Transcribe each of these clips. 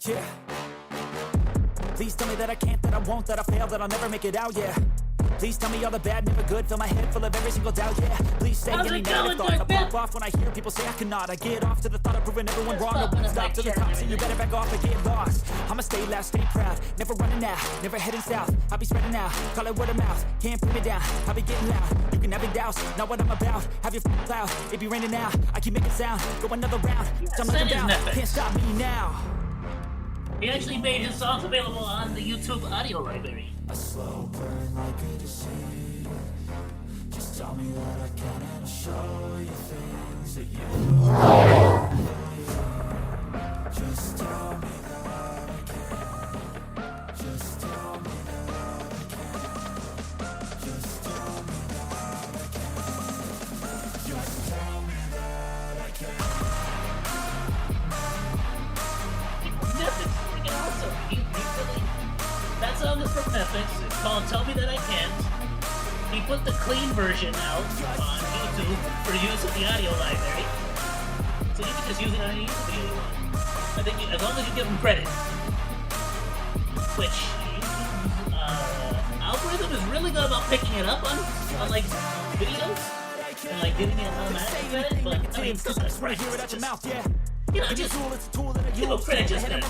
Yeah. Please tell me that I can't, that I won't, that I fail, that I'll never make it out, yeah. Please tell me all the bad, never good, fill my head full of every single doubt, yeah. Please say any negative thoughts, I pop off when I hear people say I cannot. I get off to the thought of proving everyone wrong, I won't stop to the top, so you better back off and get lost. I'ma stay loud, stay proud, never running out, never heading south. I'll be spreading out, call it word of mouth, can't put me down, I'll be getting loud. You can have it douse, not what I'm about, have your cloud, it be raining now. I keep making sound, go another round, I'm looking down, can't stop me now. He actually made his songs available on the YouTube audio library. A slow burn like a disease. Just tell me that I can and I'll show you things that you just tell me that I can. Just tell me that I can. Just tell me that I can. Just tell me that I can. Awesome. He really, that song is from MEMES. It's called Tell Me That I Can't. He put the clean version out on YouTube for use of the audio library. So you can just use it on any YouTube video you want. I think as long as you give him credit. Which algorithm is really good about picking it up on like videos and like giving it automatic credit, but I mean, it's still not right. You know, just give him credit just there.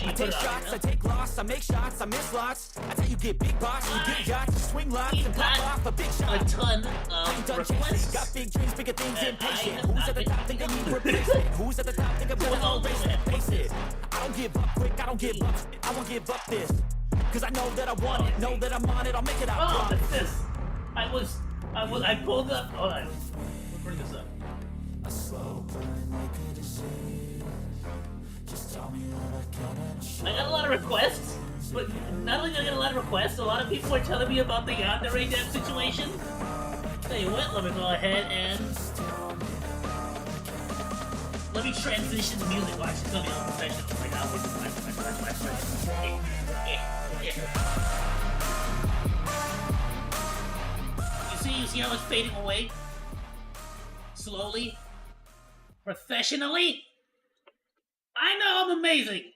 I take shots, I take loss, I make shots, I miss lots. That's how you get big box, you get yachts, you swing lots and pop off a big shot. A ton of requests. Got big dreams, bigger things, impatient. Who's at the top think they need replacement? Who's at the top think I'm going all race and face it? I don't give up quick, I don't give up, I won't give up this. Cause I know that I want it, know that I'm on it, I'll make it out. Oh, it's this. I pulled up, hold on. We'll bring this up. A slow burn like a disease. Just tell me that I can. I got a lot of requests, but not only did I get a lot of requests, a lot of people are telling me about the Yandere Dev situation. Tell you what, let me go ahead and let me transition the music. Watch, it's gonna be all professional right now. You see how it's fading away? Slowly? Professionally? I know I'm amazing!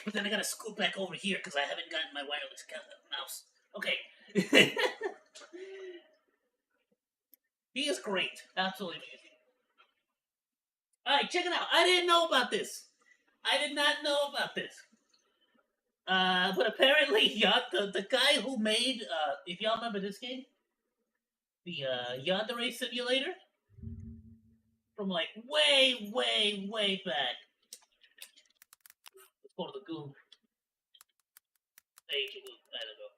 But then I gotta scoot back over here because I haven't gotten my wireless mouse. Okay. He is great. Absolutely amazing. Alright, check it out. I didn't know about this. I did not know about this. But apparently, the guy who made, if y'all remember this game, the Yandere Simulator, from like way, way, way back. Let's go to the Goog. There you go. There we go.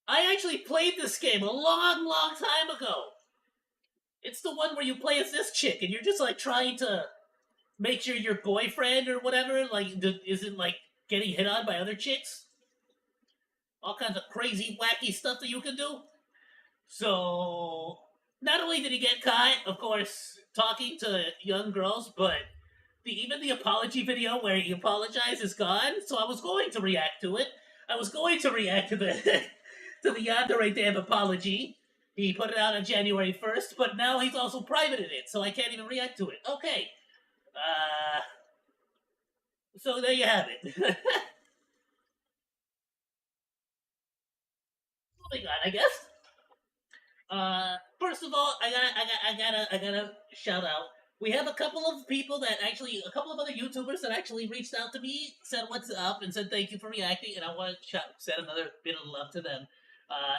I actually played this game a long, long time ago. It's the one where you play as this chick, and you're just like trying to make sure your boyfriend or whatever like isn't like getting hit on by other chicks. All kinds of crazy, wacky stuff that you can do. So, not only did he get caught, of course, talking to young girls, but even the apology video where he apologized is gone. So I was going to react to it. I was going to react to the to the Yandere Dev apology. He put it out on January 1st, but now he's also privated it, so I can't even react to it. Okay. So there you have it. something on, I guess. First of all, I gotta shout out. We have a couple of people that actually, a couple of other YouTubers that actually reached out to me, said what's up, and said thank you for reacting, and I want to send another bit of love to them.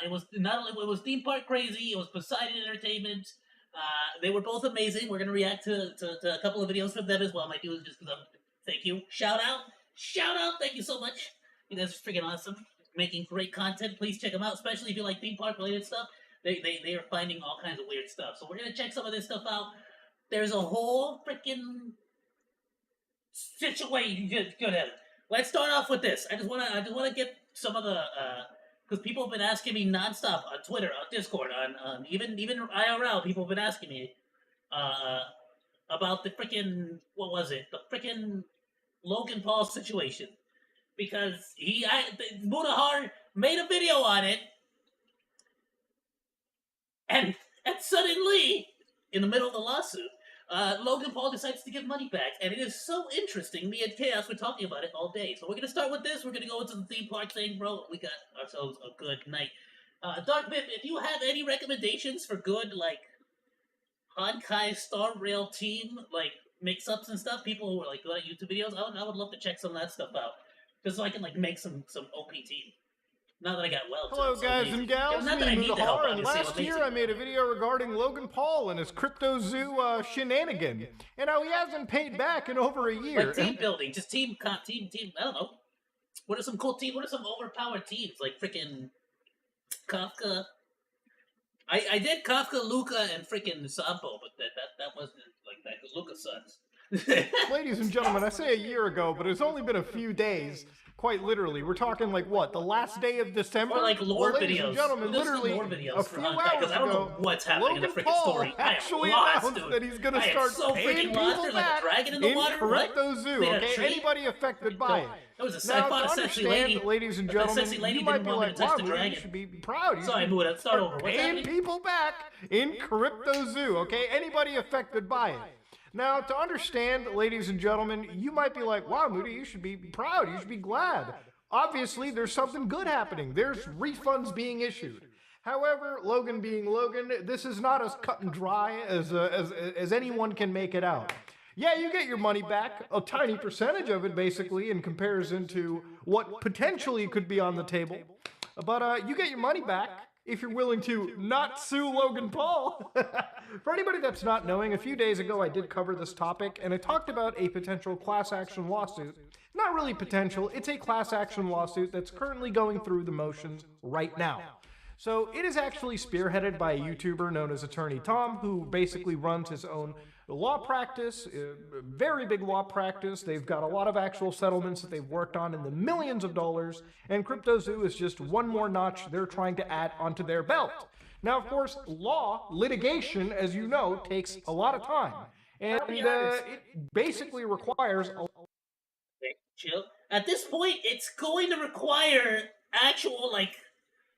It was not only it was Theme Park Crazy, it was Poseidon Entertainment. They were both amazing. We're gonna react to a couple of videos from them as well. My dude, just because thank you, shout out, thank you so much. You guys are freaking awesome, making great content. Please check them out, especially if you like theme park related stuff. They are finding all kinds of weird stuff. So we're gonna check some of this stuff out. There's a whole freaking situation. Good heaven. Let's start off with this. I just wanna get some of the because people have been asking me nonstop on Twitter, on Discord, on even IRL. People have been asking me about the freaking what was it? The freaking Logan Paul situation because Mudahar made a video on it. And suddenly, in the middle of the lawsuit, Logan Paul decides to give money back. And it is so interesting. Me and Chaos were talking about it all day. So we're going to start with this. We're going to go into the theme park thing, bro. We got ourselves a good night. Dark Viv, if you have any recommendations for good, like, Honkai Star Rail team, like, mix-ups and stuff, people who are, like, good at YouTube videos, I would love to check some of that stuff out. Just so I can, like, make some OP team. Not that I got well. Hello, guys and gals. Not that I need the help. And last year I made a video regarding Logan Paul and his Crypto Zoo shenanigan, and how he hasn't paid back in over a year. Like team building, just team. I don't know. What are some cool teams? What are some overpowered teams? Like freaking Kafka. I did Kafka, Luca, and freaking Sampo, but that wasn't like that because Luca sucks. Ladies and gentlemen, I say a year ago, but it's only been a few days. Quite literally, we're talking like what, the last day of December? Or like lore ladies videos. and gentlemen, literally lore videos a for few Honkai, hours I don't know ago, what's happening Logan in the freaking Paul story. actually lost, announced dude. that he's going to start so paying lost. people There's back a dragon in the water. Crypto Zoo. Okay, anybody affected by it. That was Now, I to fought a sexy lady. ladies and That gentlemen, sexy lady you might didn't be want me like, to touch wow, the you dragon. should be proud. You Sorry, should Muda, start over. What's paying happening? people back in Crypto Zoo, okay? Anybody affected by it. Now, to understand, ladies and gentlemen, you might be like, wow, Moody, you should be proud. You should be glad. Obviously, there's something good happening. There's refunds being issued. However, Logan being Logan, this is not as cut and dry as anyone can make it out. Yeah, you get your money back, a tiny percentage of it, basically, in comparison to what potentially could be on the table. But you get your money back if you're willing to not sue Logan Paul. For anybody that's not knowing, a few days ago I did cover this topic, and I talked about a potential class action lawsuit. Not really potential, it's a class action lawsuit that's currently going through the motions right now. So it is actually spearheaded by a YouTuber known as Attorney Tom, who basically runs his own law practice, very big law practice. They've got a lot of actual settlements that they've worked on in the millions of dollars, and Crypto Zoo is just one more notch they're trying to add onto their belt. Now, of course, litigation, as you know, takes a lot of time, and it basically requires a... Chill. At this point, it's going to require actual, like,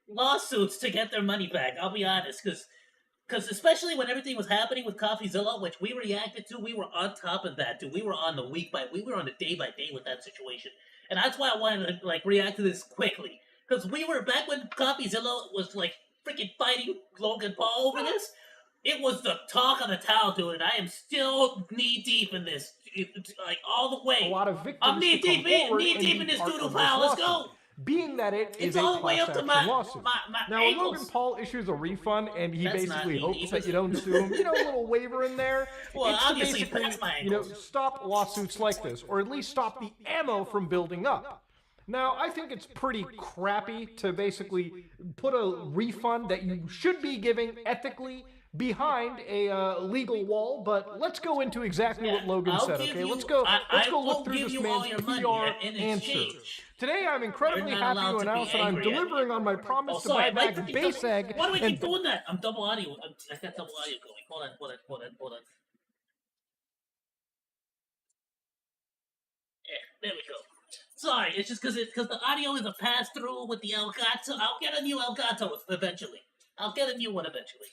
lawsuits to get their money back. I'll be honest, because especially when everything was happening with CoffeeZilla, which we reacted to, we were on top of that, dude. We were on the we were on the day by day with that situation, and that's why I wanted to like react to this quickly, because we were back when CoffeeZilla was like freaking fighting Logan Paul over this. It was the talk of the town, dude, and I am still knee deep in this, like all the way. A lot of victims. I'm knee deep in this doodle pile. Let's go. Being that it's a all the way class up to action my lawsuit. Now, when Logan Paul issues a refund and he basically hopes that you don't sue him, you know, a little waiver in there. Well, it's obviously, basically, that's my you know, ankles. stop lawsuits like this, or at least stop the ammo from building up. Now, I think it's pretty crappy to basically put a refund that you should be giving ethically behind a legal wall, but let's go into exactly what Logan said, okay? Let's go look through this man's PR answer. Today, I'm incredibly happy to announce that I'm delivering on my promise to buy back base egg. Why do I keep doing that? I'm double audio. I got double audio going. Hold on. Yeah, there we go. Sorry, it's just because the audio is a pass-through with the Elgato. I'll get a new Elgato eventually. I'll get a new one eventually.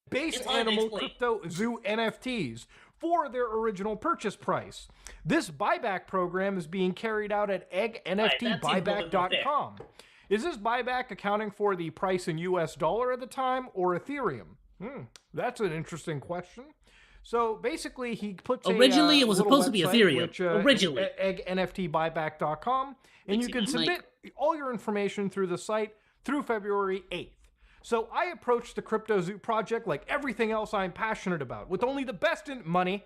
Base Animal Crypto Zoo NFTs for their original purchase price. This buyback program is being carried out at eggnftbuyback.com. Is this buyback accounting for the price in US dollar at the time or Ethereum? That's an interesting question. So basically, he puts originally it was little supposed to be website, Ethereum. which, Originally, NFTbuyback.com, and you can submit all your information through the site through February 8th. So I approached the CryptoZoo project like everything else I'm passionate about, with only the best in money,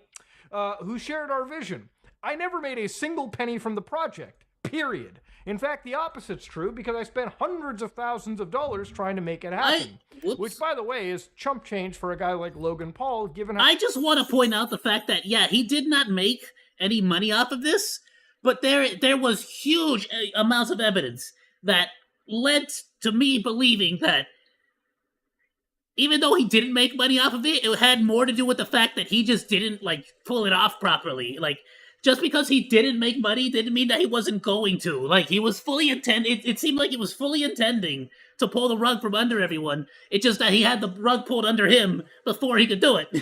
who shared our vision. I never made a single penny from the project, period. In fact, the opposite's true, because I spent hundreds of thousands of dollars trying to make it happen. Which, by the way, is chump change for a guy like Logan Paul, given how— I just want to point out the fact that, yeah, he did not make any money off of this, but there was huge amounts of evidence that led to me believing that even though he didn't make money off of it, it had more to do with the fact that he just didn't, like, pull it off properly. Like, just because he didn't make money didn't mean that he wasn't going to. Like, he was fully it seemed like he was fully intending to pull the rug from under everyone. It's just that he had the rug pulled under him before he could do it.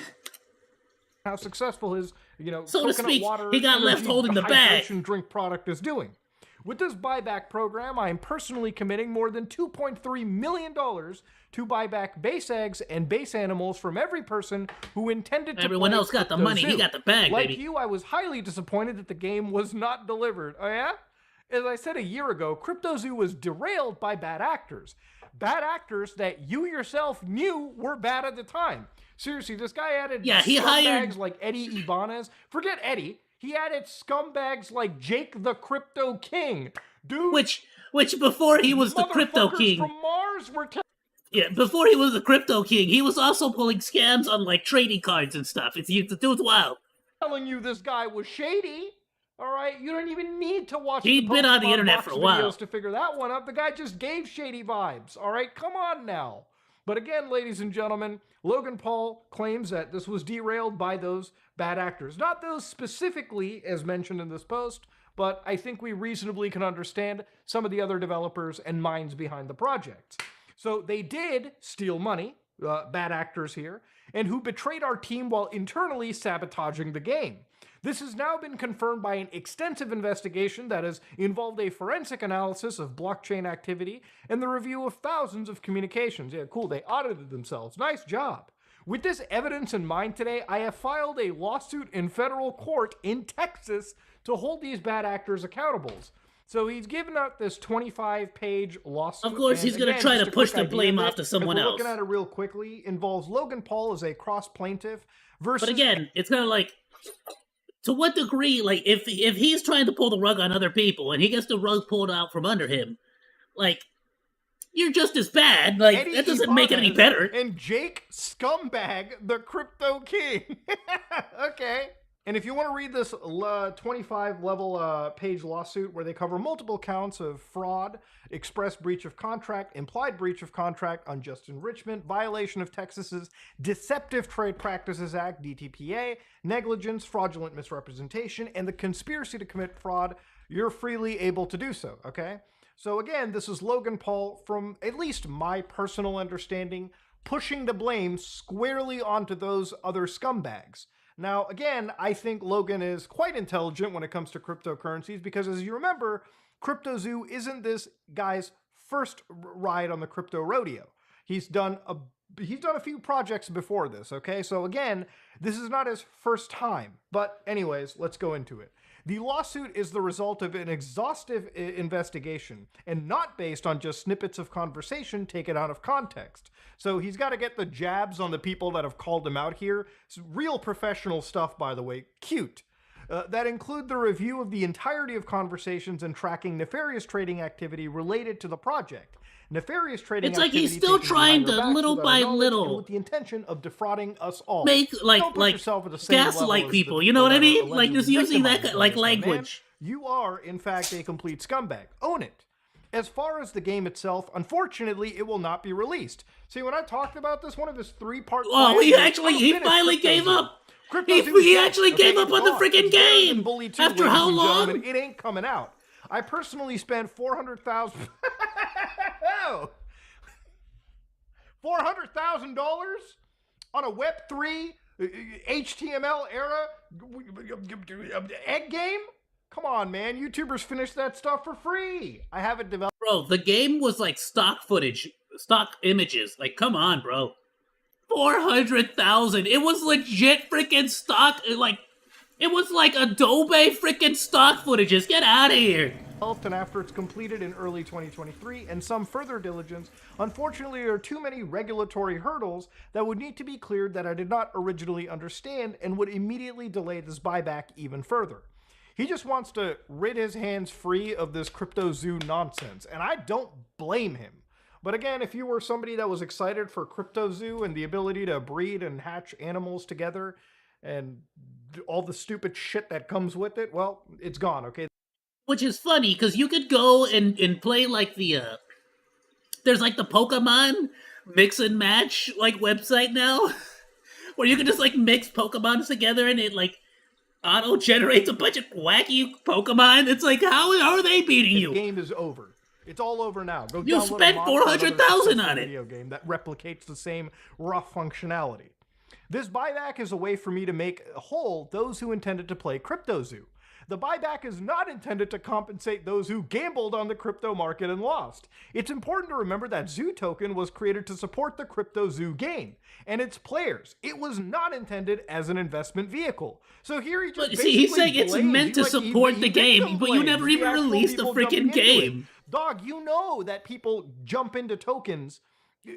how successful his, so to speak, water, he got left holding the bag. Drink product is doing. With this buyback program, I am personally committing more than $2.3 million to buy back base eggs and base animals from every person who intended to Everyone play else got the money, he got the bag, like baby. you, I was highly disappointed that the game was not delivered. Oh yeah? As I said a year ago, CryptoZoo was derailed by bad actors. Bad actors that you yourself knew were bad at the time. Seriously, this guy added he hired like Eddie Ibanez. Forget Eddie. He added scumbags like Jake the Crypto King. Dude, which before he was the Crypto King. From Mars were before he was the Crypto King, he was also pulling scams on, like, trading cards and stuff. The dude's wild. Telling you this guy was shady. All right, you don't even need to watch. He'd been on the internet for a while to figure that one out. The guy just gave shady vibes. All right, come on now. But again, ladies and gentlemen, Logan Paul claims that this was derailed by those bad actors. Not those specifically as mentioned in this post, but I think we reasonably can understand some of the other developers and minds behind the project. So they did steal money, bad actors here, and who betrayed our team while internally sabotaging the game. This has now been confirmed by an extensive investigation that has involved a forensic analysis of blockchain activity and the review of thousands of communications. Yeah, cool, they audited themselves. Nice job. With this evidence in mind today, I have filed a lawsuit in federal court in Texas to hold these bad actors accountable. So he's given out this 25-page lawsuit. Of course, he's going to try to push the blame off to someone else. Looking at it real quickly, involves Logan Paul as a cross-plaintiff versus... But again, it's kind of like, to what degree, like, if he's trying to pull the rug on other people and he gets the rug pulled out from under him, like, you're just as bad. Like, Eddie that doesn't make it any better. And Jake Scumbag, the Crypto King. Okay. And if you want to read this 25-level page lawsuit where they cover multiple counts of fraud, express breach of contract, implied breach of contract, unjust enrichment, violation of Texas's Deceptive Trade Practices Act, DTPA, negligence, fraudulent misrepresentation, and the conspiracy to commit fraud, you're freely able to do so, okay? So again, this is Logan Paul, from at least my personal understanding, pushing the blame squarely onto those other scumbags. Now, again, I think Logan is quite intelligent when it comes to cryptocurrencies because, as you remember, CryptoZoo isn't this guy's first ride on the crypto rodeo. He's done a few projects before this, okay? So again, this is not his first time. But anyways, let's go into it. The lawsuit is the result of an exhaustive investigation and not based on just snippets of conversation taken out of context. So he's got to get the jabs on the people that have called him out here. It's real professional stuff, by the way. Cute. That include the review of the entirety of conversations and tracking nefarious trading activity related to the project. Nefarious trading activity. It's like he's still trying to, little by little, with the intention of defrauding us all. Make, like gaslight people, you know what I mean? Like, just using that, like, language. Man, you are, in fact, a complete scumbag. Own it. As far as the game itself, unfortunately, it will not be released. See, when I talked about this, one of his three-part... Oh, he finally gave up. He actually gave up on the freaking game. After how long? It ain't coming out. I personally spent $400,000... $400,000 on a Web3 HTML era egg game? Come on, man. YouTubers finish that stuff for free. I have it developed. Bro, the game was like stock footage, stock images. Like, come on, bro. 400,000. It was legit freaking stock. It was like Adobe freaking stock footages. Get out of here. And after it's completed in early 2023 and some further diligence, unfortunately there are too many regulatory hurdles that would need to be cleared that I did not originally understand and would immediately delay this buyback even further. He just wants to rid his hands free of this crypto zoo nonsense, and I don't blame him. But again, if you were somebody that was excited for crypto zoo and the ability to breed and hatch animals together and all the stupid shit that comes with it, well, it's gone, okay? Which is funny, because you could go and play like the, there's like the Pokemon mix and match, like, website now, where you can just, like, mix Pokemons together and it, like, auto-generates a bunch of wacky Pokemon. It's like, how are they beating you? The game is over. It's all over now. Go you download spent 400,000 on it. Video game that replicates the same rough functionality. This buyback is a way for me to make whole those who intended to play CryptoZoo. The buyback is not intended to compensate those who gambled on the crypto market and lost. It's important to remember that Zoo Token was created to support the CryptoZoo game and its players. It was not intended as an investment vehicle. So here he just he's saying it's meant to support the game, but you never even released the freaking game. Dog, you know that people jump into tokens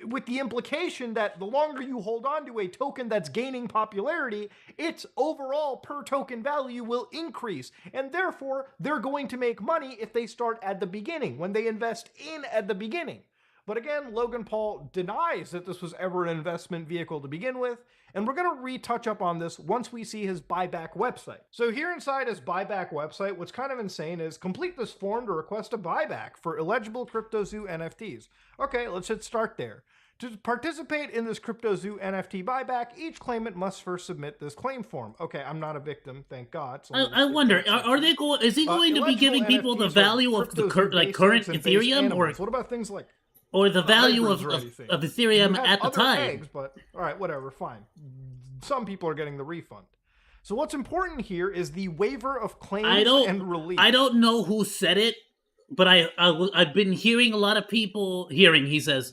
with the implication that the longer you hold on to a token that's gaining popularity, its overall per token value will increase. And therefore, they're going to make money if they start at the beginning, when they invest in at the beginning. But again, Logan Paul denies that this was ever an investment vehicle to begin with, and we're going to retouch up on this once we see his buyback website. So here inside his buyback website, what's kind of insane is complete this form to request a buyback for eligible CryptoZoo NFTs. Okay, let's hit start there. To participate in this CryptoZoo NFT buyback, each claimant must first submit this claim form. Okay, I'm not a victim, thank God. So I wonder, are they going? Is he going to be giving people the value of the current Ethereum, or what about things like? Or the value of Ethereum at the time. Eggs, but all right, whatever, fine. Some people are getting the refund. So what's important here is the waiver of claims and relief. I don't know who said it, but I've been hearing a lot of people he says,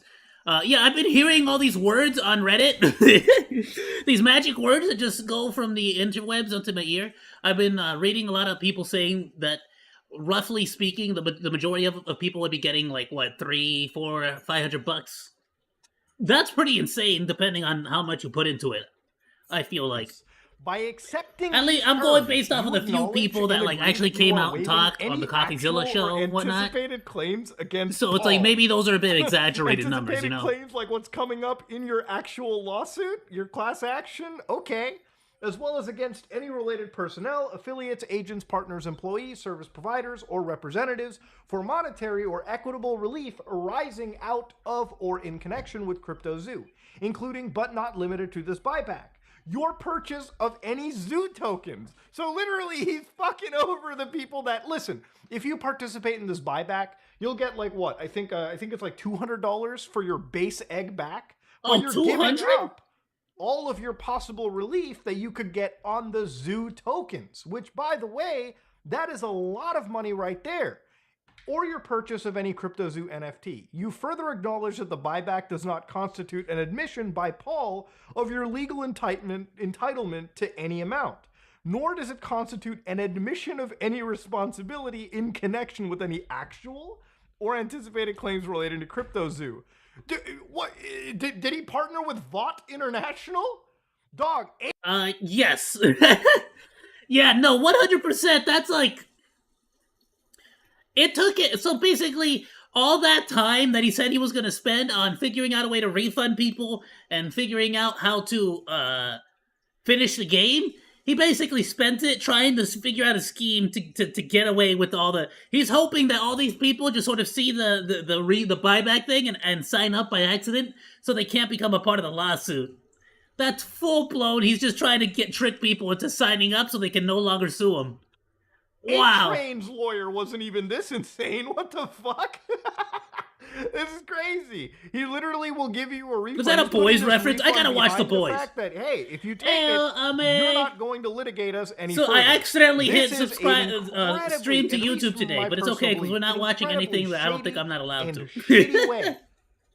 yeah, I've been hearing all these words on Reddit, these magic words that just go from the interwebs onto my ear. I've been reading a lot of people saying that, roughly speaking, the majority of people would be getting like what, $300, $400, $500. That's pretty insane, depending on how much you put into it. I feel like by accepting, at least I'm going based off of the few people that like actually came out and talked on the CoffeeZilla show and whatnot. Anticipated claims against so it's like maybe those are a bit exaggerated numbers, you know. Claims like what's coming up in your actual lawsuit, your class action, okay. As well as against any related personnel, affiliates, agents, partners, employees, service providers, or representatives for monetary or equitable relief arising out of or in connection with CryptoZoo, including but not limited to this buyback. Your purchase of any Zoo tokens. So literally, he's fucking over the people that, listen, if you participate in this buyback, you'll get like what? I think it's like $200 for your base egg back. Oh, $200? All of your possible relief that you could get on the Zoo tokens, which, by the way, that is a lot of money right there. Or your purchase of any CryptoZoo NFT. You further acknowledge that the buyback does not constitute an admission by Paul of your legal entitlement to any amount, nor does it constitute an admission of any responsibility in connection with any actual or anticipated claims relating to CryptoZoo. Did he partner with Vought International? Dog. Yes. Yeah, no, 100%. That's like, it took it. So basically, all that time that he said he was going to spend on figuring out a way to refund people and figuring out how to finish the game, he basically spent it trying to figure out a scheme to get away with all the... He's hoping that all these people just sort of see the buyback thing and sign up by accident so they can't become a part of the lawsuit. That's full-blown. He's just trying to trick people into signing up so they can no longer sue him. Wow. A-Train's lawyer wasn't even this insane. What the fuck? This is crazy. He literally will give you a refund. Was that a He's putting Boys this reference? I refund gotta watch The behind Boys. The fact that, hey, if you take Hey, you're not going to litigate us any So further. I accidentally This hit is subscribe, incredibly, stream to at least YouTube from today, my but it's okay because personal we're not belief, watching anything that I don't think shady I'm not allowed and to. shitty way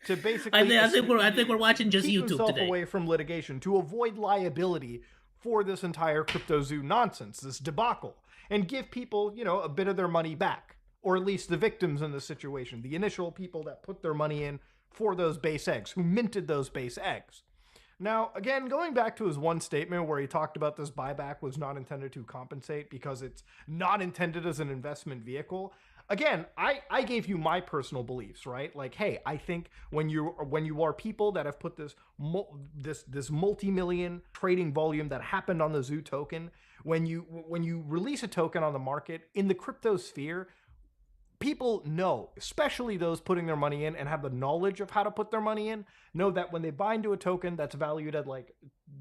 to basically. I think we're watching just keep YouTube himself today. away from litigation to avoid liability for this entire crypto zoo nonsense, this debacle, and give people, you know, a bit of their money back, or at least the victims in this situation, the initial people that put their money in for those base eggs, who minted those base eggs. Now, again, going back to his one statement where he talked about this buyback was not intended to compensate because it's not intended as an investment vehicle. Again, I gave you my personal beliefs, right? Like, hey, I think when you are people that have put this multi-million trading volume that happened on the Zoo token, when you release a token on the market in the crypto sphere, people know, especially those putting their money in and have the knowledge of how to put their money in, know that when they buy into a token that's valued at like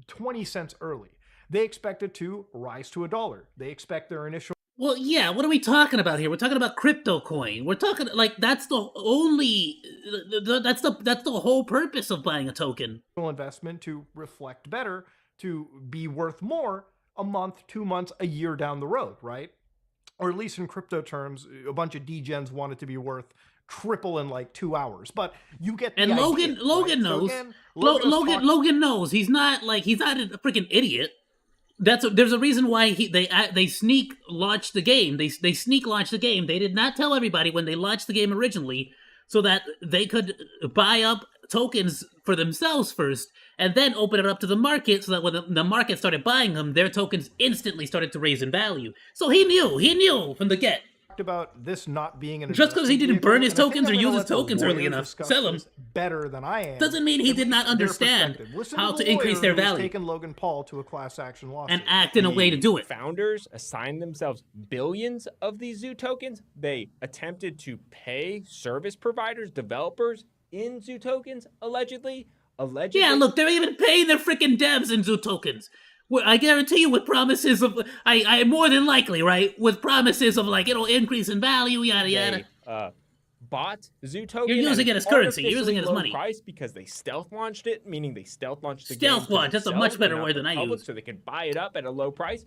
20 cents early, they expect it to rise to $1. They expect their initial. Well, yeah, what are we talking about here? We're talking about crypto coin. We're talking like that's the only that's the whole purpose of buying a token. Investment to reflect better, to be worth more a month, 2 months, a year down the road, right? Or at least in crypto terms, a bunch of degens want it to be worth triple in like 2 hours. But you get the and idea, Logan right? knows. So again, Logan knows. He's not a freaking idiot. There's a reason why they sneak launched the game. They sneak launched the game. They did not tell everybody when they launched the game originally, so that they could buy up tokens for themselves first, and then open it up to the market, so that when the market started buying them, their tokens instantly started to raise in value. So he knew from the get. About this not being an just because he didn't burn his tokens or use his tokens early enough, sell them better than I am, doesn't mean he did not understand how to increase their value. Taken Logan Paul to a class action lawsuit and act in a way to do it. Founders assigned themselves billions of these Zoo tokens. They attempted to pay service providers, developers in Zoo tokens, allegedly. Yeah, look, they're even paying their freaking devs in Zoo tokens. I guarantee you, with promises of, I more than likely, right, with promises of like it'll increase in value, yada yada. They bought Zoo token. You're using it as currency. You're using it as money. Price because they stealth launched it, meaning they stealth launched the stealth game. Launch. That's a much better word than I use. So they could buy it up at a low price.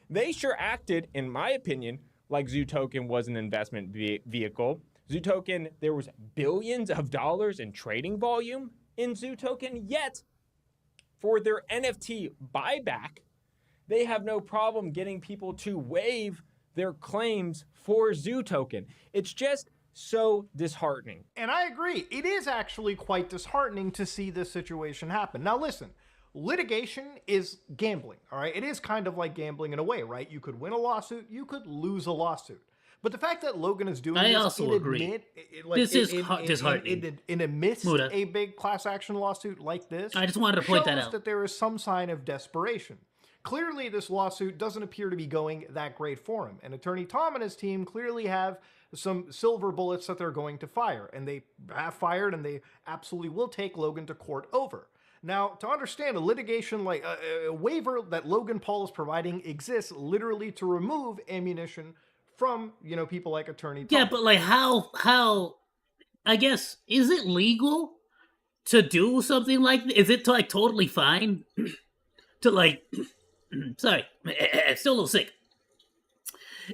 They sure acted, in my opinion, like Zoo token was an investment vehicle. Zoo token, there was billions of dollars in trading volume in Zoo token, yet for their NFT buyback, they have no problem getting people to waive their claims for Zoo token. It's just so disheartening. And I agree. It is actually quite disheartening to see this situation happen. Now listen, litigation is gambling, all right? It is kind of like gambling in a way, right? You could win a lawsuit, you could lose a lawsuit. But the fact that Logan is doing I also agree. This is disheartening. In amidst a big class action lawsuit like this, I just wanted to point that out. That there is some sign of desperation. Clearly, this lawsuit doesn't appear to be going that great for him. And Attorney Tom and his team clearly have some silver bullets that they're going to fire. And they have fired, and they absolutely will take Logan to court over. Now, to understand, a litigation like a waiver that Logan Paul is providing exists literally to remove ammunition from, you know, people like Attorney Tom. Yeah, but like how I guess, is it legal to do something like this? Is it like totally fine to like sorry, still a little sick.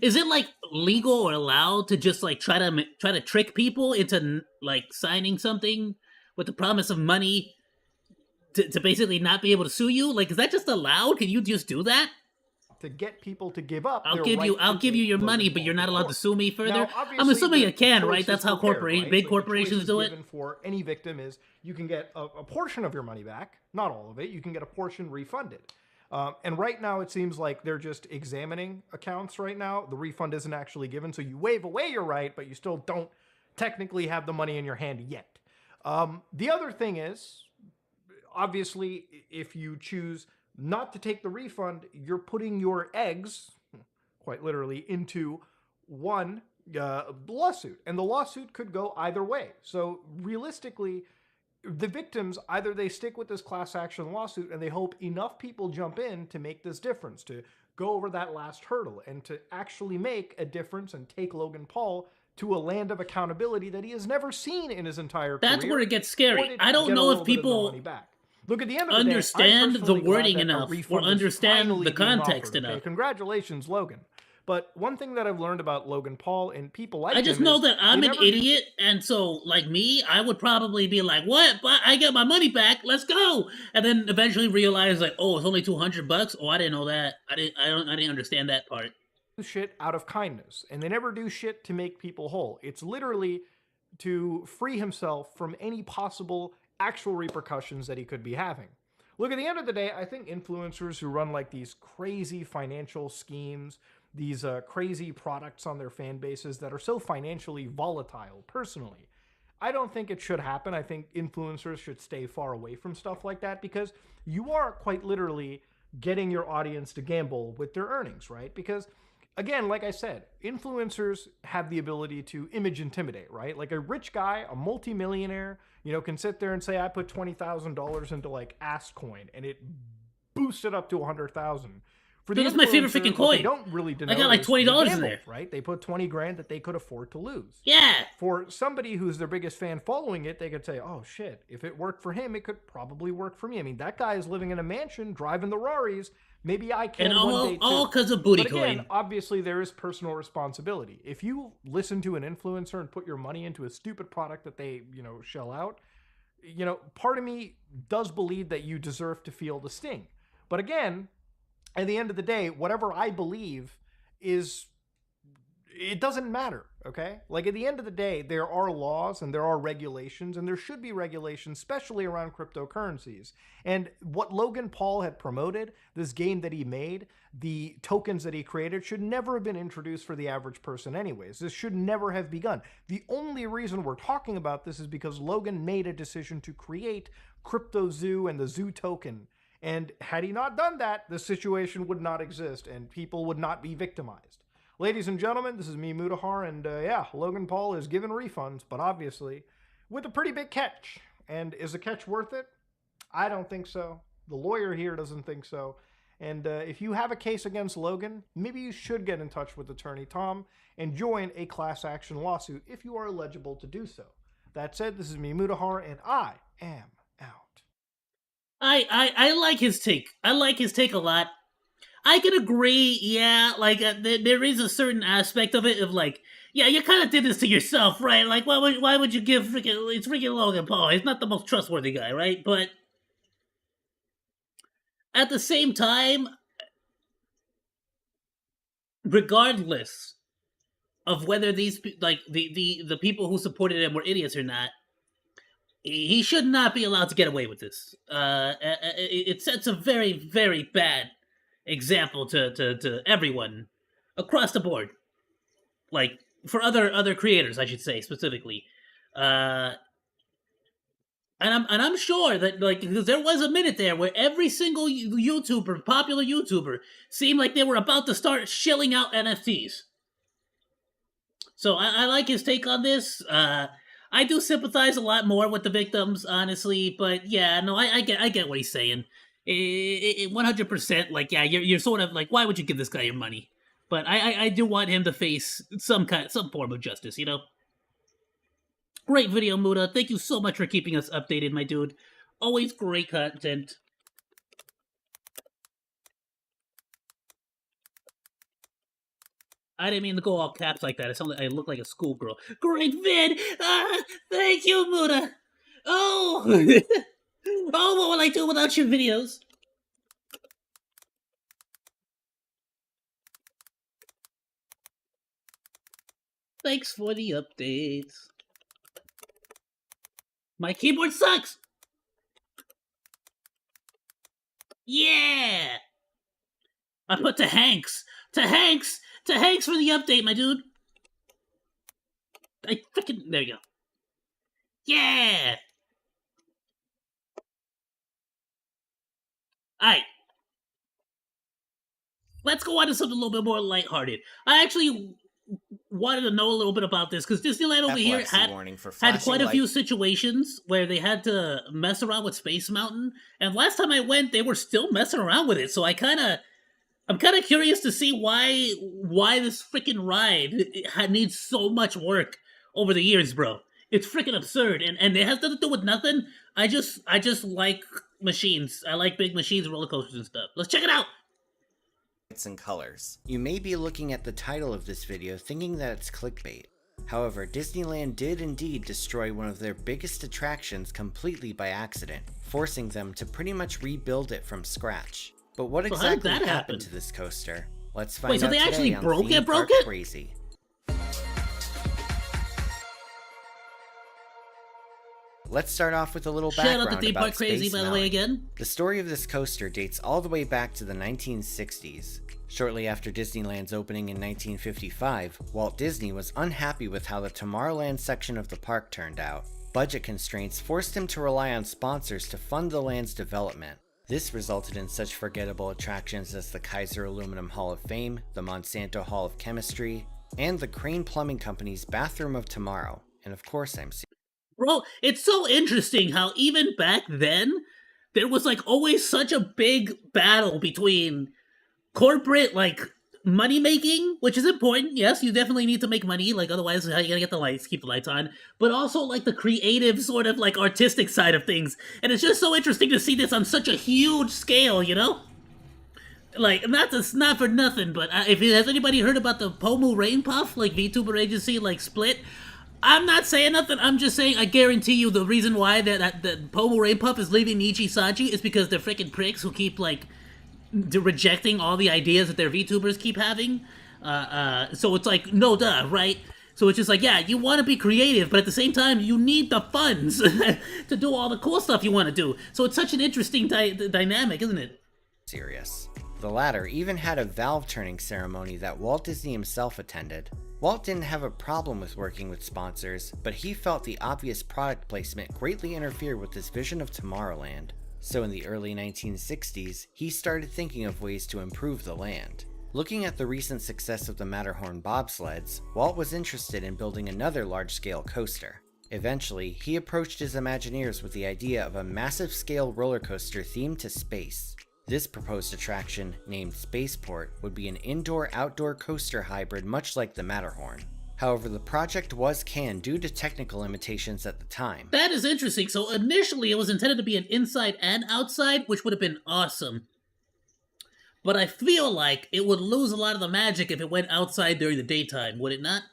Is it like legal or allowed to just like try to trick people into like signing something with the promise of money to basically not be able to sue you? Like, is that just allowed? Can you just do that? To get people to give up, I'll give you your money, but you're not allowed to sue me further. Now, I'm assuming you can, right? That's how big corporations do it. For any victim is you can get a portion of your money back, not all of it. You can get a portion refunded. And right now it seems like they're just examining accounts right now. The refund isn't actually given, so you waive away your right, but you still don't technically have the money in your hand yet. The other thing is, obviously, if you choose not to take the refund, you're putting your eggs, quite literally, into one lawsuit. And the lawsuit could go either way. So realistically, the victims, either they stick with this class action lawsuit and they hope enough people jump in to make this difference, to go over that last hurdle and to actually make a difference and take Logan Paul to a land of accountability that he has never seen in his entire career. That's where it gets or scary. to I don't get a know little if bit of the people money back. Look, at the end of the understand day, I'm the personally glad wording that a enough or refund is understand finally the being context offered, okay? enough. Congratulations, Logan. But one thing that I've learned about Logan Paul and people like I just him know is that I'm they an never- idiot, and so, like me, I would probably be like, "What? But I get my money back. Let's go!" And then eventually realize, like, "Oh, it's only $200. Oh, I didn't know that. I didn't understand that part." do shit out of kindness, and they never do shit to make people whole. It's literally to free himself from any possible actual repercussions that he could be having. Look, at the end of the day, I think influencers who run like these crazy financial schemes, these crazy products on their fan bases that are so financially volatile, personally, I don't think it should happen. I think influencers should stay far away from stuff like that because you are quite literally getting your audience to gamble with their earnings, right? Because again, like I said, influencers have the ability to image intimidate, right? Like a rich guy, a multimillionaire, can sit there and say, I put $20,000 into like Coin and it boosted up to 100,000. For Dude, that's my favorite freaking coin. They don't really denote I got like is $20 they in gambled, there. right? They put 20 grand that they could afford to lose. Yeah. For somebody who's their biggest fan following it, they could say, oh shit, if it worked for him, it could probably work for me. I mean, that guy is living in a mansion, driving the Raris. Maybe I can And one day too. all because of booty But again, coin. obviously there is personal responsibility. If you listen to an influencer and put your money into a stupid product that they, shell out, part of me does believe that you deserve to feel the sting. But again, at the end of the day, whatever I believe it doesn't matter, okay? Like at the end of the day, there are laws and there are regulations, and there should be regulations, especially around cryptocurrencies. And what Logan Paul had promoted, this game that he made, the tokens that he created, should never have been introduced for the average person anyways. This should never have begun. The only reason we're talking about this is because Logan made a decision to create CryptoZoo and the Zoo token. And had he not done that, the situation would not exist and people would not be victimized. Ladies and gentlemen, this is me, Mutahar, and yeah, Logan Paul is given refunds, but obviously with a pretty big catch. And is the catch worth it? I don't think so. The lawyer here doesn't think so. And if you have a case against Logan, maybe you should get in touch with Attorney Tom and join a class action lawsuit if you are eligible to do so. That said, this is me, Mutahar, and I am out. I like his take. I like his take a lot. I can agree, yeah, like, there is a certain aspect of it of, like, yeah, you kind of did this to yourself, right? Like, why would you give it's freaking Logan Paul. He's not the most trustworthy guy, right? But at the same time, regardless of whether these, like, the people who supported him were idiots or not, he should not be allowed to get away with this. It sets a very, very bad example to everyone across the board, like for other creators, I should say specifically, and I'm sure that, like, because there was a minute there where every single YouTuber, popular YouTuber, seemed like they were about to start shilling out NFTs. So I like his take on this. I do sympathize a lot more with the victims, honestly, but yeah, no, I get what he's saying. 100%, like, yeah, you're sort of like, why would you give this guy your money? But I do want him to face some form of justice, Great video, Muda. Thank you so much for keeping us updated, my dude. Always great content. I didn't mean to go all caps like that. I look like a schoolgirl. Great vid! Thank you, Muda! Oh! Oh, what will I do without your videos? Thanks for the updates. My keyboard sucks! Yeah! I put to Hanks! To Hanks for the update, my dude! There you go. Yeah! Alright. Let's go on to something a little bit more lighthearted. I actually wanted to know a little bit about this, because Disneyland over here had quite a few situations where they had to mess around with Space Mountain, and last time I went, they were still messing around with it, so I kind of I'm kind of curious to see why this freaking ride needs so much work over the years, bro. It's freaking absurd, and it has nothing to do with nothing. I just like machines. I like big machines, roller coasters, and stuff. Let's check it out. And colors. You may be looking at the title of this video thinking that it's clickbait. However, Disneyland did indeed destroy one of their biggest attractions completely by accident, forcing them to pretty much rebuild it from scratch. But what So how did exactly that happen? happened to this coaster? Let's find Wait, so out they today actually on broke Theme it, broke Park it? Crazy. Let's start off with a little Shout background out to Theme about Park Crazy, Space by the way, Mountain. again. The story of this coaster dates all the way back to the 1960s. Shortly after Disneyland's opening in 1955, Walt Disney was unhappy with how the Tomorrowland section of the park turned out. Budget constraints forced him to rely on sponsors to fund the land's development. This resulted in such forgettable attractions as the Kaiser Aluminum Hall of Fame, the Monsanto Hall of Chemistry, and the Crane Plumbing Company's Bathroom of Tomorrow. And of course I'm serious. Bro, it's so interesting how even back then, there was like always such a big battle between corporate, like, money making, which is important. Yes, you definitely need to make money, like, otherwise, how you gonna get the lights, keep the lights on? But also, like, the creative, sort of, like, artistic side of things. And it's just so interesting to see this on such a huge scale, you know? Like, not for nothing, but if has anybody heard about the Pomu Rain Puff, like, VTuber agency, like, split? I'm not saying nothing. I'm just saying I guarantee you the reason why that Pomu Rain Puff is leaving Nichi Sachi is because they're freaking pricks who keep, like, rejecting all the ideas that their VTubers keep having. So it's like, no duh, right? So it's just like, yeah, you want to be creative, but at the same time, you need the funds to do all the cool stuff you want to do. So it's such an interesting dynamic, isn't it? Serious. The latter even had a valve turning ceremony that Walt Disney himself attended. Walt didn't have a problem with working with sponsors, but he felt the obvious product placement greatly interfered with his vision of Tomorrowland. So in the early 1960s, he started thinking of ways to improve the land. Looking at the recent success of the Matterhorn bobsleds, Walt was interested in building another large-scale coaster. Eventually, he approached his Imagineers with the idea of a massive-scale roller coaster themed to space. This proposed attraction, named Spaceport, would be an indoor-outdoor coaster hybrid much like the Matterhorn. However, the project was canned due to technical limitations at the time. That is interesting. So initially it was intended to be an inside and outside, which would have been awesome. But I feel like it would lose a lot of the magic if it went outside during the daytime, would it not?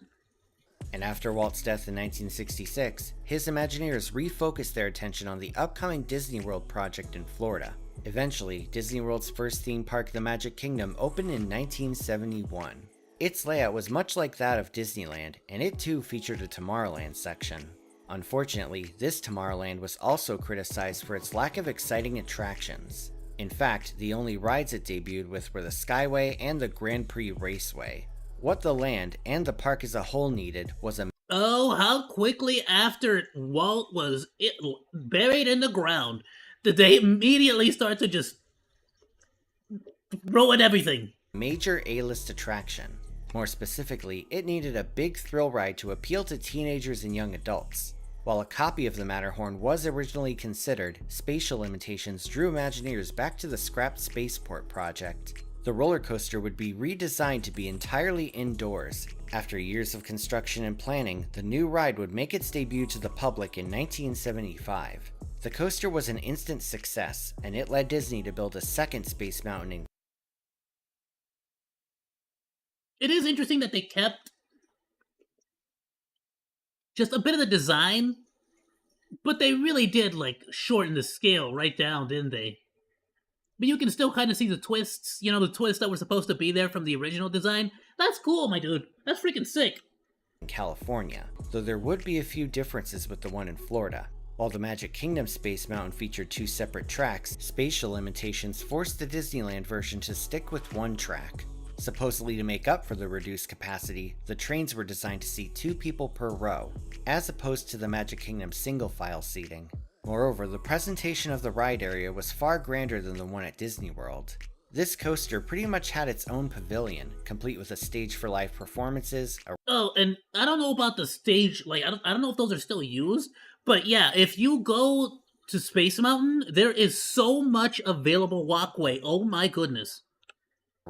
And after Walt's death in 1966, his Imagineers refocused their attention on the upcoming Disney World project in Florida. Eventually, Disney World's first theme park, the Magic Kingdom, opened in 1971. Its layout was much like that of Disneyland, and it too featured a Tomorrowland section. Unfortunately, this Tomorrowland was also criticized for its lack of exciting attractions. In fact, the only rides it debuted with were the Skyway and the Grand Prix Raceway. What the land, and the park as a whole, needed was a Oh, how quickly after Walt was buried in the ground did they immediately start to just ruin everything. major A-list attraction. More specifically, it needed a big thrill ride to appeal to teenagers and young adults. While a copy of the Matterhorn was originally considered, spatial limitations drew Imagineers back to the scrapped Spaceport project. The roller coaster would be redesigned to be entirely indoors. After years of construction and planning, the new ride would make its debut to the public in 1975. The coaster was an instant success, and it led Disney to build a second Space Mountain in It is interesting that they kept just a bit of the design, but they really did, like, shorten the scale right down, didn't they? But you can still kind of see the twists, you know, the twists that were supposed to be there from the original design. That's cool, my dude. That's freaking sick. California, though there would be a few differences with the one in Florida. While the Magic Kingdom Space Mountain featured two separate tracks, spatial limitations forced the Disneyland version to stick with one track. Supposedly to make up for the reduced capacity, the trains were designed to seat 2 people per row, as opposed to the Magic Kingdom single-file seating. Moreover, the presentation of the ride area was far grander than the one at Disney World. This coaster pretty much had its own pavilion, complete with a stage for live performances. Oh, and I don't know about the stage, like, I don't know if those are still used, but yeah, if you go to Space Mountain, there is so much available walkway. Oh my goodness.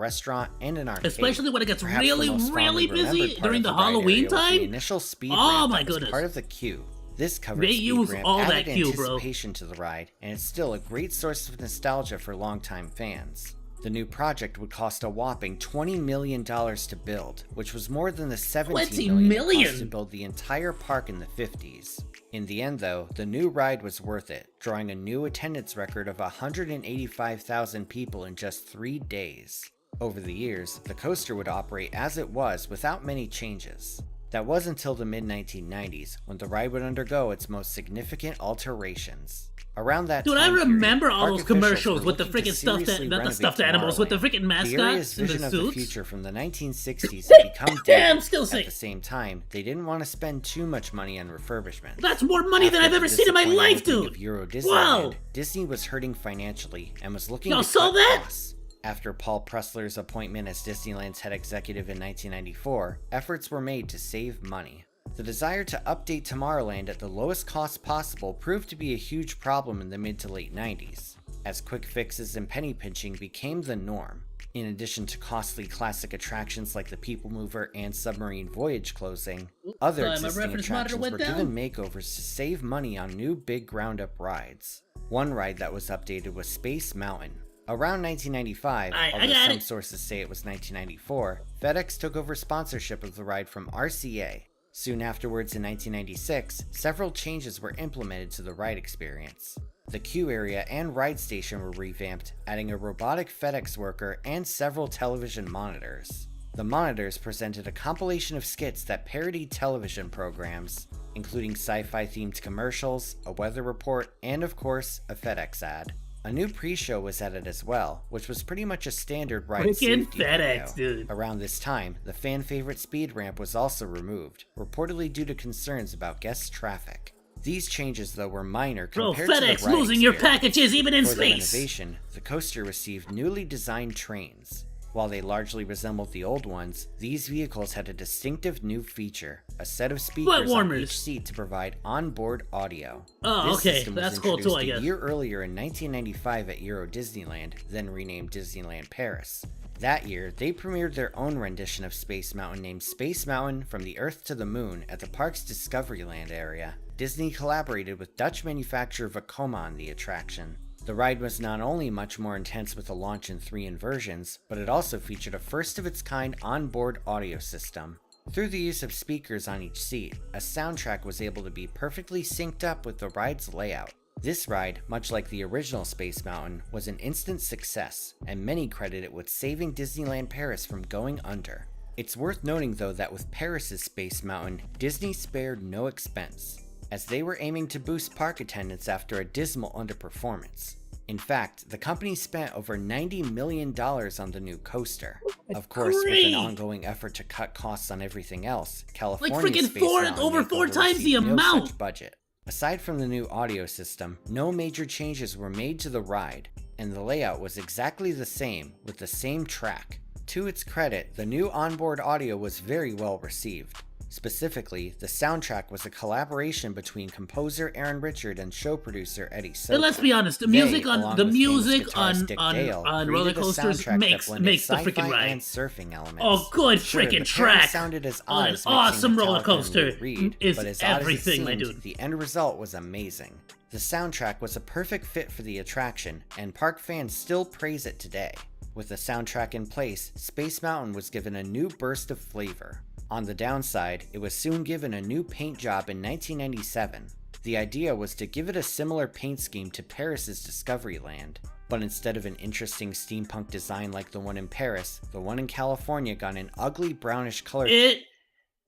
restaurant, and an arcade. Especially when it gets Perhaps the really, most really fondly remembered busy part during of the ride Halloween area was the time. initial speed Oh ramp my that was goodness. part of the queue. This covered They speed use ramp all added that queue, bro. anticipation to the ride, and it's still a great source of nostalgia for longtime fans. The new project would cost a whopping $20 million to build, which was more than the $17 million it cost to build the entire park in the 50s. In the end though, the new ride was worth it, drawing a new attendance record of 185,000 people in just 3 days. Over the years, the coaster would operate as it was without many changes. That was until the mid-1990s, when the ride would undergo its most significant alterations. Around that Dude, time I remember period, all those park officials commercials were with the looking to freaking stuffed, seriously not the renovate stuffed animals, with the Tomorrowland. freaking mascots The area's and vision the of the suits. future from the 1960s had become Damn, dated. still At sick. the same time, they didn't want to spend too much money on refurbishment. That's more money than After I've the ever seen in my disappointing life, opening dude. of Euro Disneyland, Wow. Disney was hurting financially and was looking Y'all to saw cut that? costs. After Paul Pressler's appointment as Disneyland's head executive in 1994, efforts were made to save money. The desire to update Tomorrowland at the lowest cost possible proved to be a huge problem in the mid to late 90s, as quick fixes and penny pinching became the norm. In addition to costly classic attractions like the People Mover and Submarine Voyage closing, other my existing reference monitor attractions went were down. given makeovers to save money on new big ground-up rides. One ride that was updated was Space Mountain. Around 1995, I although got some it. sources say it was 1994, FedEx took over sponsorship of the ride from RCA. Soon afterwards, in 1996, several changes were implemented to the ride experience. The queue area and ride station were revamped, adding a robotic FedEx worker and several television monitors. The monitors presented a compilation of skits that parodied television programs, including sci-fi themed commercials, a weather report, and of course, a FedEx ad. A new pre-show was added as well, which was pretty much a standard ride Freaking safety FedEx, video. dude. Around this time, the fan favorite speed ramp was also removed, reportedly due to concerns about guest traffic. These changes though were minor Bro, compared to the FedEx ride losing your experience. packages even in For the space. renovation, the coaster received newly designed trains. While they largely resembled the old ones, these vehicles had a distinctive new feature, a set of speakers on warmers. each seat to provide onboard audio. Oh, This okay, system was that's cool too, I introduced guess. a year earlier in 1995 at Euro Disneyland, then renamed Disneyland Paris. That year, they premiered their own rendition of Space Mountain named Space Mountain from the Earth to the Moon at the park's Discoveryland area. Disney collaborated with Dutch manufacturer Vekoma on the attraction. The ride was not only much more intense with a launch in 3 inversions, but it also featured a first-of-its-kind onboard audio system. Through the use of speakers on each seat, a soundtrack was able to be perfectly synced up with the ride's layout. This ride, much like the original Space Mountain, was an instant success, and many credit it with saving Disneyland Paris from going under. It's worth noting though that with Paris's Space Mountain, Disney spared no expense, as they were aiming to boost park attendance after a dismal underperformance. In fact, the company spent over $90 million on the new coaster. Of course, with Great. an ongoing effort to cut costs on everything else, Like California's freaking Space Mountain over 4 makeover times the received no amount. such budget. Aside from the new audio system, no major changes were made to the ride, and the layout was exactly the same, with the same track. To its credit, the new onboard audio was very well received. Specifically, the soundtrack was a collaboration between composer Aaron Richard and show producer Eddie Soto. And let's be honest, the They, music along on the with music famous on guitarist Dick on Dale, on created roller a coasters soundtrack that makes blended the sci-fi freaking ride. and surfing elements. Oh, good Sure, freaking the track pairing sounded as on odd an as mixing awesome roller Metallica and coaster Lou Reed, is but as odd as it everything, my seemed, dude. the end result was amazing. The soundtrack was a perfect fit for the attraction, and park fans still praise it today. With the soundtrack in place, Space Mountain was given a new burst of flavor. On the downside, it was soon given a new paint job in 1997. The idea was to give it a similar paint scheme to Paris's Discoveryland, but instead of an interesting steampunk design like the one in Paris, the one in California got an ugly brownish color It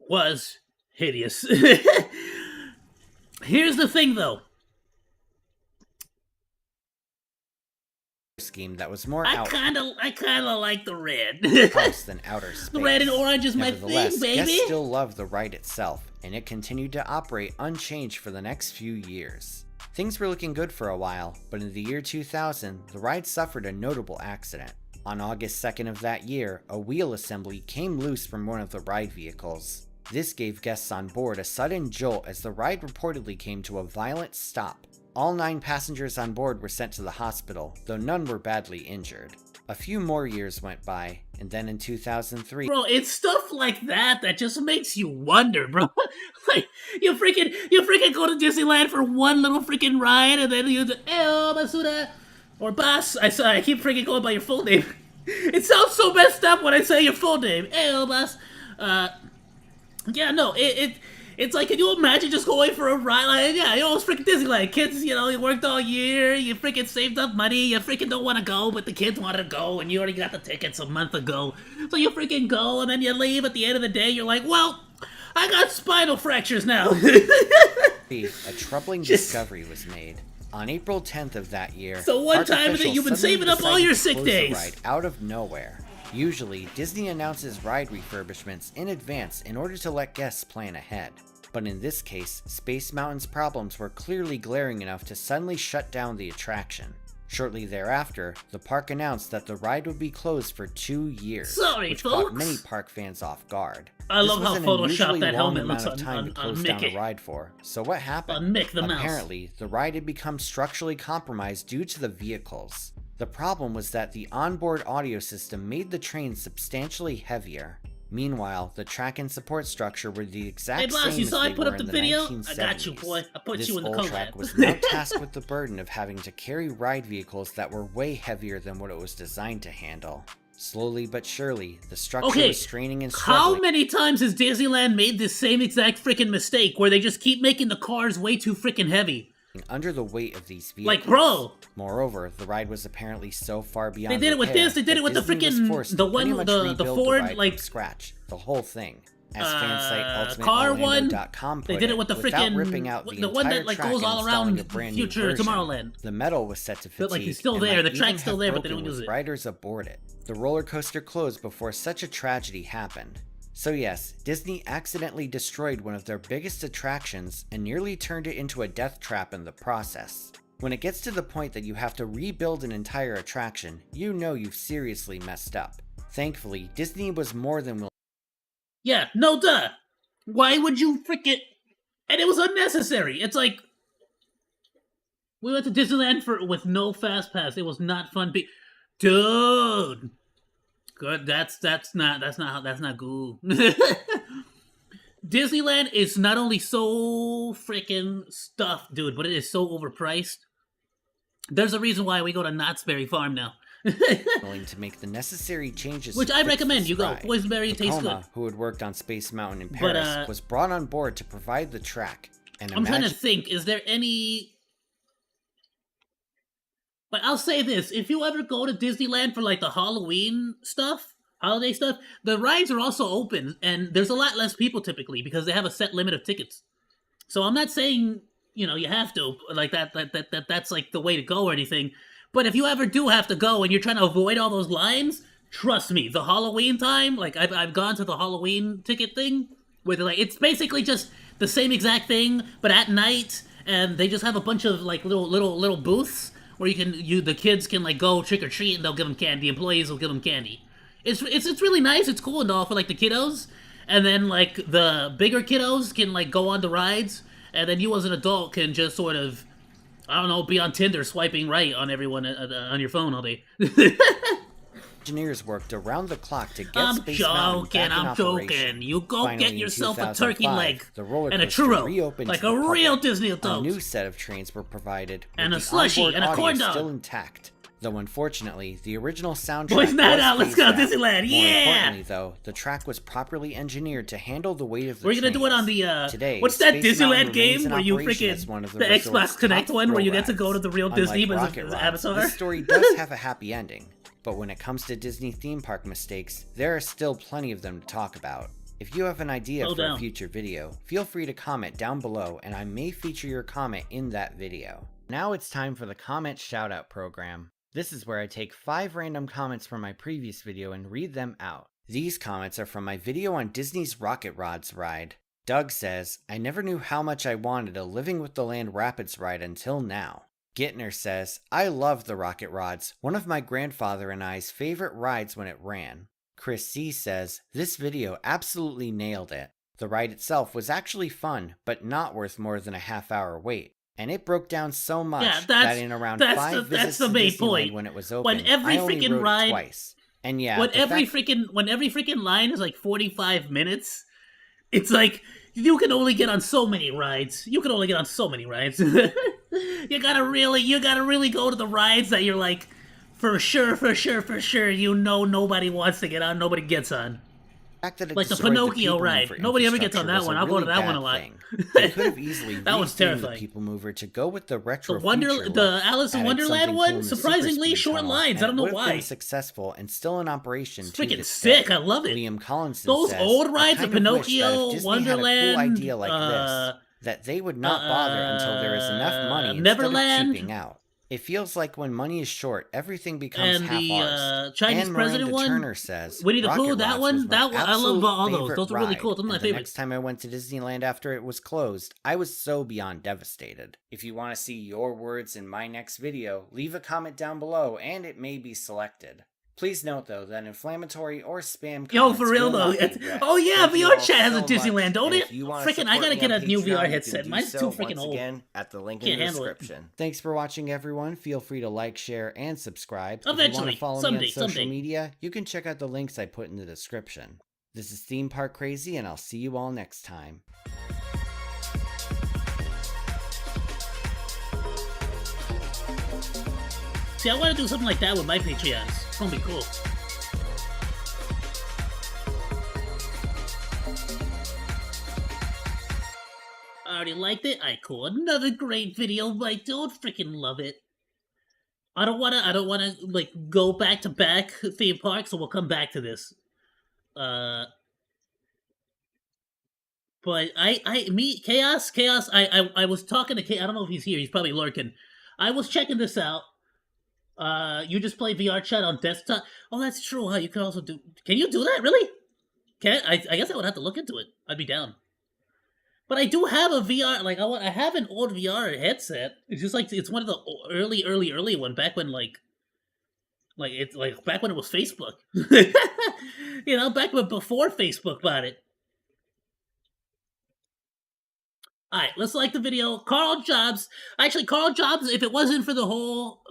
was hideous. Here's the thing, though. scheme that was more I out kind of like the red. house than outer space. The red and orange is my Nevertheless, thing, baby. guests still loved the ride itself, and it continued to operate unchanged for the next few years. Things were looking good for a while, but in the year 2000, the ride suffered a notable accident. On August 2nd of that year, a wheel assembly came loose from one of the ride vehicles. This gave guests on board a sudden jolt as the ride reportedly came to a violent stop. All 9 passengers on board were sent to the hospital, though none were badly injured. A few more years went by, and then in 2003, Bro, it's stuff like that that just makes you wonder, bro. Like, you freaking go to Disneyland for one little freaking ride, and then you Basura, or Bas. I keep freaking going by your full name. It sounds so messed up when I say your full name. Bas. Yeah, no, it's like, can you imagine just going for a ride? Like, yeah, it's freaking Disneyland. Kids, you worked all year, you freaking saved up money, you freaking don't want to go, but the kids wanted to go, and you already got the tickets a month ago. So you freaking go, and then you leave at the end of the day, you're like, well, I got spinal fractures now. a troubling discovery was made. On April 10th of that year, So one park time that officials you've been suddenly saving up all decided your to sick close the days. ride out of nowhere. Usually, Disney announces ride refurbishments in advance in order to let guests plan ahead. But in this case, Space Mountain's problems were clearly glaring enough to suddenly shut down the attraction. Shortly thereafter, the park announced that the ride would be closed for 2 years, Sorry, which folks. caught many park fans off guard. I This love was how an photoshopped unusually that long helmet looks amount of time on to close down Mickey. a ride for. So what happened? On Mick the Mouse. Apparently, the ride had become structurally compromised due to the vehicles. The problem was that the onboard audio system made the train substantially heavier. Meanwhile, the track and support structure were the exact Hey, boss, same you as saw they I put were up in the the video? 1970s. I got you, boy. I put This you in the old collab. track was now tasked with the burden of having to carry ride vehicles that were way heavier than what it was designed to handle. Slowly but surely, the structure Okay, was straining and How struggling. many times has Disneyland made this same exact freaking mistake where they just keep making the cars way too freaking heavy? Under the weight of these vehicles. Like, bro. Moreover, the ride was apparently so far beyond They did it with repair this, they did that it with the Disney was freaking- forced the to pretty one- much the rebuild Ford, ride like, from scratch, the whole thing. As fan site car one, UltimateOrlando.com they put did it with the without freaking ripping out the one entire that like track goes and all installing around a brand new future version. Tomorrowland. The metal was set to fatigue, But, like, he's still and there, might the track's even still have there, but they broken don't use with it. riders aboard it. The roller coaster closed before such a tragedy happened. So yes, Disney accidentally destroyed one of their biggest attractions and nearly turned it into a death trap in the process. When it gets to the point that you have to rebuild an entire attraction, you know you've seriously messed up. Thankfully, Disney was more than willing. Yeah, no duh. Why would you freaking? And it was unnecessary. It's like we went to Disneyland with no fast pass. It was not fun. Dude, good. That's not good. Disneyland is not only so freaking stuffed, dude, but it is so overpriced. There's a reason why we go to Knott's Berry Farm now. To make the necessary changes, Which to I fix recommend this you go. ride. Boysenberry tastes good. Tacoma, who had worked on Space Mountain in But, Paris, was brought on board to provide the track. And I'm trying to think, is there any... But I'll say this, if you ever go to Disneyland for like the Halloween stuff, holiday stuff, the rides are also open, and there's a lot less people typically because they have a set limit of tickets. So I'm not saying, you have to, like that's like the way to go or anything. But if you ever do have to go and you're trying to avoid all those lines, trust me, the Halloween time, like I've gone to the Halloween ticket thing, where they're like, it's basically just the same exact thing, but at night, and they just have a bunch of like little booths where the kids can like go trick or treat and they'll give them candy. Employees will give them candy. It's really nice. It's cool and all for like the kiddos, and then like the bigger kiddos can like go on the rides, and then you as an adult can just sort of, I don't know, be on Tinder swiping right on everyone on your phone all day. engineers worked around the clock to get I'm Space Mountain back in I'm operation. joking. You go Finally, get in yourself a turkey 2005, leg the roller and a coaster churro, reopened like to the a real public. Disney A adult. new set of trains were provided, And with a the slushie onboard and a audio corn dog. still intact. Though unfortunately, the original soundtrack Boys night was out, let's phased go out. Disneyland, More yeah! importantly, though, the track was properly engineered to handle the weight of the We're gonna do it on trains. the Today, what's that Space Mountain Disneyland remains game in where you operation freaking as one of the resort's Xbox Connect top one where you thrill get to go to the real rides. Disney Unlike but Rocket it's Rods, Avatar. this story does have a happy ending, but when it comes to Disney theme park mistakes, there are still plenty of them to talk about. If you have an idea Slow for a down. future video, feel free to comment down below and I may feature your comment in that video. Now it's time for the comment shoutout program. This is where I take 5 random comments from my previous video and read them out. These comments are from my video on Disney's Rocket Rods ride. Doug says, I never knew how much I wanted a Living with the Land Rapids ride until now. Gittner says, I love the Rocket Rods, one of my grandfather and I's favorite rides when it ran. Chris C says, this video absolutely nailed it. The ride itself was actually fun, but not worth more than a half-hour wait. And it broke down so much Yeah, that in around 5 visits the to main Disneyland point. when it was open, When every I only freaking rode it ride- twice. And yeah, when every freaking line is like 45 minutes, it's like you can only get on so many rides. You gotta really go to the rides that you're like, for sure, you know nobody wants to get on, nobody gets on. fact that it Like the destroyed Pinocchio People ride. Mover Nobody ever gets on infrastructure that was one. a I'll go to really that one a bad lot. thing. They could have easily That one's rethemed terrifying. the People Mover to go with the retro The Alice in added Wonderland something one, cool in the surprisingly Super Speed short tunnel, lines. and I don't know it would have why. been successful and still in operation It's to freaking this sick. day. I love it. Liam Collinson Those says, old rides I of kind of wish that Pinocchio, if Disney Wonderland, had a cool idea like this, that they would not bother until there is enough money Neverland, instead of cheaping out. It feels like when money is short, everything becomes and half-arsed. the Chinese and president Miranda one, Turner says, Winnie the Pooh, Rocket that Rocks one, was my I love absolute all those. favorite Those are really ride, cool. Those are my and the favorites. next time I went to Disneyland after it was closed, I was so beyond devastated. If you want to see your words in my next video, leave a comment down below and it may be selected. Please note, though, that inflammatory or spam Yo, comments for real will though. not be read. Oh yeah, Thank you VR all chat has a so Disneyland, much, don't and it? if you wanna Freaking, I support gotta me get on a new Patreon, VR you headset. can do Mine's so too freaking once old. again at the link Can't in the handle it. description. Thanks for watching, everyone. Feel free to like, share, and subscribe. If you want Eventually, to follow me someday, on social someday. media, you can check out the links I put in the description. This is Theme Park Crazy, and I'll see you all next time. See, I want to do something like that with my Patreons. It's gonna be cool. I already liked it. Cool. Another great video. Like, don't freaking love it. I don't wanna like go back to back theme park, so we'll come back to this. But Chaos, I was talking to Chaos. I don't know if he's here. He's probably lurking. I was checking this out. You just play VR chat on desktop. Oh, that's true. Huh? You can also do. Can you do that? Really? I guess I would have to look into it. I'd be down. But I do have a VR. Like I have an old VR headset. It's just like it's one of the early one back when back when it was Facebook. You know, back when before Facebook bought it. Alright, let's like the video. Carl Jobs. Actually, Carl Jobs, if it wasn't for the whole,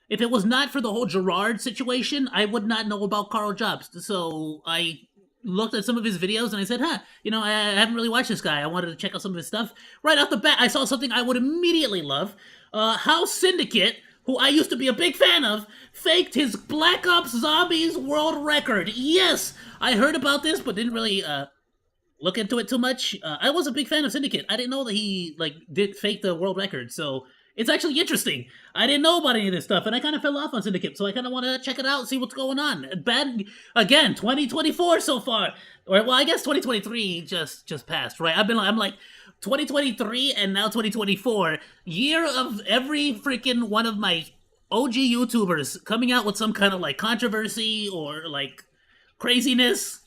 if it was not for the whole Gerard situation, I would not know about Carl Jobs. So I looked at some of his videos and I said, you know, I haven't really watched this guy. I wanted to check out some of his stuff. Right off the bat, I saw something I would immediately love. How Syndicate, who I used to be a big fan of, faked his Black Ops Zombies world record. Yes! I heard about this, but didn't really, look into it too much. I was a big fan of Syndicate. I didn't know that he did fake the world record, so it's actually interesting. I didn't know about any of this stuff, and I kind of fell off on Syndicate, so I kind of want to check it out and see what's going on. Bad again, 2024 so far, or well, I guess 2023 just passed, right? I'm like 2023 and now 2024, year of every freaking one of my OG YouTubers coming out with some kind of controversy or craziness.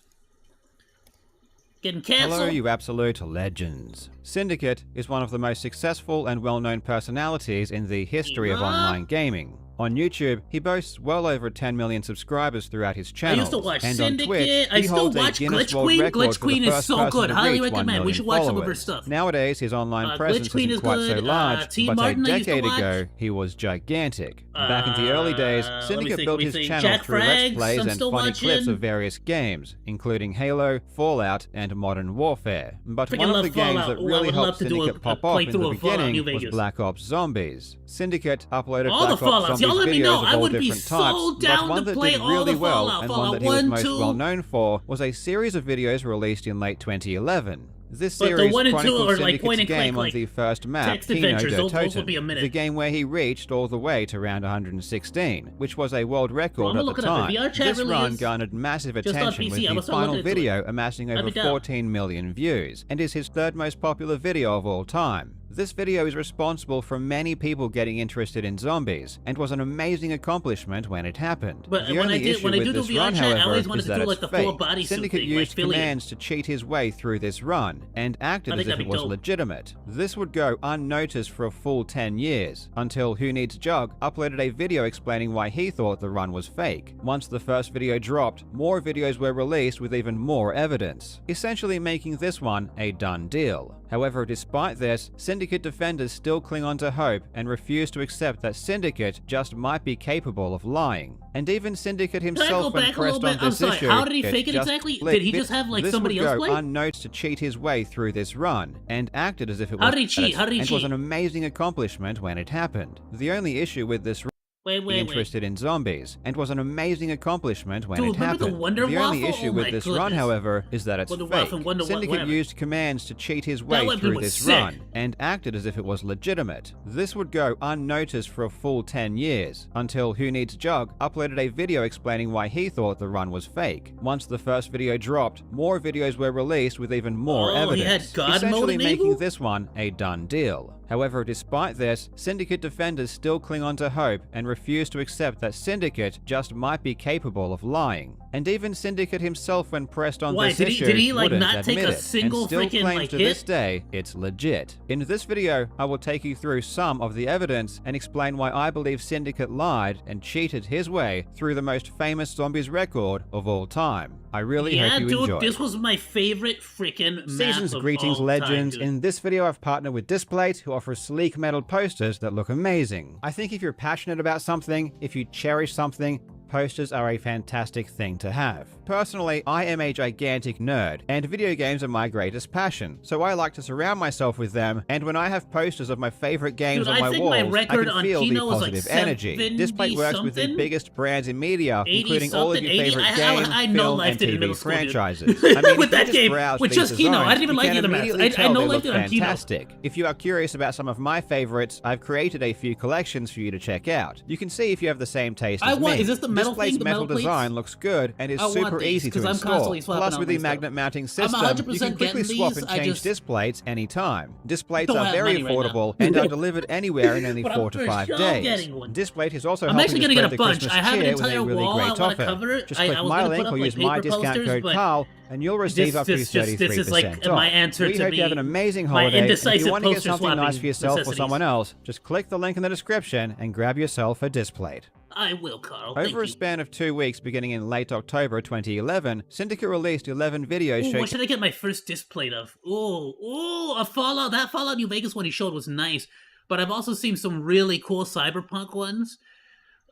Getting canceled. Hello, you absolute legends. Syndicate is one of the most successful and well-known personalities in the history of online gaming. On YouTube, he boasts well over 10 million subscribers throughout his channel. I used to watch and Syndicate. on Twitch, I he still holds a watch Guinness Glitch World Queen. Record Glitch for the Queen is first so person good. to Highly reach 1 recommend. We million should watch some of her followers. stuff. Nowadays, his online Glitch presence Queen isn't is quite so good. large, T. but Martin, a I used to decade watch. ago, he was gigantic. Back in the early days, let me Syndicate see, built let me his see. channel Jack through Frags, Let's Plays I'm and still funny clips watching. of various games, including Halo, Fallout, and Modern Warfare. But Freaking one of love the games Fallout. that Ooh, I really would love helped to do a Syndicate pop off in playthrough the of Fallout New beginning was Vegas. Black Ops Zombies. Syndicate uploaded All the Black Ops Fallouts. Zombies Y'all let me videos know. of I all would be different so types, down but one to that play did all really the well Fallout. and one Fallout that he was 1, most 2. well known for was a series of videos released in late 2011. This But the series 1 and 2 chronicled are Syndicate's point and click, game on the first map, text Kino adventures. de Those will Toten, be a minute. the game where he reached all the way to round 116, which was a world record Bro, I'm at the looking up time. the VR chat This run release. garnered massive Just on attention PC. with I the was still final looking into video amassing I'd over be down. 14 million views, and is his third most popular video of all time. This video is responsible for many people getting interested in zombies, and was an amazing accomplishment when it happened. But The when only I issue do with the this VR run, chat, I however, always wanted is to that do it's the full fake. bodysuit Syndicate thing, used Philly. commands to cheat his way through this run, and acted I as think if that'd it be was dope. legitimate. This would go unnoticed for a full 10 years, until Who Needs Jug uploaded a video explaining why he thought the run was fake. Once the first video dropped, more videos were released with even more evidence, essentially making this one a done deal. However, despite this, Syndicate Syndicate defenders still cling on to hope and refuse to accept that Syndicate just might be capable of lying. And even Syndicate himself, when pressed on this issue, how did he fake it exactly? Did he just have like somebody else play? This would go unnoticed to cheat his way through this run, and acted as if it was. How did he cheat? How did he cheat? It was an amazing accomplishment when it happened. The only issue with this interested in zombies, and was an amazing accomplishment when it happened. The only issue with this run, however, is that it's fake. Syndicate used commands to cheat his way through this run, and acted as if it was legitimate. This would go unnoticed for a full 10 years, until Who Needs Jug uploaded a video explaining why he thought the run was fake. Once the first video dropped, more videos were released with even more evidence, essentially making this one a done deal. However, despite this, Syndicate defenders still cling on to hope and refuse to accept that Syndicate just might be capable of lying. And even Syndicate himself, when pressed on this issue, did he like wouldn't not take admit a single it, and still claims like to this day it's legit. In this video, I will take you through some of the evidence and explain why I believe Syndicate lied and cheated his way through the most famous zombies record of all time. I really hope you enjoy. This was my favorite freaking map Seasons, of greetings, all legends. time, In this video, I've partnered with Displate, who offers sleek metal posters that look amazing. I think if you're passionate about something, if you cherish something, posters are a fantastic thing to have. Personally, I am a gigantic nerd, and video games are my greatest passion, so I like to surround myself with them, and when I have posters of my favorite games on my walls, I can feel the positive energy. Displate works with the biggest brands in media, including all of your favorite game, film, and TV franchises. I mean, with that game, with just Kino, I didn't even like the other maps. I know like it on Kino. If you are curious about some of my favorites, I've created a few collections for you to check out. You can see if you have the same taste as me. Is this the metal Displate's thing, metal design looks good and is super easy to install. Plus, with the magnet mounting system, you can quickly swap and change displates anytime. Displates are very affordable and are delivered anywhere in only 4 to 5 days. Displate is also helping to spread the Christmas cheer with a really great offer. Just click my link or use my discount code Carl, and you'll receive up to 33% This is like my answer we to hope me. You have an amazing holiday. And if you want to get something nice for yourself or someone else, just click the link in the description and grab yourself a Displate. I will, Carl. Over a span of 2 weeks, beginning in late October 2011, Syndicate released 11 videos showing. What should I get my first Displate of? A Fallout. That Fallout New Vegas one he showed was nice, but I've also seen some really cool Cyberpunk ones.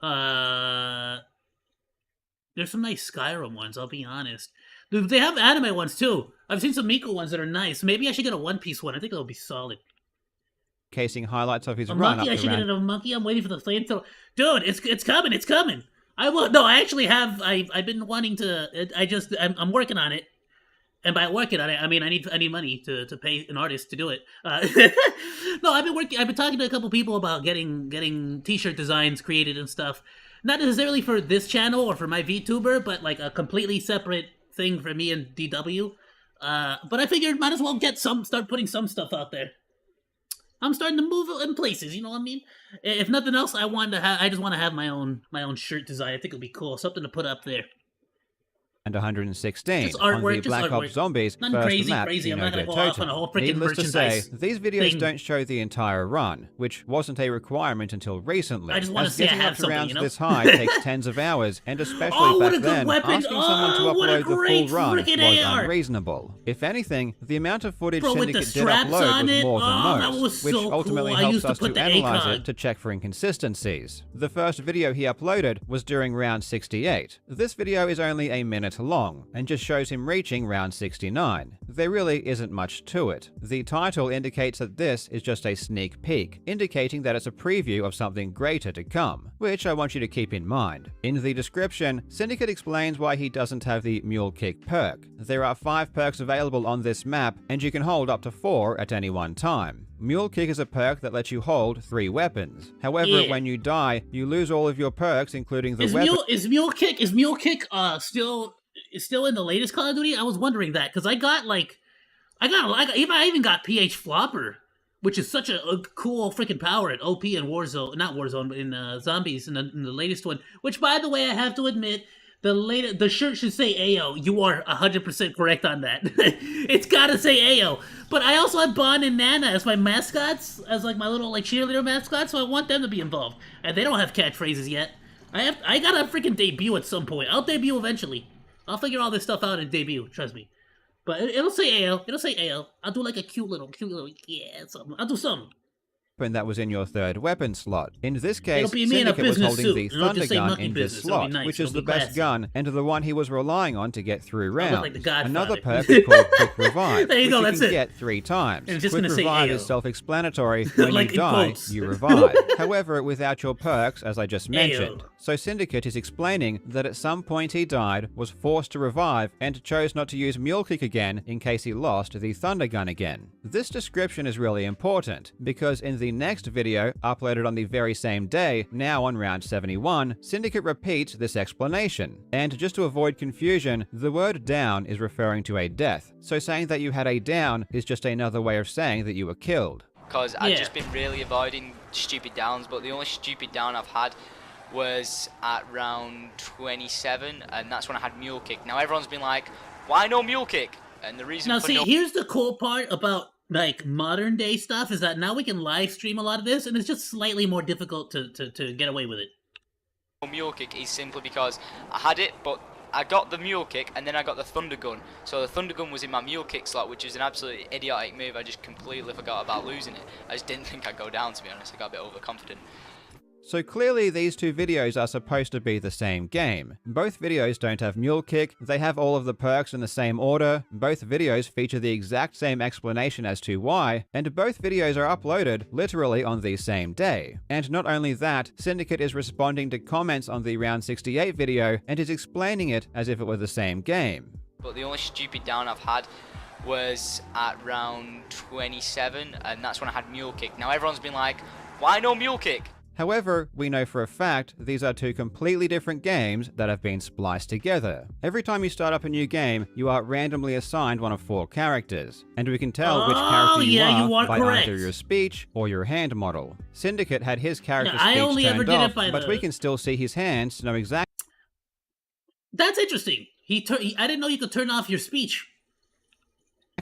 There's some nice Skyrim ones, I'll be honest. They have anime ones too. I've seen some Miko ones that are nice. Maybe I should get a One Piece one. I think that'll be solid. Casing highlights of his a run monkey, up I should get a monkey. I'm waiting for the flamethrower. Dude, it's coming. It's coming. I will. No, I actually have. I've been wanting to. I'm working on it. And by working on it, I mean I need money to pay an artist to do it. No, I've been talking to a couple people about getting t-shirt designs created and stuff. Not necessarily for this channel or for my VTuber, but like a completely separate thing for me and DW. But I figured might as well start putting some stuff out there. I'm starting to move in places, you know what I mean? If nothing else, I just want to have my own shirt design. I think it'll be cool, something to put up there. And 116 just artwork, on the Black Ops Zombies Nothing first map, crazy. I'm not going to go off on a whole freaking Needless merchandise to say, these videos thing. don't show the entire run, which wasn't a requirement until recently. I just want to say I have something, rounds you know? this high takes tens of hours, and especially back then, asking someone to upload the full run was unreasonable. If anything, the amount of footage Syndicate did upload was more than most, which ultimately helps us to analyze it to check for inconsistencies. The first video he uploaded was during round 68. This video is only a minute long, and just shows him reaching round 69. There really isn't much to it. The title indicates that this is just a sneak peek, indicating that it's a preview of something greater to come, which I want you to keep in mind. In the description, Syndicate explains why he doesn't have the Mule Kick perk. There are 5 perks available on this map, and you can hold up to 4 at any one time. Mule Kick is a perk that lets you hold 3 weapons. However, when you die, you lose all of your perks, including the weapon. Is Mule Kick still in the latest Call of Duty? I was wondering that because I even got PH Flopper, which is such a cool freaking power at OP in Warzone, not Warzone, but in Zombies in the latest one. Which, by the way, I have to admit, the shirt should say Ayoo. You are 100% correct on that. It's gotta say Ayoo. But I also have Bon and Nana as my mascots, as like my little like cheerleader mascots, so I want them to be involved. And they don't have catchphrases yet. I gotta freaking debut at some point. I'll debut eventually. I'll figure all this stuff out and debut, trust me. But it'll say AO. It'll say AO. I'll do like a cute little, yeah, something. I'll do something. That was in your third weapon slot. In this case, It'll be me in a Syndicate was business holding suit. the It'll Thunder just say Gun monkey in this business. It'll be slot, nice. which is It'll the be best classy. gun and the one he was relying on to get through look rounds. like the Godfather. Another perk is called Quick Revive, There you which go, you that's can it. get 3 times. And it's just Quick gonna say Revive AO. is self-explanatory. When Like you in die, quotes. you revive. However, without your perks, as I just mentioned. AO. So Syndicate is explaining that at some point he died, was forced to revive, and chose not to use Mule Kick again in case he lost the Thunder Gun again. This description is really important, because in the next video, uploaded on the very same day, now on round 71, Syndicate repeats this explanation. And just to avoid confusion, the word down is referring to a death. So saying that you had a down is just another way of saying that you were killed. Because I've just been really avoiding stupid downs, but the only stupid down I've had was at round 27, and that's when I had Mule Kick. Now everyone's been like, why no Mule Kick? And the reason Now for see, no here's the cool part about like modern day stuff is that now we can live stream a lot of this, and it's just slightly more difficult to get away with it. Mule Kick is simply because I had it, but I got the Mule Kick and then I got the Thunder Gun. So the Thunder Gun was in my Mule Kick slot, which is an absolutely idiotic move. I just completely forgot about losing it. I just didn't think I'd go down, to be honest. I got a bit overconfident. So clearly these two videos are supposed to be the same game. Both videos don't have Mule Kick, they have all of the perks in the same order, both videos feature the exact same explanation as to why, and both videos are uploaded literally on the same day. And not only that, Syndicate is responding to comments on the round 68 video and is explaining it as if it were the same game. But the only stupid down I've had was at round 27, and that's when I had Mule Kick. Now everyone's been like, why no Mule Kick? However, we know for a fact these are two completely different games that have been spliced together. Every time you start up a new game, you are randomly assigned one of 4 characters, and we can tell which character you are by correct. either your speech or your hand model. Syndicate had his character I speech only ever turned did it off, by but the- we can still see his hands to know exactly That's interesting. I didn't know you could turn off your speech.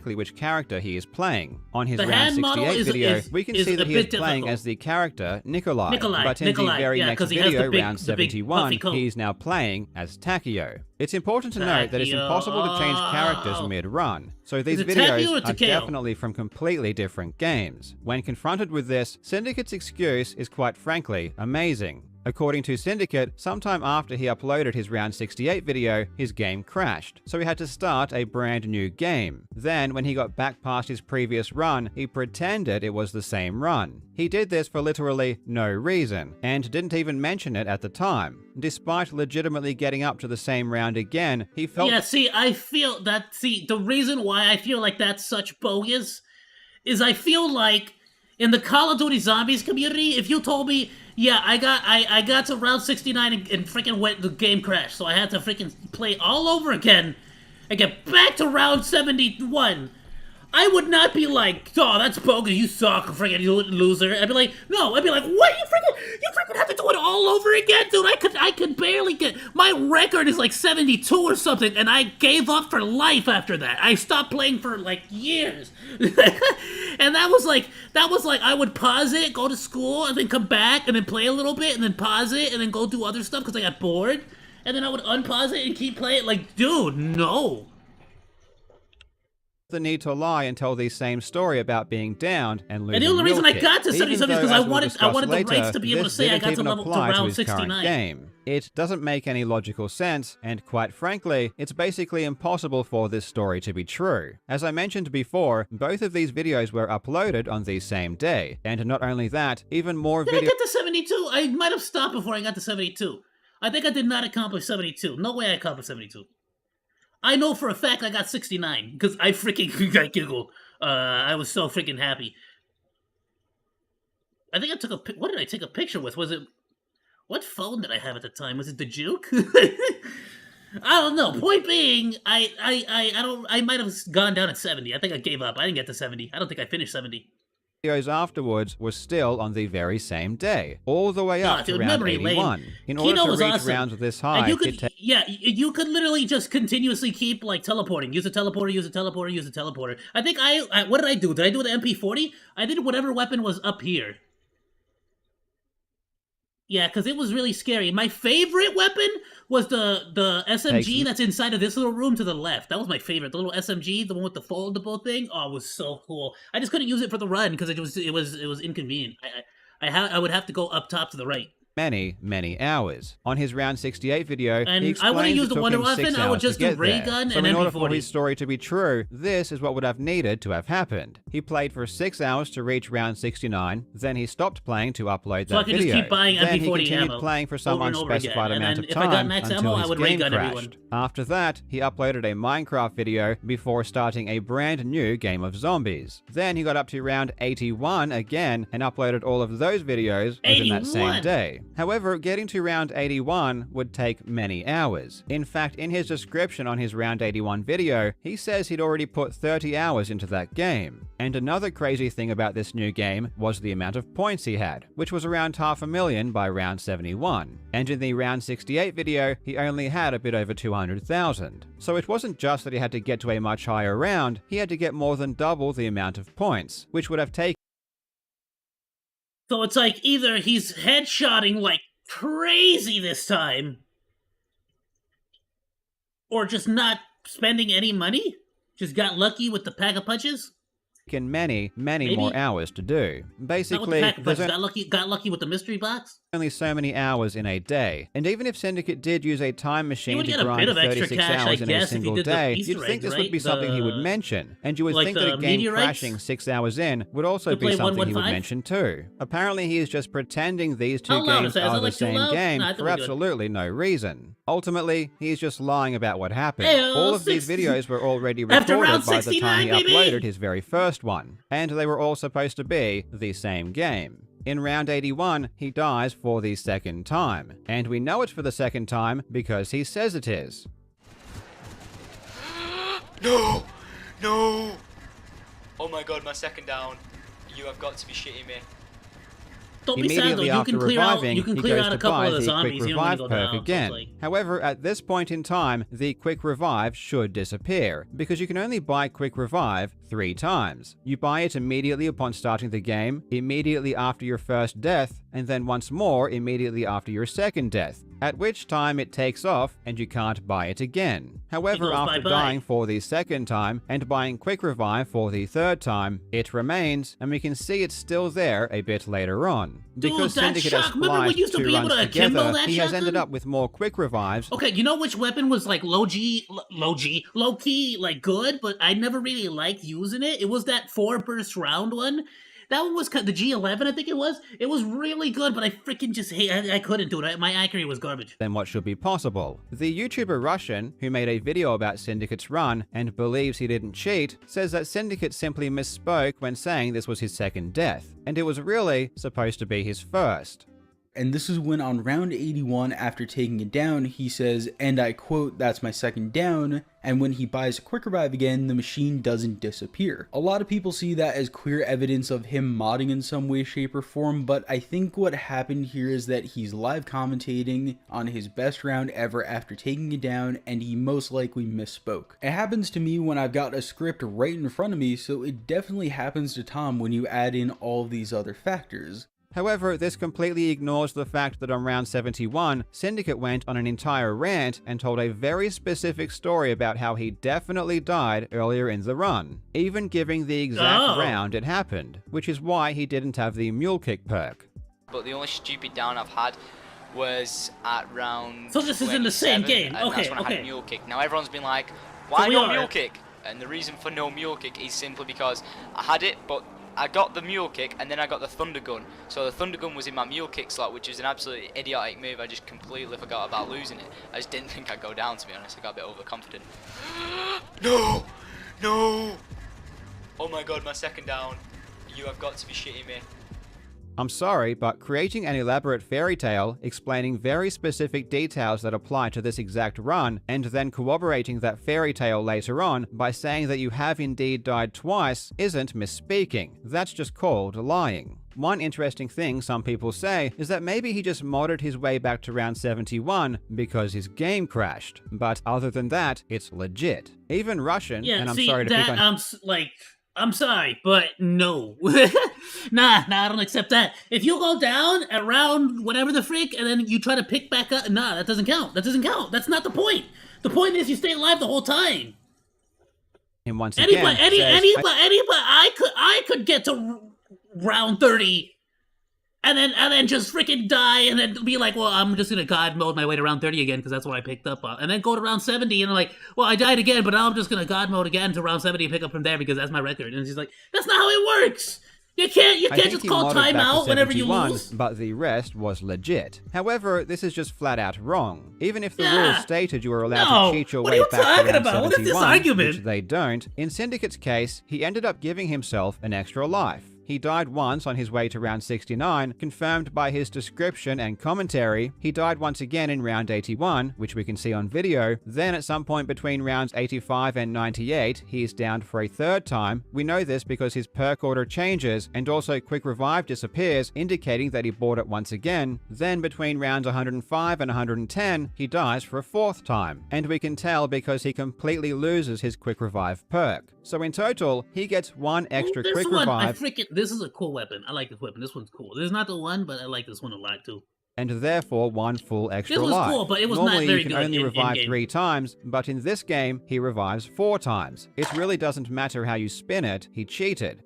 which character he is playing. On his The round hand model 68 is- video, is- we can is see a that he is bit playing difficult. as the character Nikolai. But in Nikolai, the very yeah, next 'cause he has video, the big- round the big 71, puffy coat. he's now playing as Takeo. It's important to note that it's impossible to change characters Takeo. mid-run, so these Is it Takeo or videos are Takeo? definitely from completely different games. When confronted with this, Syndicate's excuse is quite frankly amazing. According to Syndicate, sometime after he uploaded his round 68 video, his game crashed, so he had to start a brand new game. Then, when he got back past his previous run, he pretended it was the same run. He did this for literally no reason, and didn't even mention it at the time. Despite legitimately getting up to the same round again, he felt— Yeah, see, I feel that, the reason why I feel like that's such bogus is I feel like in the Call of Duty Zombies community, if you told me, yeah, I got to round 69 and freaking the game crashed, so I had to freaking play all over again and get back to round 71, I would not be like, oh, that's bogus, you suck, freaking loser. I'd be like, no, I'd be like, what? You freaking have to do it all over again, dude. I could barely get, my record is like 72 or something, and I gave up for life after that. I stopped playing for like years. And that was like, I would pause it, go to school, and then come back, and then play a little bit, and then pause it, and then go do other stuff because I got bored. And then I would unpause it and keep playing. Like, dude, no. the need to lie and tell the same story about being downed and losing. And the only reason I got to Even 77 is though, because as I we'll wanted discuss the later, rights to be able to this say I didn't got to even level to apply round his current 69. game. It doesn't make any logical sense, and quite frankly, it's basically impossible for this story to be true. As I mentioned before, both of these videos were uploaded on the same day, and not only that, even more Did I videos. get to 72? I might have stopped before I got to 72. I think I did not accomplish 72. No way I accomplished 72. I know for a fact I got 69, because I freaking got giggled. I was so freaking happy. I think I took a what did I take a picture with? Was it, what phone did I have at the time? Was it the Juke? I don't know. Point being, I might have gone down at 70. I think I gave up. I didn't get to 70. I don't think I finished 70. Videos afterwards were still on the very same day, all the way up to dude, round memory 81. lane. In Kino order to was reach awesome. rounds this And high, you it could, takes you could literally just continuously keep like teleporting. Use a teleporter, use a teleporter, use a teleporter. I think I what did I do? Did I do the MP40? I did whatever weapon was up here. Yeah, because it was really scary. My favorite weapon was the SMG that's inside of this little room to the left. That was my favorite. The little SMG, the one with the foldable thing. Oh, it was so cool. I just couldn't use it for the run because it was inconvenient. I would have to go up top to the right. Many hours. On his round 68 video, And he I wouldn't explains use it the took Wonder him 6 Weapon, I would hours to just do get ray there. gun So and in order for MP40. his story to be true, this is what would have needed to have happened. He played for 6 hours to reach round 69, then he stopped playing to upload So I that could video. just keep buying then he MP40 continued ammo playing for some over and over unspecified again. amount And of if I got time max until ammo, I his would ray game gun crashed. everyone. After that, he uploaded a Minecraft video before starting a brand new game of zombies. Then he got up to round 81 again and uploaded all of those videos within that same 81? day. However, getting to round 81 would take many hours. In fact, in his description on his round 81 video, he says he'd already put 30 hours into that game. And another crazy thing about this new game was the amount of points he had, which was around 500,000 by round 71. And in the round 68 video, he only had a bit over 200,000. So it wasn't just that he had to get to a much higher round, he had to get more than double the amount of points, which would have taken. So it's like either he's headshotting like crazy this time, or just not spending any money. Just got lucky with the pack of punches. Many Maybe. more hours to do. Not with Basically, the pack of there's punches. Got lucky with the mystery box. only so many hours in a day. And even if Syndicate did use a time machine would to get a grind bit of extra 36 cash, I hours in a guess, if he single did the day, Easter you'd think eggs, this would be right? something he would mention. And you would like think that the a game meteorites? crashing 6 hours in would also To be play something he would 115? mention too. Apparently he is just pretending these two How loud games is that? Is are that the like too same loud? game Nah, I think for we're good. absolutely no reason. Ultimately, he's just lying about what happened. Hey-o, All of these 60 videos were already After recorded round by the time 69, he baby! uploaded his very first one. And they were all supposed to be the same game. In round 81, he dies for the second time. And we know it's for the second time because he says it is. No! No! Oh my god, my second down. You have got to be shitting me. Don't be sad though. Immediately You after can clear out. reviving, You can he clear goes out a to couple buy of the the zombies. quick You don't need revive to go perk down. again. So it's like, However, at this point in time, the quick revive should disappear, because you can only buy quick revive 3 times. You buy it immediately upon starting the game, immediately after your first death, and then once more immediately after your second death, at which time it takes off and you can't buy it again. However, goes after bye-bye. dying for the second time and buying quick revive for the third time, it remains, and we can see it's still there a bit later on. Dude, Because that Syndicate has shock- remember we spliced used to 2 be able runs to akimbo together, that he has ended shotgun? up with more quick revives. okay, you know which weapon was like low key, like good, but I never really liked using it. It was that 4 burst round one. That one was the G11, I think it was. It was really good, but I freaking just hate. I couldn't do it. My accuracy was garbage. Then what should be possible? The YouTuber Russian, who made a video about Syndicate's run and believes he didn't cheat, says that Syndicate simply misspoke when saying this was his second death, and it was really supposed to be his first. And this is when on round 81, after taking it down, he says, and I quote, "That's my second down," and when he buys a quick revive again, the machine doesn't disappear. A lot of people see that as clear evidence of him modding in some way, shape, or form, but I think what happened here is that he's live commentating on his best round ever after taking it down, and he most likely misspoke. It happens to me when I've got a script right in front of me, so it definitely happens to Tom when you add in all these other factors. However, this completely ignores the fact that on round 71, Syndicate went on an entire rant and told a very specific story about how he definitely died earlier in the run, even giving the exact round it happened, which is why he didn't have the Mule Kick perk. But the only stupid down I've had was at round So this is in the same 27, game. and Okay, that's when I had okay. Mule Kick. Now everyone's been like, why we no are- Mule Kick? And the reason for no Mule Kick is simply because I had it, but I got the Mule Kick and then I got the Thunder Gun. So the Thunder Gun was in my Mule Kick slot, which is an absolutely idiotic move. I just completely forgot about losing it. I just didn't think I'd go down, to be honest. I got a bit overconfident. No! No! Oh my god, my second down. You have got to be shitting me. I'm sorry, but creating an elaborate fairy tale explaining very specific details that apply to this exact run, and then corroborating that fairy tale later on by saying that you have indeed died twice isn't misspeaking. That's just called lying. One interesting thing some people say is that maybe he just modded his way back to round 71 because his game crashed. But other than that, it's legit. Even Russian, Yeah, and I'm see, sorry to pick that on I'm sorry, but no. Nah, I don't accept that. If you go down around whatever the frick, and then you try to pick back up, nah, that doesn't count. That doesn't count. That's not the point. The point is you stay alive the whole time. And once again, I could get to round 30, and then just freaking die, and then be like, well, I'm just gonna God mode my way to round 30 again because that's what I picked up on, and then go to round 70, and I'm like, well, I died again, but now I'm just gonna God mode again to round 70 and pick up from there because that's my record. And she's like, that's not how it works. You can't just call timeout whenever you lose. But the rest was legit. However, this is just flat out wrong. Even if the rules stated you were allowed to cheat your way back to round 71, what is this argument? which they don't, in Syndicate's case, he ended up giving himself an extra life. He died once on his way to round 69, confirmed by his description and commentary. He died once again in round 81, which we can see on video. Then at some point between rounds 85 and 98, he is downed for a third time. We know this because his perk order changes, and also Quick Revive disappears, indicating that he bought it once again. Then between rounds 105 and 110, he dies for a fourth time. And we can tell because he completely loses his Quick Revive perk. So in total, he gets one extra Quick Revive. This is a cool weapon. I like this weapon. This one's cool. This is not the one, but I like this one a lot too. And therefore one full extra life. This was life. cool, but it was Normally, not very you can good only revive 3 times, but in this game, he revives 4 times. It really doesn't matter how you spin it, he cheated.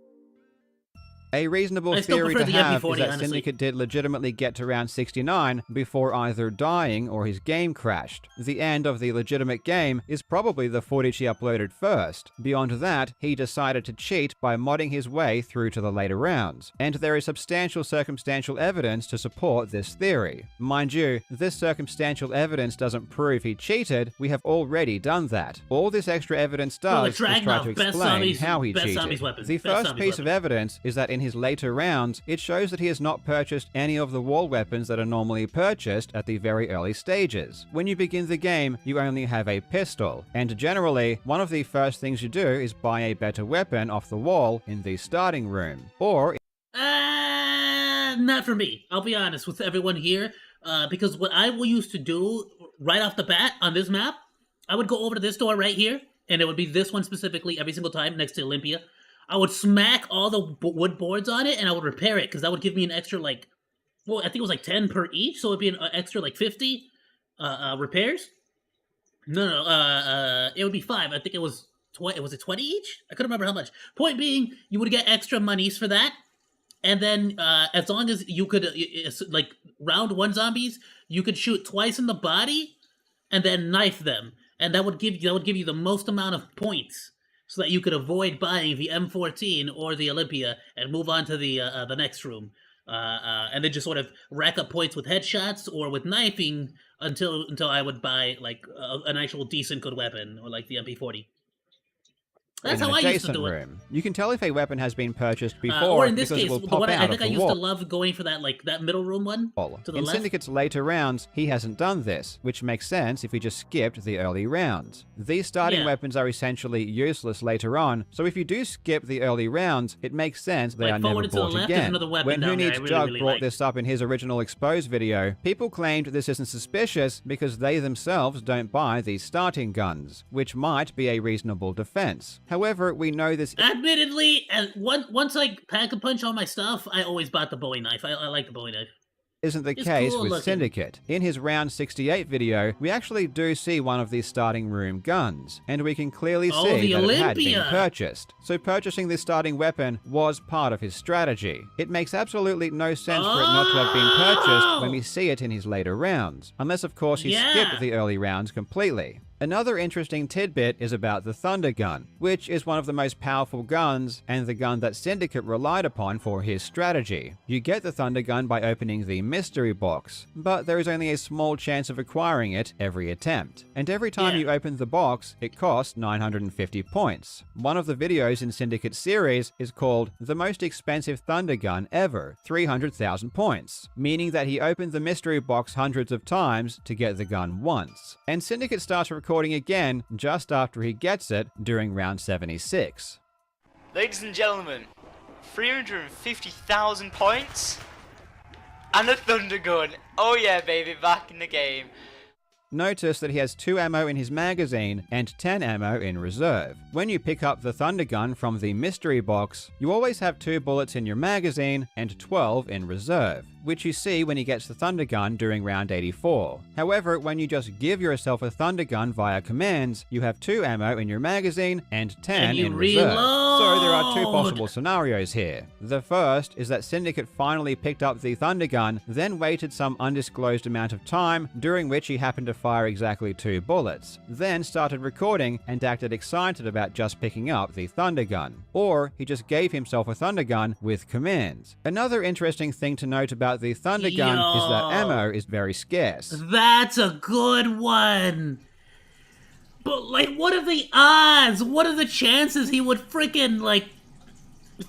A reasonable theory to have is that Syndicate did legitimately get to round 69 before either dying or his game crashed. The end of the legitimate game is probably the footage he uploaded first. Beyond that, he decided to cheat by modding his way through to the later rounds. And there is substantial circumstantial evidence to support this theory. Mind you, this circumstantial evidence doesn't prove he cheated, we have already done that. All this extra evidence does is try to explain how he cheated. The first piece of evidence is that in his later rounds, it shows that he has not purchased any of the wall weapons that are normally purchased at the very early stages. When you begin the game, you only have a pistol, and generally, one of the first things you do is buy a better weapon off the wall in the starting room, or not for me. I'll be honest with everyone here, because what I used to do right off the bat on this map, I would go over to this door right here, and it would be this one specifically every single time next to Olympia. I would smack all the wood boards on it, and I would repair it, because that would give me an extra, like, well, I think it was like 10 per each, so it'd be an extra, like, 50 repairs. No, it would be 5. I think it was 20. Was it 20 each? I couldn't remember how much. Point being, you would get extra monies for that, and then as long as you could, like, round 1 zombies, you could shoot twice in the body, and then knife them, and that would give you the most amount of points, so that you could avoid buying the M14 or the Olympia and move on to the next room, and then just sort of rack up points with headshots or with knifing until I would buy like an actual decent good weapon or like the MP40. That's how I used to do it. You can tell if a weapon has been purchased before or in this because case, it will the pop one out I think of I the used wall. to love going for that, like that middle room one to the in left. Syndicate's later rounds, he hasn't done this, which makes sense if he just skipped the early rounds. These starting weapons are essentially useless later on, so if you do skip the early rounds, it makes sense they are never bought again. When Who Needs Jug brought this up in his original Exposed video, people claimed this isn't suspicious because they themselves don't buy these starting guns, which might be a reasonable defense. However, we know this. Admittedly, once I pack a punch on my stuff, I always bought the Bowie knife. I like the Bowie knife. Isn't the case with Syndicate. In his round 68 video, we actually do see one of these starting room guns, and we can clearly see that it had been purchased. So purchasing this starting weapon was part of his strategy. It makes absolutely no sense for it not to have been purchased when we see it in his later rounds, unless of course he skipped the early rounds completely. Another interesting tidbit is about the Thunder Gun, which is one of the most powerful guns and the gun that Syndicate relied upon for his strategy. You get the Thunder Gun by opening the mystery box, but there is only a small chance of acquiring it every attempt. And every time you open the box, it costs 950 points. One of the videos in Syndicate's series is called The Most Expensive Thunder Gun Ever, 300,000 points, meaning that he opened the mystery box hundreds of times to get the gun once. And Syndicate starts recording again just after he gets it during round 76. Ladies and gentlemen, 350,000 points and a Thunder Gun. Oh yeah, baby, back in the game. Notice that he has 2 ammo in his magazine and 10 ammo in reserve. When you pick up the Thunder Gun from the mystery box, you always have 2 bullets in your magazine and 12 in reserve, which you see when he gets the Thunder Gun during round 84. However, when you just give yourself a Thunder Gun via commands, you have 2 ammo in your magazine and 10 in reserve. So there are 2 possible scenarios here. The first is that Syndicate finally picked up the Thunder Gun, then waited some undisclosed amount of time, during which he happened to fire exactly 2 bullets, then started recording and acted excited about just picking up the Thunder Gun. Or he just gave himself a Thunder Gun with commands. Another interesting thing to note about the Thunder Gun is that ammo is very scarce. That's a good one. But, like, what are the odds? What are the chances he would freaking, like,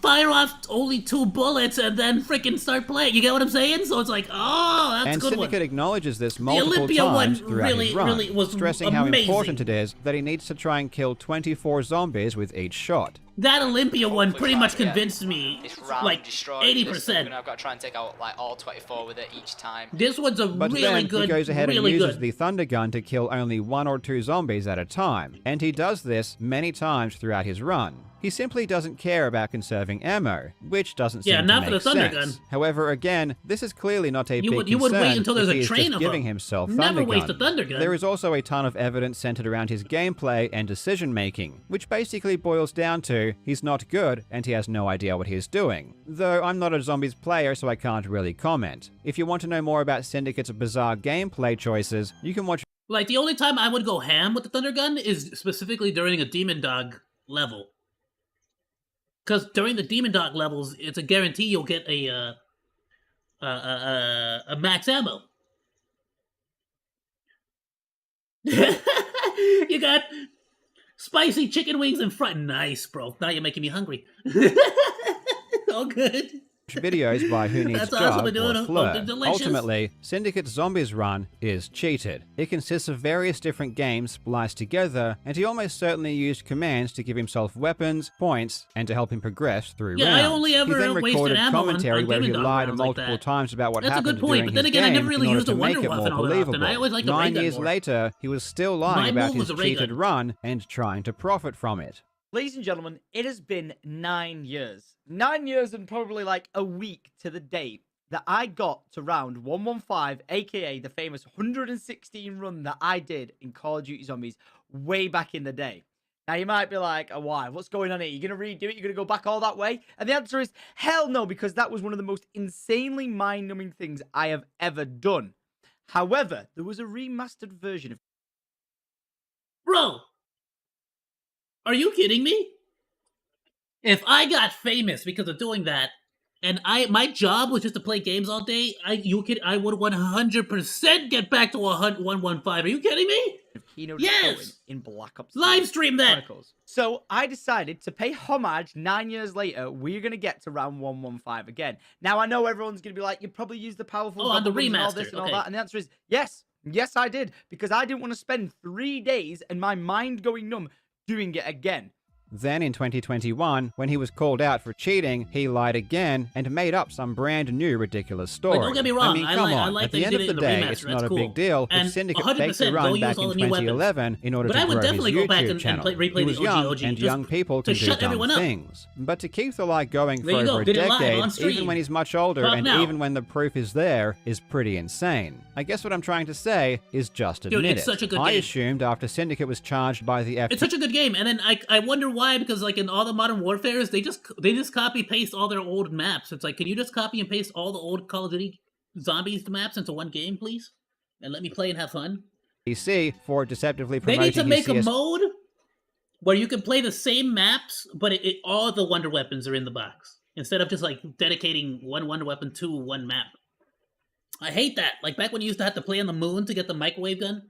fire off only 2 bullets and then freaking start playing? You get what I'm saying? So it's like, oh, that's a good one. And Syndicate acknowledges this multiple Olympia times one throughout his run, really was stressing amazing. how important it is that he needs to try and kill 24 zombies with each shot. That Olympia one pretty much convinced Yeah. me, This round like, destroyed 80%. I've got to try and take out like all 24 with it each time. This one's a But really then good, he goes ahead really and uses good. the Thunder Gun to kill only 1 or 2 zombies at a time, and he does this many times throughout his run. He simply doesn't care about conserving ammo, which doesn't seem to not make for the Thunder sense. Gun. However, again, this is clearly not a big concern you would wait until there's if a he is train just of giving them. himself Never Thunder waste Gun. a Thunder Gun. There is also a ton of evidence centered around his gameplay and decision-making, which basically boils down to he's not good and he has no idea what he's doing. Though I'm not a zombies player, so I can't really comment. If you want to know more about Syndicate's bizarre gameplay choices, you can watch. Like, the only time I would go ham with the Thunder Gun is specifically during a Demon Dog level. Because during the Demon Dog levels, it's a guarantee you'll get a max ammo. You got spicy chicken wings in front. Nice, bro. Now you're making me hungry. All good. Videos by Who Needs That's Jug awesome. We're doing or a- Fleur. they're delicious. Ultimately, Syndicate Zombies Run is cheated. It consists of various different games spliced together, and he almost certainly used commands to give himself weapons, points, and to help him progress through Yeah, rounds. I only ever he then wasted recorded ammo on commentary where he Demon Dog lied rounds like multiple that. times about what That's a happened good point, during but then his again, I game never really in order used a to make Wonder it more Weapon all that often. believable. I always liked the ray 9 gun years more. later, he was still My lying about move was his the ray cheated gun. run and trying to profit from it. Ladies and gentlemen, it has been 9 years. 9 years and probably like a week to the date that I got to round 115, aka the famous 116 run that I did in Call of Duty Zombies way back in the day. Now you might be like, oh, why? What's going on here? You're going to redo it? You're going to go back all that way? And the answer is hell no, because that was one of the most insanely mind-numbing things I have ever done. However, there was a remastered version of... Bro, are you kidding me? If I got famous because of doing that, and my job was just to play games all day, I would 100% get back to 115. Are you kidding me? Keynote Yes! in Black Ops 3 Live stream that. Chronicles. So I decided to pay homage 9 years later. We're going to get to round 115 again. Now I know everyone's going to be like, you probably used the powerful on the and all remaster, this and all okay. that. And the answer is yes. Yes, I did. Because I didn't want to spend 3 days and my mind going numb doing it again. Then in 2021, when he was called out for cheating, he lied again and made up some brand new ridiculous story. Like, don't get me wrong, I mean, I come like- I on. like At that the he end did of it the in the day, remaster, it's that's not a cool. big deal And if Syndicate 100% faked the go run use back all in the new weapons. 2011 in order But to I would grow his definitely go back YouTube and channel. replay He the was OG, young, OG, and just young people to can do shut dumb everyone up. things. But to keep the lie going for There you go, over a did it live decade, on stream. even when he's much older Talk and now. even when the proof is there, is pretty insane. I guess what I'm trying to say is just Dude, admit it's it. such a good I game. assumed after Syndicate was charged by the FBI. It's such a good game, and then I wonder why, because like in all the Modern Warfares, they just copy paste all their old maps. It's like, can you just copy and paste all the old Call of Duty Zombies maps into one game, please, and let me play and have fun? for deceptively They promoting need to his make a CS mode where you can play the same maps, but all the Wonder Weapons are in the box instead of just like dedicating one Wonder Weapon to one map. I hate that. Like back when you used to have to play on the moon to get the microwave gun.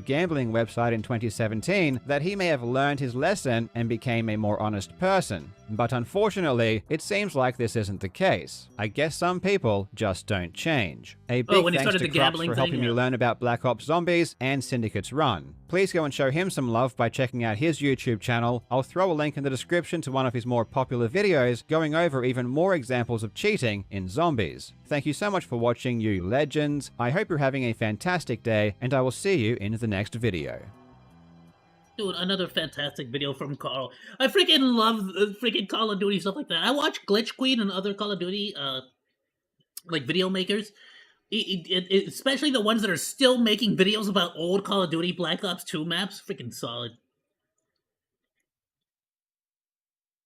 gambling website in 2017 that he may have learned his lesson and became a more honest person. But unfortunately, it seems like this isn't the case. I guess some people just don't change. A big when he thanks started to the Crops gambling for thing, helping me yeah. learn about Black Ops Zombies and Syndicate's Run. Please go and show him some love by checking out his YouTube channel. I'll throw a link in the description to one of his more popular videos going over even more examples of cheating in zombies. Thank you so much for watching, you legends. I hope you're having a fantastic day, and I will see you in the next video. Dude, another fantastic video from Carl. I freaking love freaking Call of Duty stuff like that. I watch Glitch Queen and other Call of Duty like video makers. Especially the ones that are still making videos about old Call of Duty Black Ops 2 maps. Freaking solid.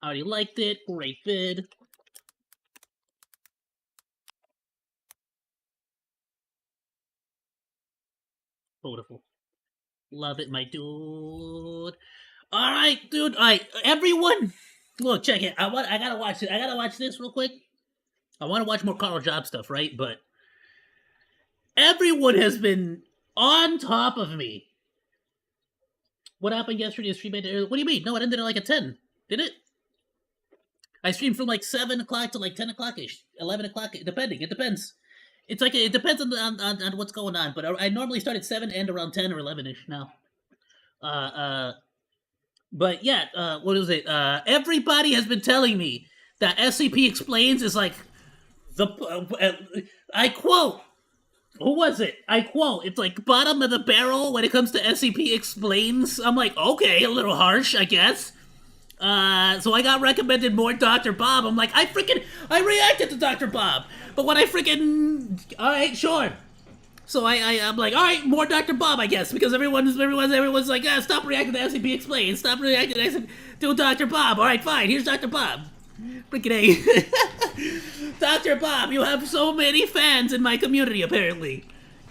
I already liked it. Great vid. Beautiful. Love it, my dude. Alright, dude. Alright, everyone. Look, check it. I gotta watch it. I gotta watch this real quick. I want to watch more Carl Job stuff, right? But everyone has been on top of me. What happened yesterday? Stream ended. What do you mean? No, it ended at like a 10. Did it? I streamed from like 7 o'clock to like 10 o'clock-ish. 11 o'clock, depending. It depends. It's like, it depends on what's going on. But I normally start at 7 and around 10 or 11-ish now. But yeah, what is it? Everybody has been telling me that SCP Explains is like I quote, who was it? I quote, it's like bottom of the barrel when it comes to SCP Explains. I'm like, okay, a little harsh, I guess. So I got recommended more Dr. Bob. I'm like, I reacted to Dr. Bob. But when I freaking, alright, sure. So I'm like, alright, more Dr. Bob, I guess, because everyone's like, yeah, stop reacting to SCP Explains, stop reacting to Dr. Bob. Alright, fine, here's Dr. Bob. Freaking A. Dr. Bob, you have so many fans in my community, apparently.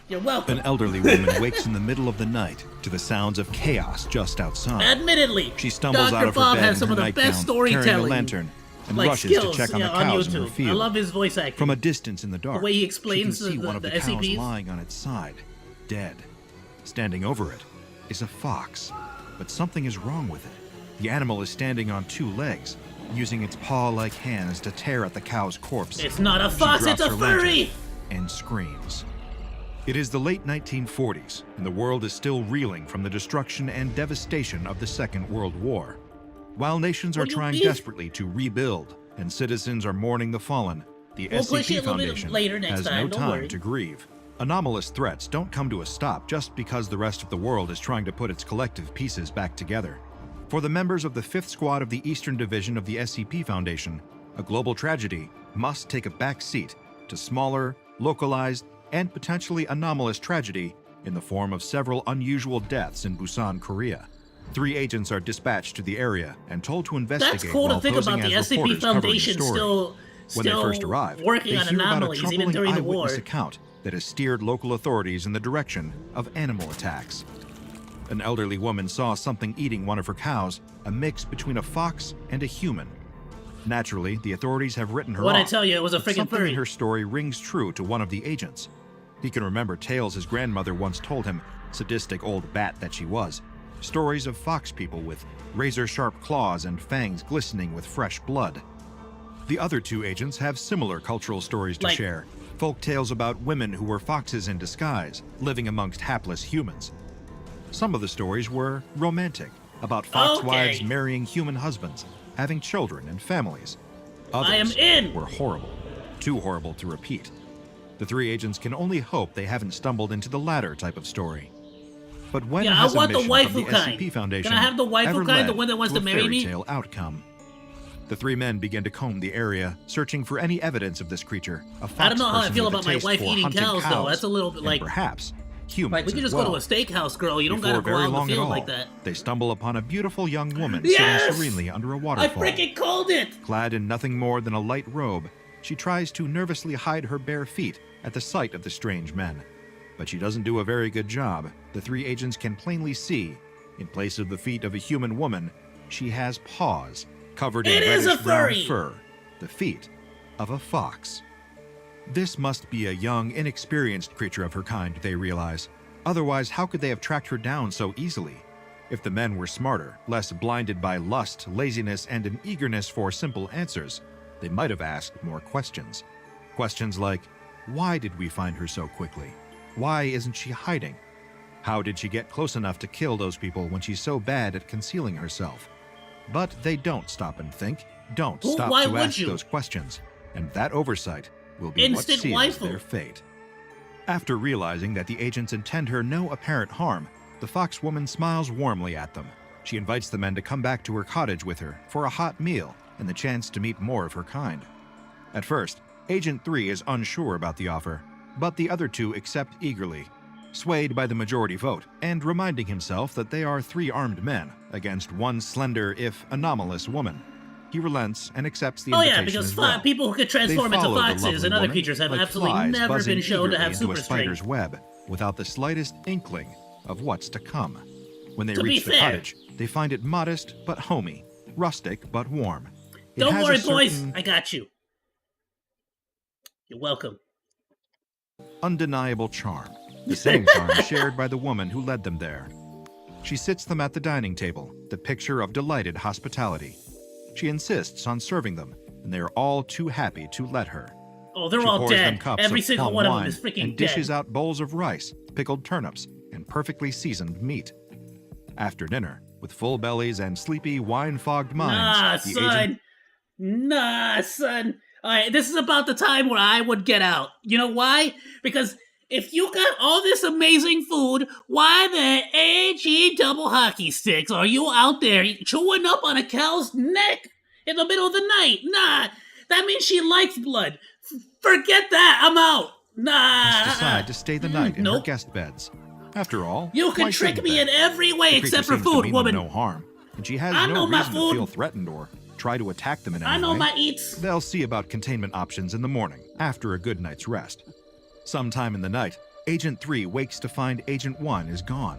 You're welcome. An elderly woman wakes in the middle of the night to the sounds of chaos just outside. Admittedly, She stumbles Dr. out of her Bob bed has in some her of the nightgown, best storytelling, carrying a lantern, and like rushes skills, to check on the on cows in her YouTube. field. I love his voice acting. From a distance in the dark, The way he explains she can see one of the the cows SCPs. lying on its side, dead. Standing over it is a fox, but something is wrong with it. The animal is standing on 2 legs, using its paw-like hands to tear at the cow's corpse. It's not a She fox, drops it's a her lantern furry! and screams. It is the late 1940s, and the world is still reeling from the destruction and devastation of the Second World War. While nations are What do you trying mean? desperately to rebuild and citizens are mourning the fallen, the We'll push it SCP a little bit Foundation later next has time, no don't time worry. to grieve. Anomalous threats don't come to a stop just because the rest of the world is trying to put its collective pieces back together. For the members of the 5th Squad of the Eastern Division of the SCP Foundation, a global tragedy must take a back seat to smaller, localized, and potentially anomalous tragedy in the form of several unusual deaths in Busan, Korea. 3 agents are dispatched to the area and told to investigate That's cool to while think posing about the as SCP reporters covering the Foundation story. still When they first arrive, working they on hear about a anomalies even troubling during the war. eyewitness account that has steered local authorities in the direction of animal attacks. An elderly woman saw something eating one of her cows, a mix between a fox and a human. Naturally, the authorities have written her What'd I off, tell you? It was a but freaking something furry. in her story rings true to one of the agents. He can remember tales his grandmother once told him, sadistic old bat that she was. Stories of fox people with razor-sharp claws and fangs glistening with fresh blood. The other 2 agents have similar cultural stories to share. Folk tales about women who were foxes in disguise, living amongst hapless humans. Some of the stories were romantic, about fox wives marrying human husbands, having children and families. Others I am in! were horrible, too horrible to repeat. The 3 agents can only hope they haven't stumbled into the latter type of story. But when Yeah, I has a want the mission from waifu the kind. SCP Foundation Can I have the waifu ever kind, the led one that wants to to a marry me? fairy tale outcome? The 3 men begin to comb the area, searching for any evidence of this creature. A fox I don't know how I person feel with a about my taste wife for eating hunting cows, though. That's a little bit and like, perhaps humans like we can as just well. go to a steakhouse, girl. You don't Before gotta go very out in the long at field all, like that. they stumble upon a beautiful young woman Yes! sitting serenely under a I waterfall. freaking called it! Clad in nothing more than a light robe, she tries to nervously hide her bare feet at the sight of the strange men. But she doesn't do a very good job. The 3 agents can plainly see, in place of the feet of a human woman, she has paws covered in It is a reddish-brown furry! fur, the feet of a fox. This must be a young, inexperienced creature of her kind, they realize. Otherwise, how could they have tracked her down so easily? If the men were smarter, less blinded by lust, laziness, and an eagerness for simple answers, they might have asked more questions. Questions like, why did we find her so quickly? Why isn't she hiding? How did she get close enough to kill those people when she's so bad at concealing herself? But they don't stop and think, don't stop why to would ask you? those questions, and that oversight will be Instant what seals waifu. their fate. After realizing that the agents intend her no apparent harm, the fox woman smiles warmly at them. She invites the men to come back to her cottage with her for a hot meal and the chance to meet more of her kind. At first, Agent 3 is unsure about the offer, but the other two accept eagerly, swayed by the majority vote, and reminding himself that they are 3 armed men against one slender, if anomalous, woman. He relents and accepts the Oh invitation yeah, because as well. people who could They transform into follow the foxes lovely and other woman creatures have like absolutely flies never buzzing been shown to eagerly have into super a spider's strength. web without the slightest inkling of what's to come. When they To be reach the fair- cottage, they find it modest but homey, rustic but warm. It Don't has a worry, boys. certain I got you. You're welcome. undeniable charm, the same charm shared by the woman who led them there. She sits them at the dining table, the picture of delighted hospitality. She insists on serving them, and they are all too happy to let her. Oh, they're She all pours them dead. cups Every of single plum one of wine them is freaking and dead. dishes out bowls of rice, pickled turnips, and perfectly seasoned meat. After dinner, with full bellies and sleepy, wine-fogged minds, the agent Nah, son. Alright, this is about the time where I would get out. You know why? Because if you got all this amazing food, why the AHE double hockey sticks are you out there chewing up on a cow's neck in the middle of the night? Nah, that means she likes blood. Forget that, I'm out. Nah. must decide to stay the night in her nope. guest beds. After all, You can why trick shouldn't me they? in every way The except creature for seems to food, mean them woman. no harm, and she has I no know my reason to food. feel threatened or try to attack them in any I know way. my eats. They'll see about containment options in the morning, after a good night's rest. Sometime in the night, Agent 3 wakes to find Agent 1 is gone.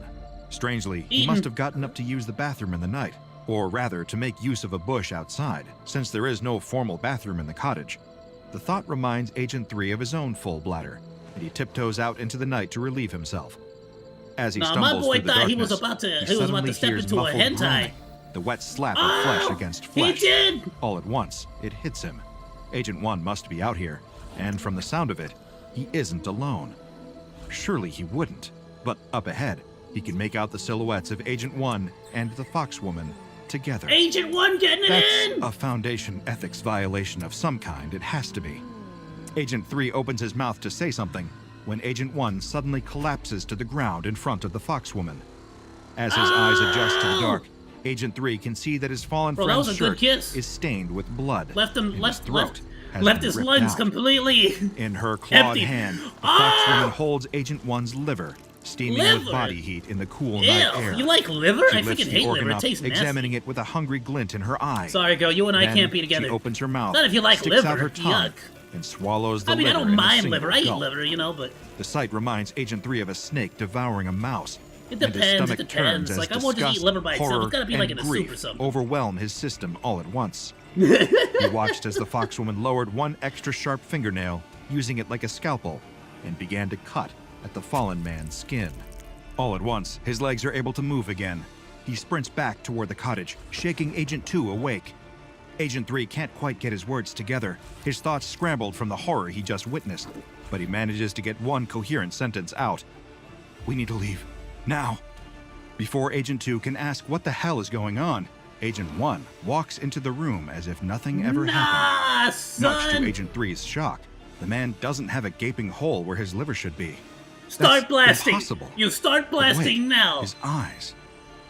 Strangely, he Eaten. must have gotten up to use the bathroom in the night, or rather to make use of a bush outside, since there is no formal bathroom in the cottage. The thought reminds Agent 3 of his own full bladder, and he tiptoes out into the night to relieve himself. As he Nah, my stumbles boy through the thought he was darkness, about to- he he was about suddenly to step hears into a muffled hentai. groaning, the wet slap of Oh, flesh against he flesh. did! All at once, it hits him. Agent 1 must be out here, and from the sound of it, he isn't alone. Surely he wouldn't, but up ahead, he can make out the silhouettes of Agent 1 and the Foxwoman together. Agent 1 getting it That's in! a Foundation ethics violation of some kind, it has to be. Agent 3 opens his mouth to say something when Agent 1 suddenly collapses to the ground in front of the Foxwoman. As his eyes adjust to the dark, Agent 3 can see that his fallen Bro, that friend's was a good shirt kiss. is stained with blood. Left him, and left, his throat has left been his ripped lungs out. completely. In her clawed empty. hand, the Ah! Foxwoman holds Agent 1's liver, steaming with Liver? body heat in the cool Ew, night air. you like liver? She I lifts freaking the hate organ liver. It up, tastes nasty. examining it with a hungry glint in her eye. Sorry, girl, you and I Then can't be together. She opens her mouth, Not if you like sticks liver. out her tongue, Yuck. and swallows the I mean, I liver don't in a mind single liver. I eat gulp. liver, you know, but The sight reminds Agent 3 of a snake devouring a mouse. it and his depends. stomach It turns depends. as Like, I won't just eat disgust, liver by itself. horror, It's gotta be like and in a soup or grief something. overwhelm his system all at once. He watched as the Foxwoman lowered one extra sharp fingernail, using it like a scalpel, and began to cut at the fallen man's skin. All at once, his legs are able to move again. He sprints back toward the cottage, shaking Agent 2 awake. Agent 3 can't quite get his words together, his thoughts scrambled from the horror he just witnessed, but he manages to get one coherent sentence out. "We need to leave. Now." Before Agent 2 can ask what the hell is going on, Agent 1 walks into the room as if nothing ever happened. Nah, son. Much to Agent 3's shock, the man doesn't have a gaping hole where his liver should be. Start That's blasting. impossible. You start But wait, blasting now. His eyes,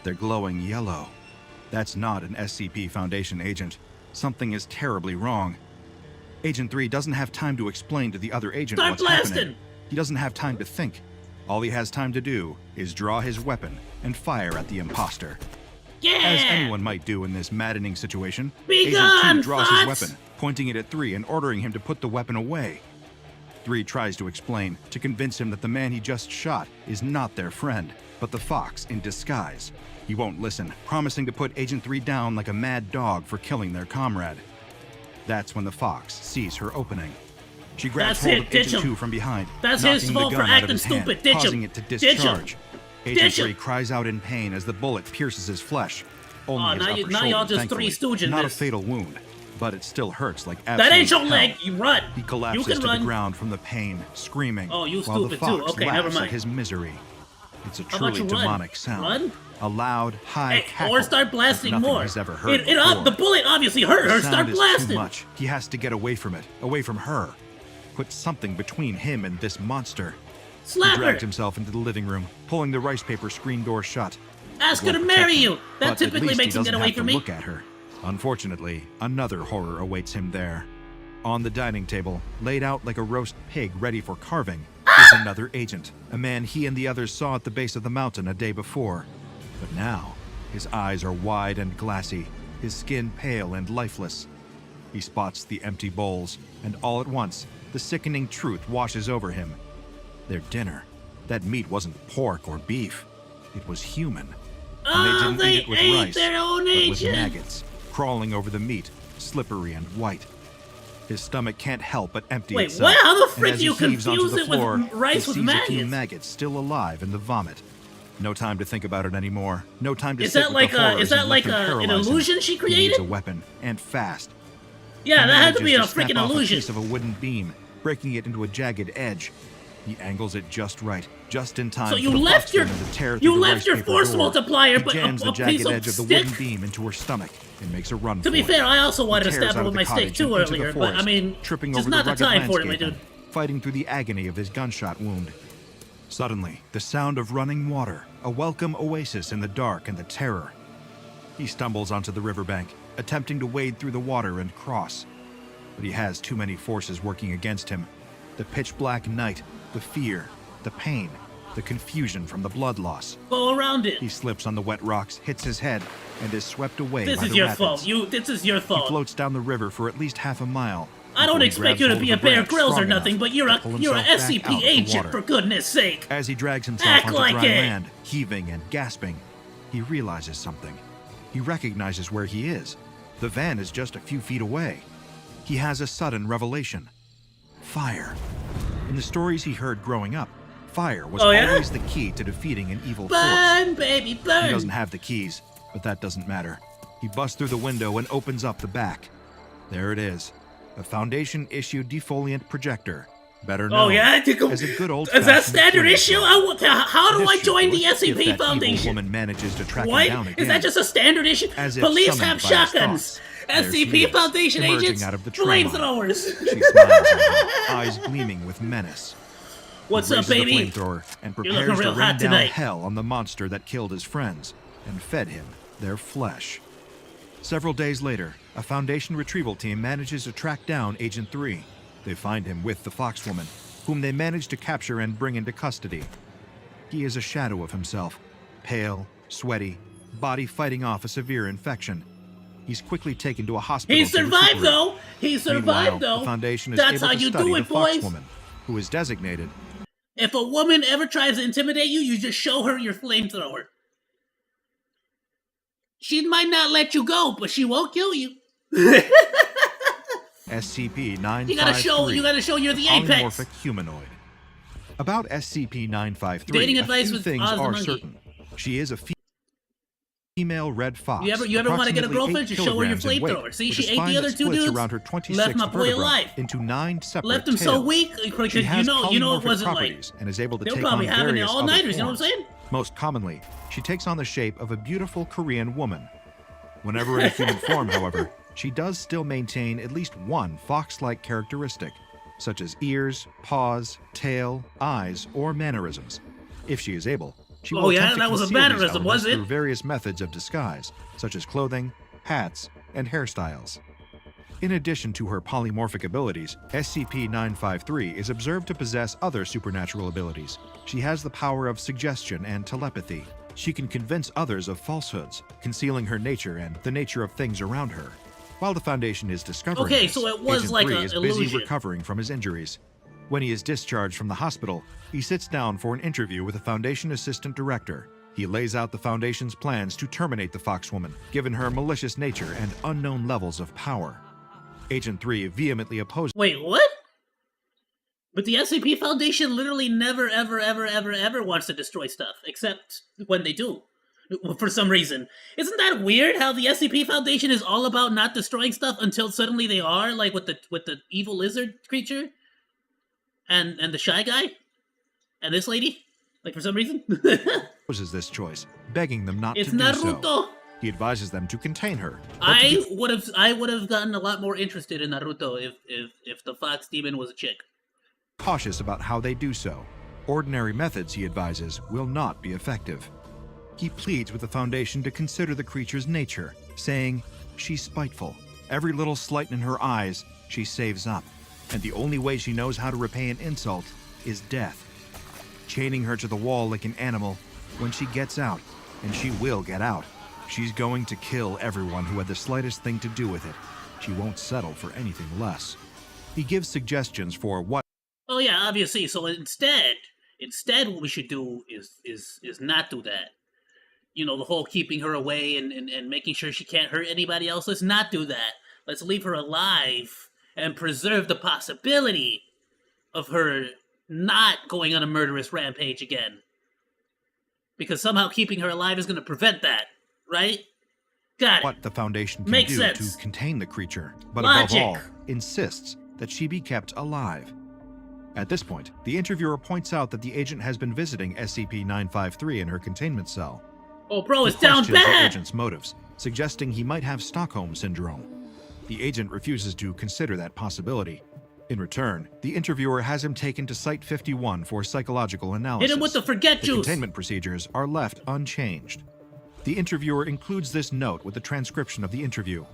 they're glowing yellow. That's not an SCP Foundation agent. Something is terribly wrong. Agent 3 doesn't have time to explain to the other agent Start what's blasting. happening. He doesn't have time to think. All he has time to do is draw his weapon and fire at the imposter. Yeah. As anyone might do in this maddening situation, Be Agent gone, 2 draws Fox! his weapon, pointing it at 3 and ordering him to put the weapon away. 3 tries to explain, to convince him that the man he just shot is not their friend, but the Fox in disguise. He won't listen, promising to put Agent 3 down like a mad dog for killing their comrade. That's when the Fox sees her opening. She grabs That's hold it, of ditch Agent him. 2 from behind, That's knocking his the fault gun for out of acting his hand, stupid. Ditch him. causing it to Ditch him. discharge. Agent 3 cries out in pain as the bullet pierces his flesh. Only his upper now shoulder, y'all just thankfully. Three Stooging Not this. a fatal wound, but it still hurts like That absolute ain't your hell. leg. You run. He collapses you can to run. the ground from the pain, screaming, Oh, you while the stupid fox too. Okay, laughs never at mind. his misery. It's a How about truly you run? demonic sound. Run? A loud, high Hey, cackle or start blasting like nothing more. he's ever heard The before. bullet obviously hurt her. The Start sound is blasting. too much. He has to get away from it, away from her. Put something between him and this monster. Slap He dragged her. himself into the living room, pulling the rice paper screen door shut. Ask her It to won't marry protect him, you. That but at typically least makes he him get doesn't away have to from me. Look at her. Unfortunately, another horror awaits him there. On the dining table, laid out like a roast pig ready for carving, is another agent, a man he and the others saw at the base of the mountain a day before. But now, his eyes are wide and glassy, his skin pale and lifeless. He spots the empty bowls, and all at once, the sickening truth washes over him. Their dinner. That meat wasn't pork or beef. It was human. And they didn't eat it with ate rice, their own but with agent. maggots, crawling over the meat, slippery and white. His stomach can't help but empty Wait, itself. what? How the and frick as do you he heaves onto confuse the it with floor, rice he with sees a few maggots? maggots still alive in the vomit. No time to think about it anymore. No time to Is sit that with like the a- horrors is that and like let them an paralyze him. illusion she He created? needs a weapon, and fast. Yeah, He that had to be a manages snap freaking off illusion. A piece of a wooden beam, breaking it into a jagged edge. He angles it just right, just in time So for you the left fox your woman to tear you through the left rice your paper force door. multiplier, He but jams a the jagged piece of edge of the stick. wooden beam into her stomach and makes a run To for be it. fair, I also He wanted to tears stab her out with of my the stick cottage too and into the earlier, but I forest, mean, tripping just over not the rugged time for it, my landscaping, dude. fighting through the agony of his gunshot wound. Suddenly, the sound of running water, a welcome oasis in the dark and the terror. He stumbles onto the riverbank, attempting to wade through the water and cross. But he has too many forces working against him. The pitch black night, the fear, the pain, the confusion from the blood loss. Go around it. He slips on the wet rocks, hits his head, and is swept away This by is the your rapids. fault. This is your He fault. floats down the river for at least half a mile. I don't before he expect grabs you to hold be of a Bear branch Grylls or strong nothing, enough but you're to a pull you're an himself back SCP out of the agent water. for goodness sake. As he drags himself Act onto like dry it. land, heaving and gasping, he realizes something. He recognizes where he is. The van is just a few feet away. He has a sudden revelation. Fire. In the stories he heard growing up, fire was Oh, yeah? always the key to defeating an evil force. Burn, baby, burn. He doesn't have the keys, but that doesn't matter. He busts through the window and opens up the back. There it is. A Foundation-issued defoliant projector. Better known Oh yeah, as a good old. is that standard issue? How do I join the If SCP that evil Foundation? woman manages to track him What? down again, Is that just a standard issue? as if Police summoned have by his shotguns. thoughts. There she SCP is, Foundation emerging agents, out of the tree line. flamethrowers. She smiles at him, eyes gleaming with menace. What's He up, raises the baby? flamethrower and You're prepares looking to real rain hot down tonight. hell on the monster that killed his friends and fed him their flesh. Several days later, a Foundation retrieval team manages to track down Agent 3. They find him with the Foxwoman, whom they manage to capture and bring into custody. He is a shadow of himself, pale, sweaty, body fighting off a severe infection. He's quickly taken to a hospital. He to survived recuperate. though. He Meanwhile, survived though. the Foundation is That's able how to you study do the it, boys. Foxwoman, who is designated. If a woman ever tries to intimidate you, you just show her your flamethrower. She might not let you go, but she won't kill you. SCP-953. You gotta show you're the apex. Polymorphic humanoid. About SCP-953, Dating a advice few with things are OzDaMonke. certain. She is a female red fox. You ever want to get a approximately girlfriend? 8 Just show her your kilograms in weight, flamethrower. See, with she a ate spine the that other two splits dudes. around her 26th Left my boy vertebra alive. into 9 separate Left him so tails. weak because She has you know it polymorphic wasn't like properties and is able to they were take probably on having it various all other nighters. You know what I'm forms. saying? Most commonly, she takes on the shape of a beautiful Korean woman. Whenever in human form, however, she does still maintain at least one fox-like characteristic, such as ears, paws, tail, eyes, or mannerisms. If she is able, she will Oh, yeah? attempt to That was a conceal these mannerism, was elements it? through various methods of disguise, such as clothing, hats, and hairstyles. In addition to her polymorphic abilities, SCP-953 is observed to possess other supernatural abilities. She has the power of suggestion and telepathy. She can convince others of falsehoods, concealing her nature and the nature of things around her. While the Foundation is discovering Okay, this, so it was Agent like 3 a is busy illusion. recovering from his injuries. When he is discharged from the hospital, he sits down for an interview with the Foundation Assistant Director. He lays out the Foundation's plans to terminate the Foxwoman, given her malicious nature and unknown levels of power. Agent 3 vehemently opposes. Wait, what? But the SCP Foundation literally never, ever wants to destroy stuff, except when they do, for some reason. Isn't that weird? How the SCP Foundation is all about not destroying stuff until suddenly they are, like with the evil lizard creature, and the shy guy, and this lady, like for some reason. Opposes this choice, begging them not It's to do Naruto. so. He advises them to contain her. I would have gotten a lot more interested in Naruto if the fox demon was a chick. Cautious about how they do so. Ordinary methods, he advises, will not be effective. He pleads with the Foundation to consider the creature's nature, saying, she's spiteful. Every little slight in her eyes, she saves up. And the only way she knows how to repay an insult is death. Chaining her to the wall like an animal, when she gets out, and she will get out, she's going to kill everyone who had the slightest thing to do with it. She won't settle for anything less. He gives suggestions for what. Oh yeah, obviously. So instead, what we should do is not do that. You know, the whole keeping her away and making sure she can't hurt anybody else. Let's not do that. Let's leave her alive and preserve the possibility of her not going on a murderous rampage again. Because somehow keeping her alive is going to prevent that, right? Got it. What the Foundation can Makes do sense. to contain the creature, but Logic. above all, insists that she be kept alive. At this point, the interviewer points out that the agent has been visiting SCP-953 in her containment cell. Oh, bro, He it's down questions the bad! agent's motives, suggesting he might have Stockholm Syndrome. The agent refuses to consider that possibility. In return, the interviewer has him taken to Site 51 for psychological analysis. Hit him with the forget The juice! containment procedures are left unchanged. The interviewer includes this note with the transcription of the interview.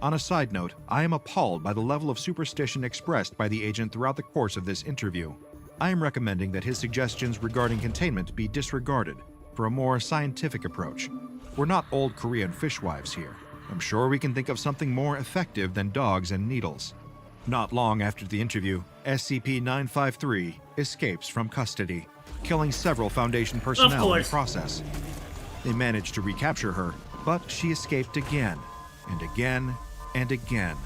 On a side note, I am appalled by the level of superstition expressed by the agent throughout the course of this interview. I am recommending that his suggestions regarding containment be disregarded for a more scientific approach. We're not old Korean fishwives here. I'm sure we can think of something more effective than dogs and needles. Not long after the interview, SCP-953 escapes from custody, killing several Foundation personnel in the process. They managed to recapture her, but she escaped again, and again, and again.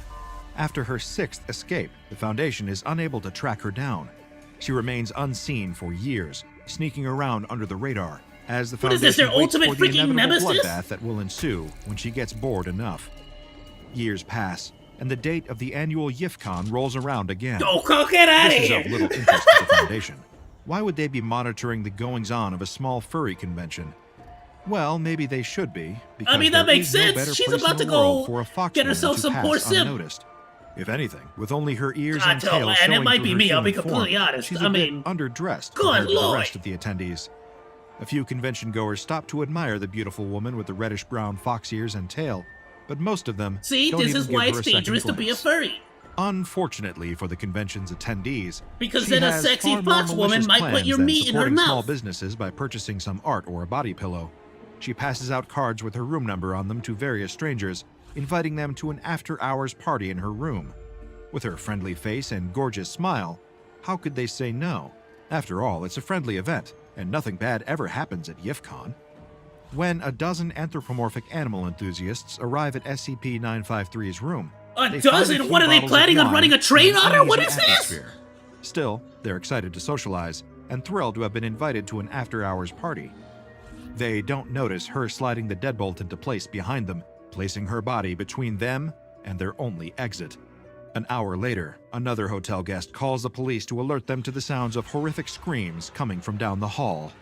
After her sixth escape, the Foundation is unable to track her down. She remains unseen for years, sneaking around under the radar, as the What is this, Foundation their waits ultimate for the freaking inevitable nemesis? bloodbath that will ensue when she gets bored enough. Years pass, and the date of the annual YIFCon rolls around again. Oh, get out of This here! is of little interest to the Foundation. Why would they be monitoring the goings-on of a small furry convention? Well, maybe they should be, because I mean, that there makes is no sense. better She's place about in to the go world for a fox get woman herself to some pass poor sim. unnoticed. If anything, with only her ears I and tell, tail man, showing it might through be her me, I'll be human completely form, honest. she's I a bit mean, underdressed good compared to the lord. rest of the attendees. A few convention goers stop to admire the beautiful woman with the reddish-brown fox ears and tail, but most of them See, don't this even is give why her it's a second dangerous to be a glance. furry. Unfortunately for the convention's attendees, Because she then a has sexy far more fox woman malicious might put plans your than meat in her supporting small mouth. businesses by purchasing some art or a body pillow. She passes out cards with her room number on them to various strangers, inviting them to an after-hours party in her room. With her friendly face and gorgeous smile, how could they say no? After all, it's a friendly event, and nothing bad ever happens at YIFCon. When a dozen anthropomorphic animal enthusiasts arrive at SCP-953's room, A they dozen? find What are they bottles of planning on wine running a train and on an her? What uneasy is this? atmosphere. Still, they're excited to socialize and thrilled to have been invited to an after-hours party. They don't notice her sliding the deadbolt into place behind them, placing her body between them and their only exit. An hour later, another hotel guest calls the police to alert them to the sounds of horrific screams coming from down the hall.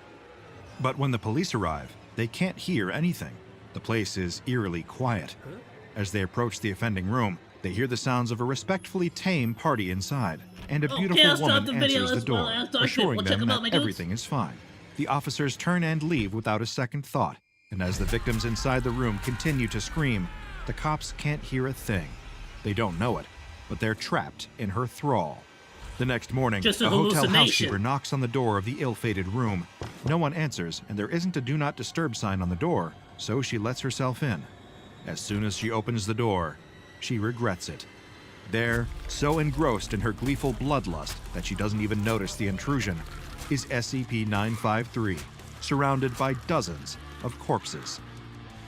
But when the police arrive, they can't hear anything. The place is eerily quiet. As they approach the offending room, they hear the sounds of a respectfully tame party inside, and a beautiful Chaos dropped woman the video answers the as well. door, I'll talk shit. assuring We'll check them them out, my that dudes. everything is fine. The officers turn and leave without a second thought, and as the victims inside the room continue to scream, the cops can't hear a thing. They don't know it, but they're trapped in her thrall. The next morning, Just a a hotel hallucination. housekeeper knocks on the door of the ill-fated room. No one answers, and there isn't a Do Not Disturb sign on the door, so she lets herself in. As soon as she opens the door, she regrets it. There, so engrossed in her gleeful bloodlust that she doesn't even notice the intrusion, is SCP-953, surrounded by dozens of corpses.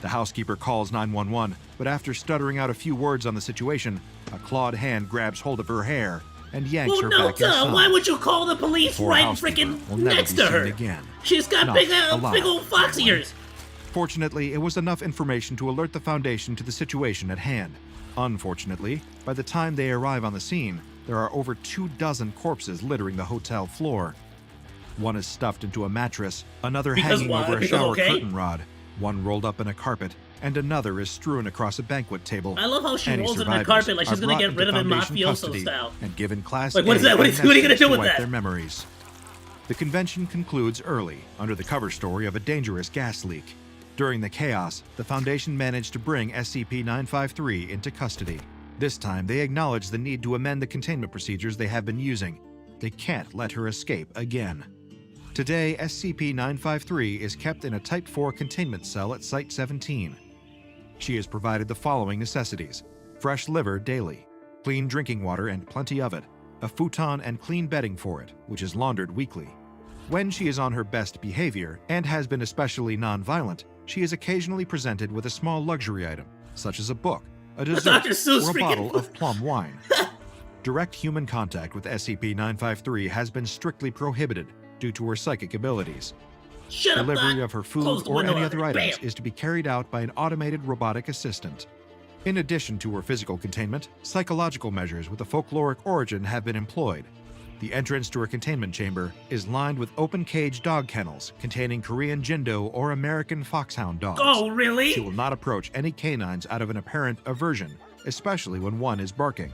The housekeeper calls 911, but after stuttering out a few words on the situation, a clawed hand grabs hold of her hair and yanks Well, her no, back duh. inside. Why would you call the police Poor right housekeeper freaking will never next be to seen her? again. She's got Not big alive, old fox anyway. ears. Fortunately, it was enough information to alert the Foundation to the situation at hand. Unfortunately, by the time they arrive on the scene, there are over 24 corpses littering the hotel floor. One is stuffed into a mattress, another Because hanging why? over a Because shower okay. curtain rod, one rolled up in a carpet, and another is strewn across a banquet table. I love how she Any rolls it in the survivors carpet like she's are gonna brought get into rid of it Foundation mafioso custody style. and given Class Like, what is A that? What are you gonna amnestics do to with wipe that? their memories. The convention concludes early, under the cover story of a dangerous gas leak. During the chaos, the Foundation managed to bring SCP-953 into custody. This time, they acknowledge the need to amend the containment procedures they have been using. They can't let her escape again. Today, SCP-953 is kept in a Type 4 containment cell at Site-17. She is provided the following necessities: fresh liver daily, clean drinking water and plenty of it, a futon and clean bedding for it, which is laundered weekly. When she is on her best behavior and has been especially non-violent, she is occasionally presented with a small luxury item, such as a book, a dessert, Dr. Seuss or a freaking bottle book. of plum wine. Direct human contact with SCP-953 has been strictly prohibited due to her psychic abilities. Shut up, Delivery Doc. of her Close food the or window any on other it. items Bam. is to be carried out by an automated robotic assistant. In addition to her physical containment, psychological measures with a folkloric origin have been employed. The entrance to her containment chamber is lined with open-cage dog kennels containing Korean Jindo or American Foxhound dogs. Oh, really? She will not approach any canines out of an apparent aversion, especially when one is barking.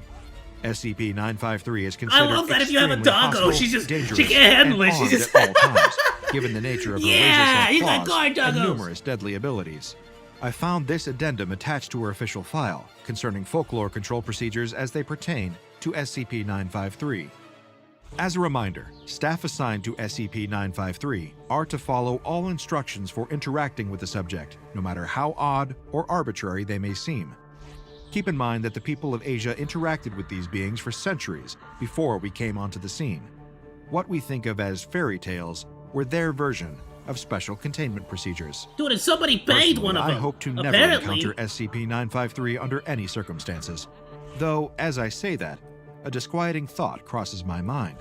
SCP-953 is considered I love that if you have a extremely doggo, hostile, she just- she dangerous, can't handle and it, she armed just- at all times, given the nature of her Yeah, razor-sharp you got claws guard and doggos. numerous deadly abilities. I found this addendum attached to her official file concerning folklore control procedures as they pertain to SCP-953. As a reminder, staff assigned to SCP-953 are to follow all instructions for interacting with the subject, no matter how odd or arbitrary they may seem. Keep in mind that the people of Asia interacted with these beings for centuries before we came onto the scene. What we think of as fairy tales were their version of special containment procedures. Dude, and somebody banged Personally, one of I them. hope to never Apparently. encounter SCP-953 under any circumstances. Though, as I say that, a disquieting thought crosses my mind.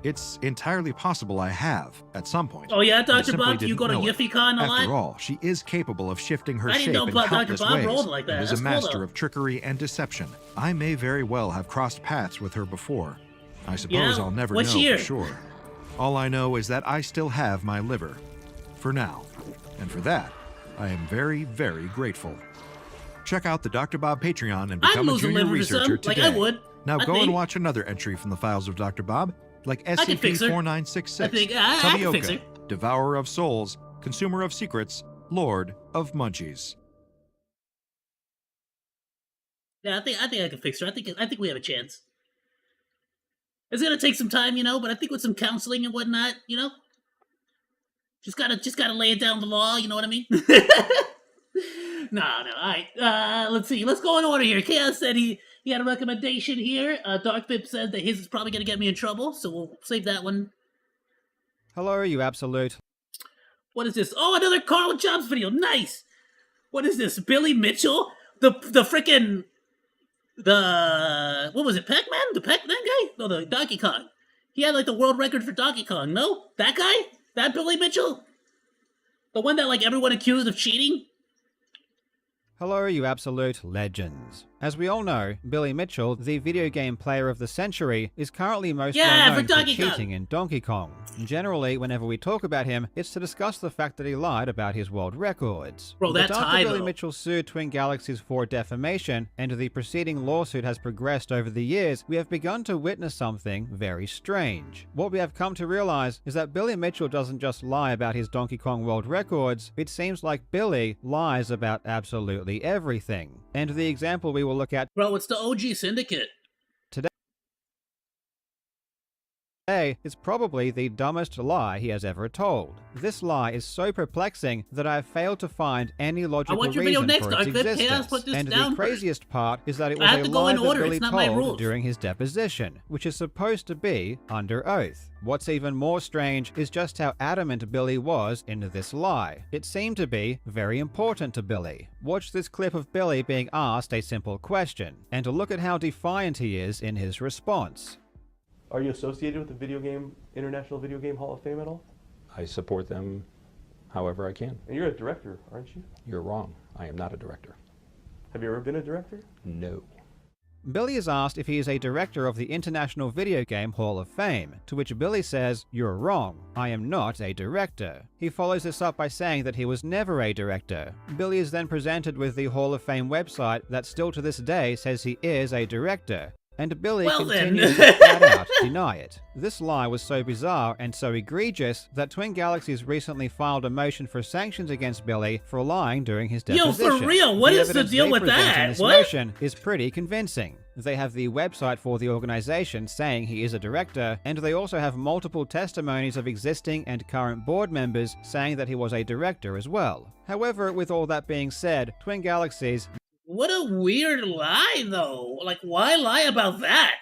It's entirely possible I have, at some point. Oh yeah, I Dr. simply Bob, do you didn't go to know it. YiffyCon a lot? After all, she is capable of shifting her I didn't shape know in Dr. countless Bob ways, rolled like that. and is That's a cool, master though. of trickery and deception. I may very well have crossed paths with her before. I suppose Yeah? I'll never What know year? for sure. All I know is that I still have my liver. For now. And for that, I am very, very grateful. Check out the Dr. Bob Patreon and I'd become a lose a junior liver to researcher some, today. like I would. Now I go think. and watch another entry from the files of Dr. Bob, like can fix her. SCP-4966, I think I can fix her. Devourer of Souls, Consumer of Secrets, Lord of Munchies. Yeah, I think I can fix her. I think we have a chance. It's gonna take some time, but I think with some counseling and whatnot, just gotta lay it down the law. You know what I mean? No. All right. Let's see. Let's go in order here. Chaos said he had a recommendation here. Dark Vip said that his is probably gonna get me in trouble, so we'll save that one. Hello, you absolute. What is this? Oh, another Carl Jobs video. Nice. What is this? Billy Mitchell? The frickin' what was it? Pac-Man? The Pac-Man guy? No, the Donkey Kong. He had like the world record for Donkey Kong. No, that guy? That Billy Mitchell? The one that like everyone accused of cheating? Hello, you absolute legends. As we all know, Billy Mitchell, the video game player of the century, is currently most Yeah, well for known for Donkey Kong. cheating in Donkey Kong. Generally, whenever we talk about him, it's to discuss the fact that he lied about his world records. Bro, that but after tie, Billy though. Mitchell sued Twin Galaxies for defamation, and the preceding lawsuit has progressed over the years, we have begun to witness something very strange. What we have come to realize is that Billy Mitchell doesn't just lie about his Donkey Kong world records, it seems like Billy lies about absolutely everything. And the example we will look at Bro, it's the OG Syndicate. today is probably the dumbest lie he has ever told. This lie is so perplexing that I have failed to find any logical want your video reason next, for its Dark Vip. Chaos, existence. put this And down the first. craziest part is that it I was have a to go lie in that order. Billy It's not my told rules. during his deposition, which is supposed to be under oath. What's even more strange is just how adamant Billy was in this lie. It seemed to be very important to Billy. Watch this clip of Billy being asked a simple question, and look at how defiant he is in his response. Are you associated with the International Video Game Hall of Fame at all? I support them however I can. And you're a director, aren't you? You're wrong. I am not a director. Have you ever been a director? No. Billy is asked if he is a director of the International Video Game Hall of Fame, to which Billy says, "You're wrong. I am not a director." He follows this up by saying that he was never a director. Billy is then presented with the Hall of Fame website that still to this day says he is a director. And Billy continues to flat out deny it. This lie was so bizarre and so egregious that Twin Galaxies recently filed a motion for sanctions against Billy for lying during his deposition. Yo, for real, what is the deal with that? This What? motion is pretty convincing. They have the website for the organization saying he is a director, and they also have multiple testimonies of existing and current board members saying that he was a director as well. However, with all that being said, Twin Galaxies What a weird lie, though. Like, why lie about that?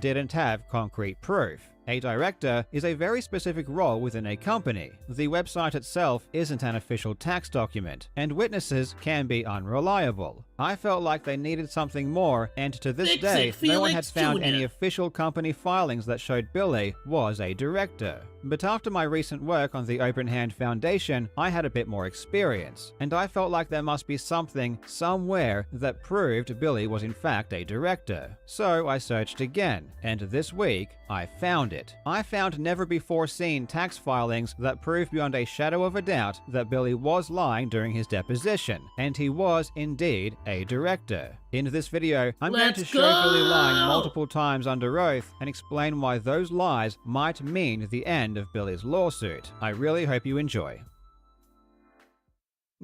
didn't have concrete proof. A director is a very specific role within a company. The website itself isn't an official tax document, and witnesses can be unreliable. I felt like they needed something more, and to this day, no one had found any official company filings that showed Billy was a director. But after my recent work on the Open Hand Foundation, I had a bit more experience, and I felt like there must be something, somewhere, that proved Billy was in fact a director. So I searched again, and this week, I found it. I found never-before-seen tax filings that prove beyond a shadow of a doubt that Billy was lying during his deposition, and he was indeed a director. In this video, I'm going to show Billy lying multiple times under oath and explain why those lies might mean the end of Billy's lawsuit. I really hope you enjoy.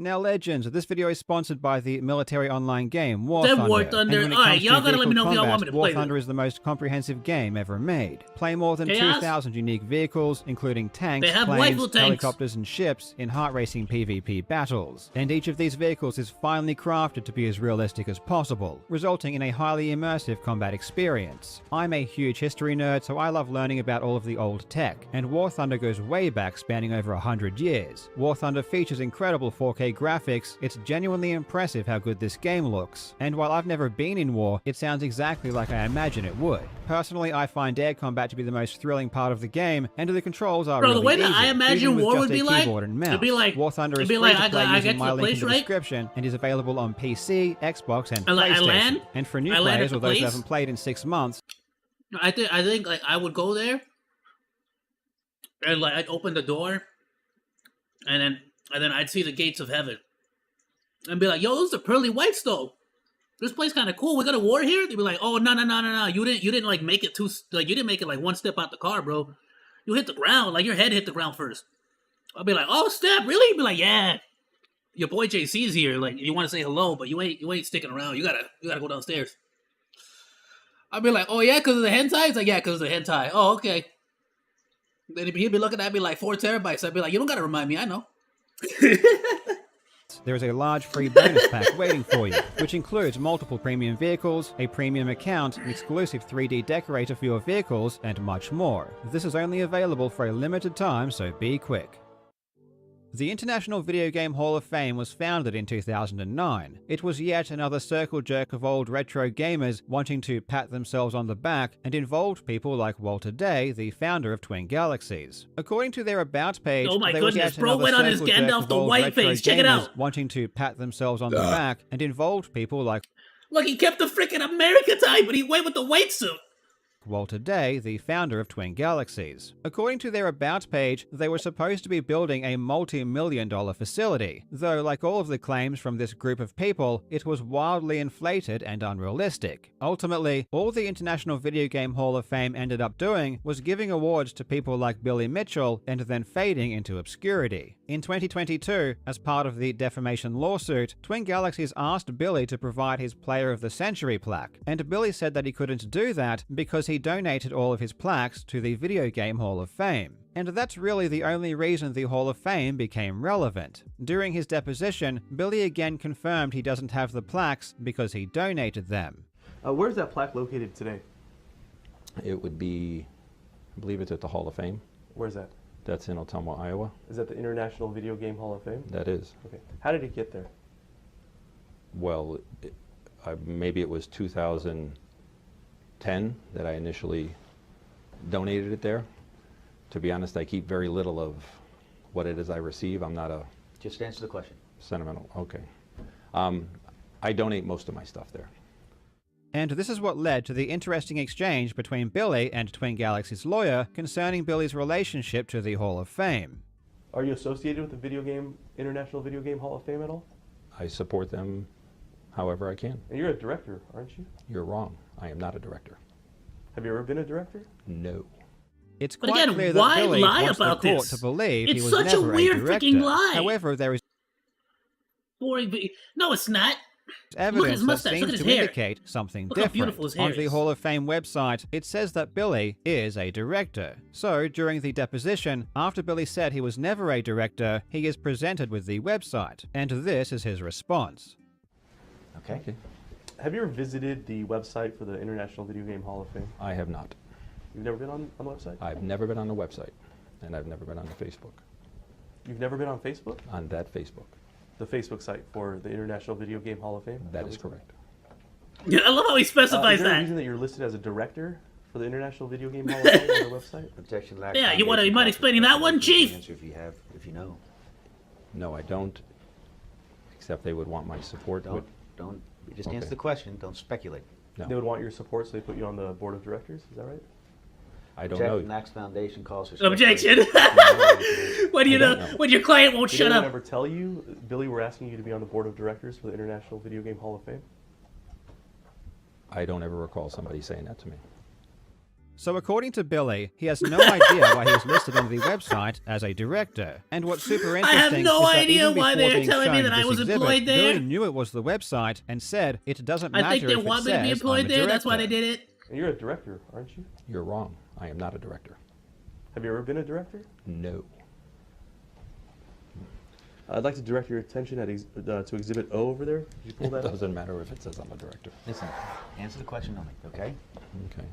Now, legends, this video is sponsored by the military online game War Thunder. Alright, y'all gotta let me know if y'all want me to play War Thunder is the most comprehensive game ever made. Play more than 2,000 unique vehicles, including tanks, planes, helicopters, and ships in heart-racing PvP battles. And each of these vehicles is finely crafted to be as realistic as possible, resulting in a highly immersive combat experience. I'm a huge history nerd, so I love learning about all of the old tech, and War Thunder goes way back, spanning over 100 years. War Thunder features incredible 4K graphics. It's genuinely impressive how good this game looks. And while I've never been in war, it sounds exactly like I imagine it would. Personally, I find air combat to be the most thrilling part of the game, and the controls are really the way easy, that I imagine even war with would just be a like, keyboard and mouse. it'd be like, War Thunder is it'd be free like, to play I using get to my the link place, in the right? description, and is available on PC, Xbox, and I PlayStation. land, and for new I land players at or the those who place. haven't played in 6 months, I think like I would go there, and like I'd open the door, and then I'd see the gates of heaven, and be like, "Yo, those are pearly whites though. This place kind of cool. We got a war here." They'd be like, "Oh no! You didn't like make it too like you didn't make it like one step out the car, bro. You hit the ground like your head hit the ground first." I'll be like, "Oh snap, really?" He'd be like, "Yeah, your boy JC's here. Like you want to say hello, but you ain't sticking around. You gotta go downstairs." I'd be like, "Oh yeah, because of the hentai?" It's like, "Yeah, because of the hentai." "Oh okay." Then he'd be looking at me like 4 terabytes. I'd be like, "You don't gotta remind me. I know." there is a large free bonus pack waiting for you, which includes multiple premium vehicles, a premium account, an exclusive 3D decorator for your vehicles, and much more. This is only available for a limited time, so be quick. The International Video Game Hall of Fame was founded in 2009. It was yet another circle jerk of old retro gamers wanting to pat themselves on the back, and involved people like Walter Day, the founder of Twin Galaxies. According to their About page, oh my there was goodness, yet bro another went on his circle jerk Gandalf of the old white retro face. Check it gamers out. wanting to pat themselves on the back, and involved people like Look, he kept the freaking America type, but he went with the white suit. Walter Day, the founder of Twin Galaxies. According to their About page, they were supposed to be building a multi-million-dollar facility, though like all of the claims from this group of people, it was wildly inflated and unrealistic. Ultimately, all the International Video Game Hall of Fame ended up doing was giving awards to people like Billy Mitchell and then fading into obscurity. In 2022, as part of the defamation lawsuit, Twin Galaxies asked Billy to provide his Player of the Century plaque, and Billy said that he couldn't do that because he donated all of his plaques to the Video Game Hall of Fame. And that's really the only reason the Hall of Fame became relevant. During his deposition, Billy again confirmed he doesn't have the plaques because he donated them. Where's that plaque located today? It would be, I believe it's at the Hall of Fame. Where's that? That's in Ottumwa, Iowa. Is that the International Video Game Hall of Fame? That is. Okay. How did it get there? Well, maybe it was 2010 that I initially donated it there. To be honest, I keep very little of what it is I receive. I'm not a... Just answer the question. Sentimental, okay. I donate most of my stuff there. And this is what led to the interesting exchange between Billy and Twin Galaxy's lawyer concerning Billy's relationship to the Hall of Fame. Are you associated with the International Video Game Hall of Fame at all? I support them however I can. And you're a director, aren't you? You're wrong. I am not a director. Have you ever been a director? No. It's But quite again, clear why that Billy lie wants about the court this? to believe It's he was such a never weird director. freaking lie. However, there is Boring, but no, it's not. Look at evidence his that mustache. Look seems at his to hair. indicate something Look how different. beautiful his hair On the is. Hall of Fame website, it says that Billy is a director. So, during the deposition, after Billy said he was never a director, he is presented with the website, and this is his response. Okay. Have you ever visited the website for the International Video Game Hall of Fame? I have not. You've never been on the website? I've never been on the website, and I've never been on the Facebook. You've never been on Facebook? On that Facebook. The Facebook site for the International Video Game Hall of Fame? That is correct. Yeah, I love how he specifies is there a that. reason that you're listed as a director for the International Video Game Hall of Fame on their website? Objection lack. Yeah, you mind explaining that one, Chief? Answer if you know. No, I don't. Except they would want my support. Don't. Just Okay. answer the question. Don't speculate. No. They would want your support, so they put you on the board of directors. Is that right? I don't Objection. know. Max Foundation calls for Objection. When you know, when your client won't Did shut anyone up. ever tell you, Billy, we're asking you to be on the board of directors for the International Video Game Hall of Fame? I don't ever recall somebody saying that to me. So according to Billy, he has no idea why he is listed on the website as a director. And what's super I have interesting no is that idea even why before they're being telling me shown that I this was exhibit, employed there. Billy knew it was the website and said it doesn't I matter think they if it want me to be says employed I'm a there. That's why they director. did it. And you're a director, aren't you? You're wrong. I am not a director. Have you ever been a director? No. I'd like to direct your attention to Exhibit O over there. Could you pull that It up? doesn't matter if it says I'm a director. Listen. Answer the question only. Okay. Okay.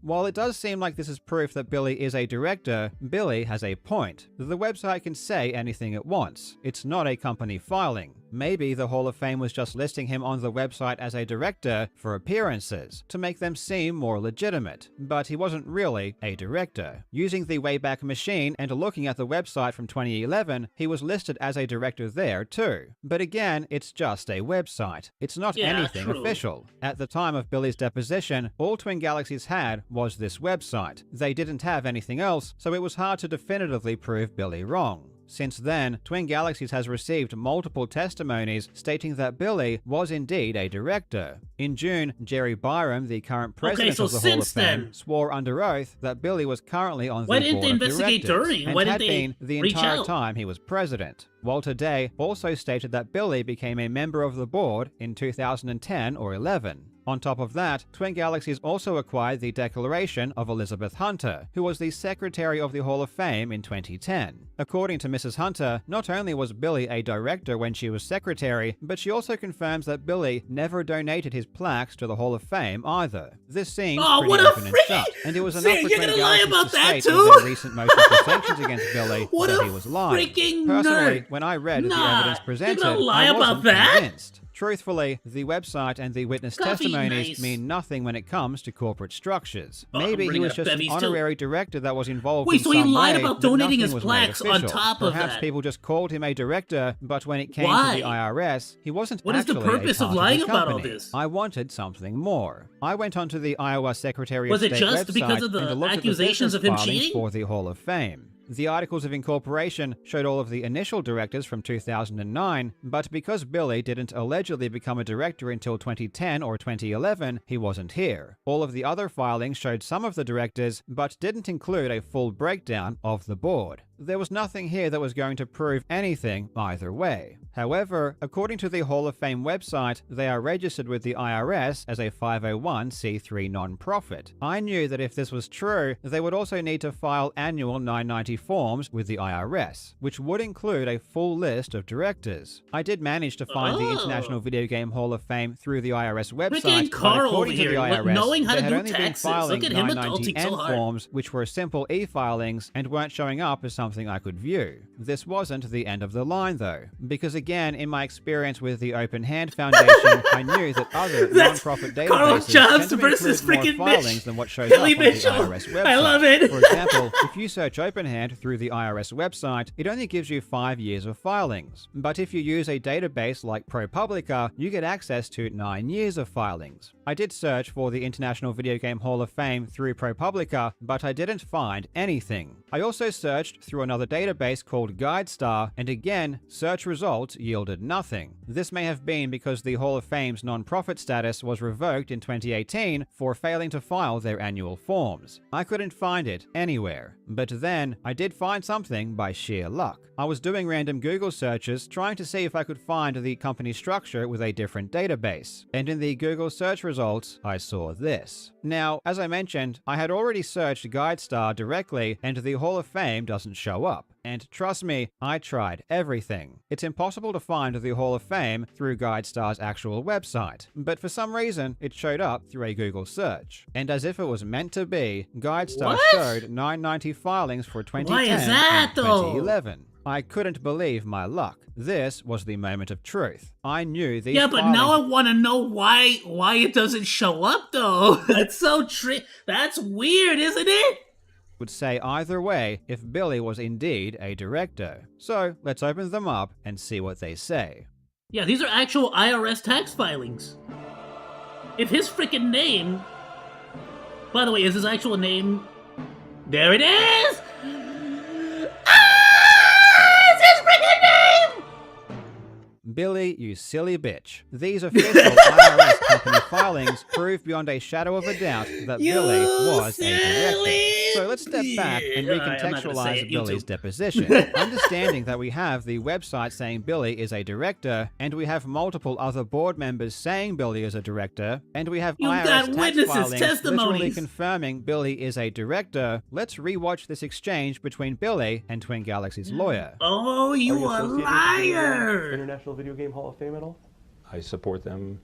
While it does seem like this is proof that Billy is a director, Billy has a point. The website can say anything it wants. It's not a company filing. Maybe the Hall of Fame was just listing him on the website as a director for appearances, to make them seem more legitimate. But he wasn't really a director. Using the Wayback Machine and looking at the website from 2011, he was listed as a director there too. But again, it's just a website. It's not Yeah, anything true. official. At the time of Billy's deposition, all Twin Galaxies had was this website. They didn't have anything else, so it was hard to definitively prove Billy wrong. Since then, Twin Galaxies has received multiple testimonies stating that Billy was indeed a director. In June, Jerry Byram, the current president so of the Hall of since Fame, then- swore under oath that Billy was currently on Why the didn't board they of investigate directors during? and Why had didn't they been the reach entire out? time he was president. Walter Day also stated that Billy became a member of the board in 2010 or 11. On top of that, Twin Galaxies also acquired the declaration of Elizabeth Hunter, who was the secretary of the Hall of Fame in 2010. According to Mrs. Hunter, not only was Billy a director when she was secretary, but she also confirms that Billy never donated his plaques to the Hall of Fame either. This seems Oh, pretty what a open and freaking- shut, and it was See, enough for you're Twin gonna lie Galaxies about to that state too? in their recent motion for sanctions against Billy What that a he was lying. freaking Personally, nerd. when I read the Nah, evidence you're presented, gonna lie I about wasn't that? convinced. Truthfully, the website and the witness Gotta be testimonies nice. mean nothing when it comes to corporate structures. Oh, Maybe he bring was up just an bevies, too. honorary director that was involved Wait, in so he some lied way, about but donating nothing his was made plaques on official. top of Perhaps that. people just called him a director, but when it came Why? to the IRS, he wasn't What is the actually a purpose of part lying the about all company. this? I wanted something more. I went onto the Iowa Secretary Was of it State just website because of the and looked accusations at the of him business filings cheating? for the Hall of Fame. The Articles of Incorporation showed all of the initial directors from 2009, but because Billy didn't allegedly become a director until 2010 or 2011, he wasn't here. All of the other filings showed some of the directors, but didn't include a full breakdown of the board. There was nothing here that was going to prove anything either way. However, according to the Hall of Fame website, they are registered with the IRS as a 501c3 non-profit. I knew that if this was true, they would also need to file annual 990 forms with the IRS, which would include a full list of directors. I did manage to find the International Video Game Hall of Fame through the IRS website, Freaking but Carl according over to the here, IRS, knowing how they to had do only been taxes. filing Look at him adulting 990N so hard. forms, which were simple e-filings and weren't showing up as something something I could view. This wasn't the end of the line though, because again, in my experience with the Open Hand Foundation, I knew that other non-profit databases tend to include more filings than what shows up on the IRS website. I love it. For example, if you search Open Hand through the IRS website, it only gives you 5 years of filings. But if you use a database like ProPublica, you get access to 9 years of filings. I did search for the International Video Game Hall of Fame through ProPublica, but I didn't find anything. I also searched through another database called GuideStar, and again, search results yielded nothing. This may have been because the Hall of Fame's non-profit status was revoked in 2018 for failing to file their annual forms. I couldn't find it anywhere. But then, I did find something by sheer luck. I was doing random Google searches trying to see if I could find the company structure with a different database, and in the Google search results, I saw this. Now, as I mentioned, I had already searched GuideStar directly, and the Hall of Fame doesn't show up. And trust me, I tried everything. It's impossible to find the Hall of Fame through GuideStar's actual website, but for some reason, it showed up through a Google search. And as if it was meant to be, GuideStar showed 990 filings for 2010 and 2011. I couldn't believe my luck. This was the moment of truth. I knew these Yeah, but now I want to know why it doesn't show up, though. That's so that's weird, isn't it? Would say either way if Billy was indeed a director. So let's open them up and see what they say. Yeah, these are actual IRS tax filings. If his freaking name... By the way, is his actual name... There it is! Billy, you silly bitch. These official IRS company filings prove beyond a shadow of a doubt that Billy was a director. So let's step back and recontextualize Billy's deposition. Understanding that we have the website saying Billy is a director, and we have multiple other board members saying Billy is a director, and we have IRS tax filings literally confirming Billy is a director, let's rewatch this exchange between Billy and Twin Galaxy's lawyer. Oh, you a liar! International Video Game Hall of Fame at all? I support them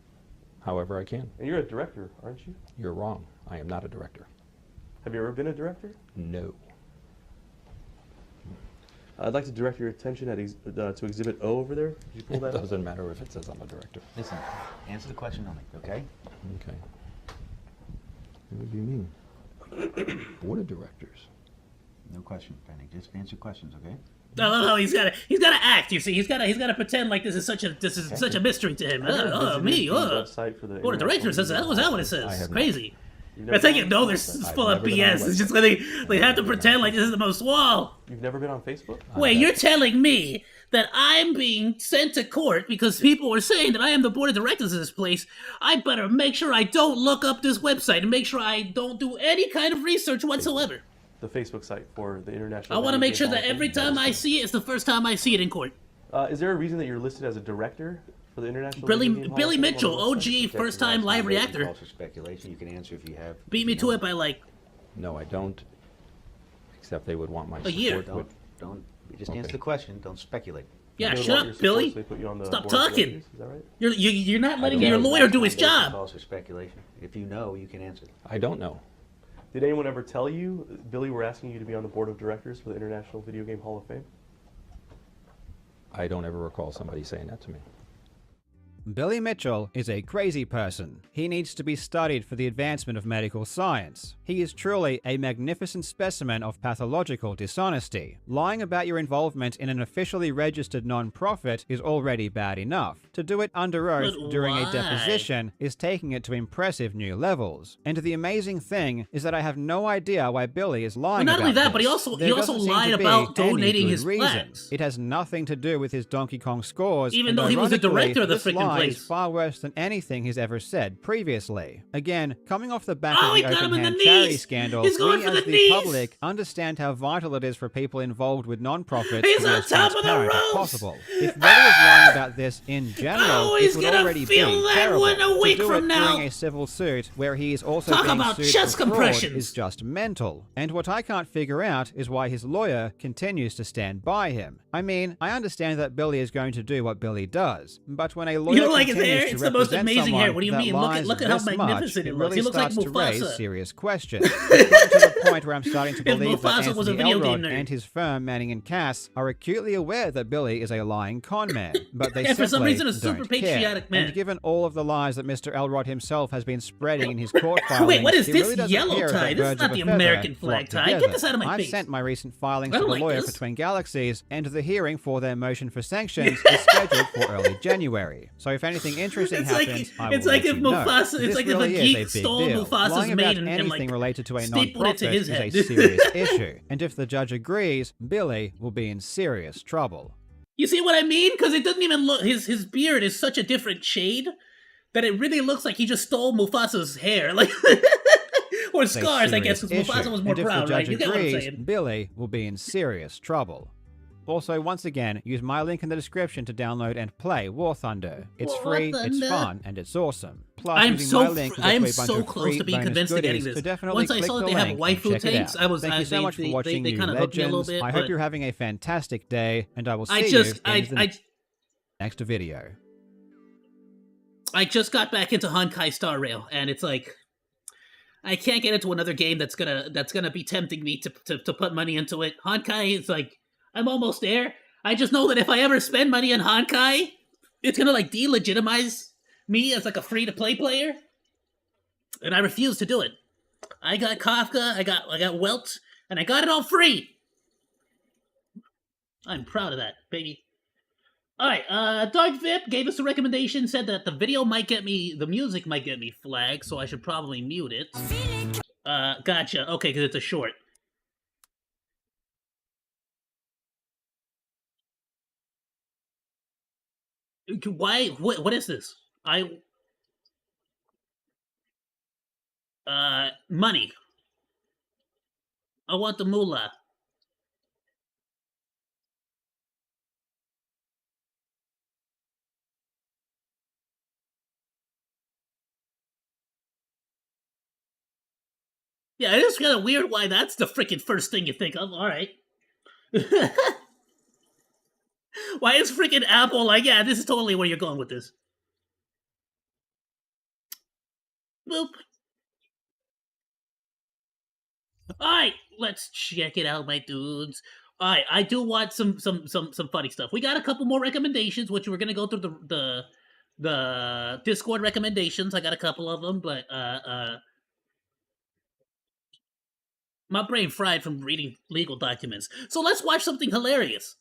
however I can. And you're a director, aren't you? You're wrong. I am not a director. Have you ever been a director? No. I'd like to direct your attention to Exhibit O over there. Did you pull that It doesn't matter if it says I'm a director. Listen, answer the question only, okay? Okay. What do you mean? Board of directors. No question, Benny. Just answer questions, okay? I love how he's gotta act. You see, he's gotta pretend like this is such a mystery to him. Board of directors. That was what it says. It's crazy. I think no, this is full of BS. It's just like they have to pretend like this is the most wall. You've never been on Facebook? Wait, you're telling me that I'm being sent to court because people are saying that I am the board of directors of this place? I better make sure I don't look up this website and make sure I don't do any kind of research whatsoever. The Facebook site for the International. I want to make sure that every time I see it, it's the first time I see it in court. Is there a reason that you're listed as a director for the International? Billy Mitchell, OG, first time live reactor. Calls for speculation. You can answer if you have. Beat me to it by like. No, I don't. Except they would want my a year. Don't just answer the question. Don't speculate. Yeah, shut up, Billy. Stop talking. Is that right? You're not letting your lawyer do his job. Calls for speculation. If you know, you can answer. I don't know. Did anyone ever tell you, Billy, we're asking you to be on the board of directors for the International Video Game Hall of Fame? I don't ever recall somebody saying that to me. Billy Mitchell is a crazy person. He needs to be studied for the advancement of medical science. He is truly a magnificent specimen of pathological dishonesty. Lying about your involvement in an officially registered non-profit is already bad enough. To do it under oath during a deposition is taking it to impressive new levels. And the amazing thing is that I have no idea why Billy is lying about this. Not only that, but he also lied about donating his flags. It has nothing to do with his Donkey Kong scores. Even though he was a director of the freaking place. Is far worse than anything he's ever said previously. Again, coming off the back of the Open Hand charity scandal, we as the public understand how vital it is for people involved with non-profits to be as transparent as possible. If Billy is lying about this in general, it would already be terrible. To do it during a civil suit where he is also being sued for fraud is just mental. And what I can't figure out is why his lawyer continues to stand by him. I mean, I understand that Billy is going to do what Billy does, but when a lawyer like his hair? It's the most amazing hair. What do you mean? Look at how magnificent it looks. Really he looks like starts to raise Mufasa. serious questions. It's gotten to the point where I'm starting to If believe that Mufasa was a Anthony video game Elrod nerd. and his firm, Manning and Cass, are acutely aware that Billy is a lying con man, but they And for some simply reason, a super don't patriotic care. man. And given all of the lies that Mr. Elrod himself has been spreading in his court filings, Wait, what is he this really doesn't yellow appear as tie? that This is birds not of a the feather American flag flock tie. Get together. this out of my I've face. sent my recent filings I to don't the like lawyer this. for Twin Galaxies, and the hearing for their motion for sanctions is scheduled for early January. So if anything interesting It's like- happens, I will it's like let if you know. Mufasa- it's This like if a really geek is a big stole deal. Mufasa's Lying mane about and, anything like, related to a stapled it to non-profit his is a head. serious issue, and if the judge agrees, Billy will be in serious trouble. You see what I mean? Because it doesn't even look. His beard is such a different shade that it really looks like he just stole Mufasa's hair, like or It's a scars, I guess, serious because Mufasa issue, was more and if brown, the right? judge You get what I'm agrees, saying? Billy will be in serious trouble. Also, once again, use my link in the description to download and play War Thunder. It's War free, it's Thunder. fun, and it's awesome. Plus, I'm using so my link, you I get am to a bunch so of close free to being bonus convinced of getting goodies, this. so definitely Once I click saw the that they have link waifu and check it tanks, out. I was- Thank you so they- much for they- watching they New kinda hooked me a little Legends. bit, I hope but- you're having a fantastic day, and I will see I you just in the next video. I just got back into Honkai Star Rail, and it's like I can't get into another game that's gonna be tempting me to put money into it. Honkai is like I'm almost there. I just know that if I ever spend money on Honkai, it's gonna like delegitimize me as like a free to play player, and I refuse to do it. I got Kafka, I got Welt, and I got it all free. I'm proud of that, baby. Alright, Dark Vip gave us a recommendation, said that the music might get me flagged, so I should probably mute it. Gotcha. Okay, because it's a short. Why? What is this? Money. I want the moolah. Yeah, it is kind of weird why that's the freaking first thing you think of. All right. Why is freaking Apple like, yeah, this is totally where you're going with this? Boop. Alright, let's check it out, my dudes. Alright, I do want some funny stuff. We got a couple more recommendations, which we're gonna go through the Discord recommendations. I got a couple of them, but my brain fried from reading legal documents. So let's watch something hilarious.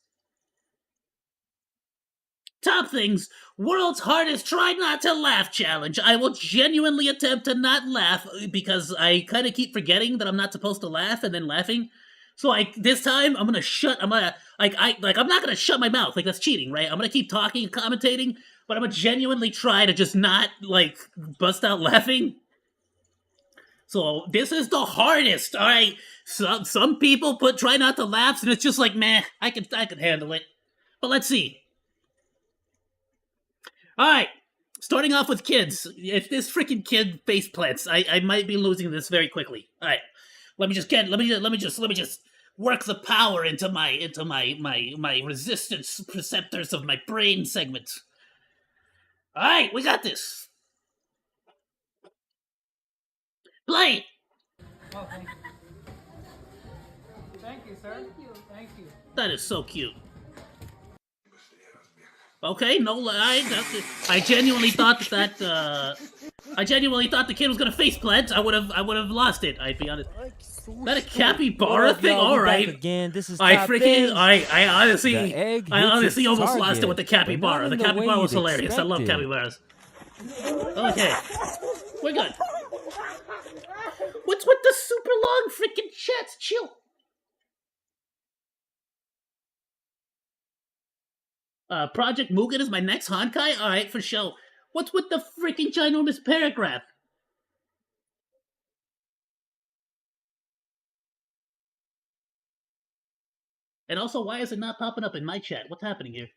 Top things, world's hardest try not to laugh challenge. I will genuinely attempt to not laugh because I kind of keep forgetting that I'm not supposed to laugh and then laughing. So this time I'm not gonna shut my mouth. Like that's cheating, right? I'm gonna keep talking and commentating, but I'm gonna genuinely try to just not like bust out laughing. So this is the hardest. All right, some people try not to laugh and it's just like meh. I could handle it, but let's see. Alright, starting off with kids. If this freaking kid face plants, I might be losing this very quickly. Alright. Let me just work the power into my resistance receptors of my brain segments. Alright, we got this. Play! Thank you, sir. Thank you. That is so cute. Okay, no lie. I genuinely thought I genuinely thought the kid was gonna face plant. I would have lost it. I'd be honest. Is that a capybara thing? All right. Again, this is I honestly almost lost it with the capybara. The capybara was hilarious. I love capybaras. Okay, we're good. What's with the super long freaking chats? Chill. Project Mugen is my next Honkai? Alright, for sure. What's with the freaking ginormous paragraph? And also, why is it not popping up in my chat? What's happening here?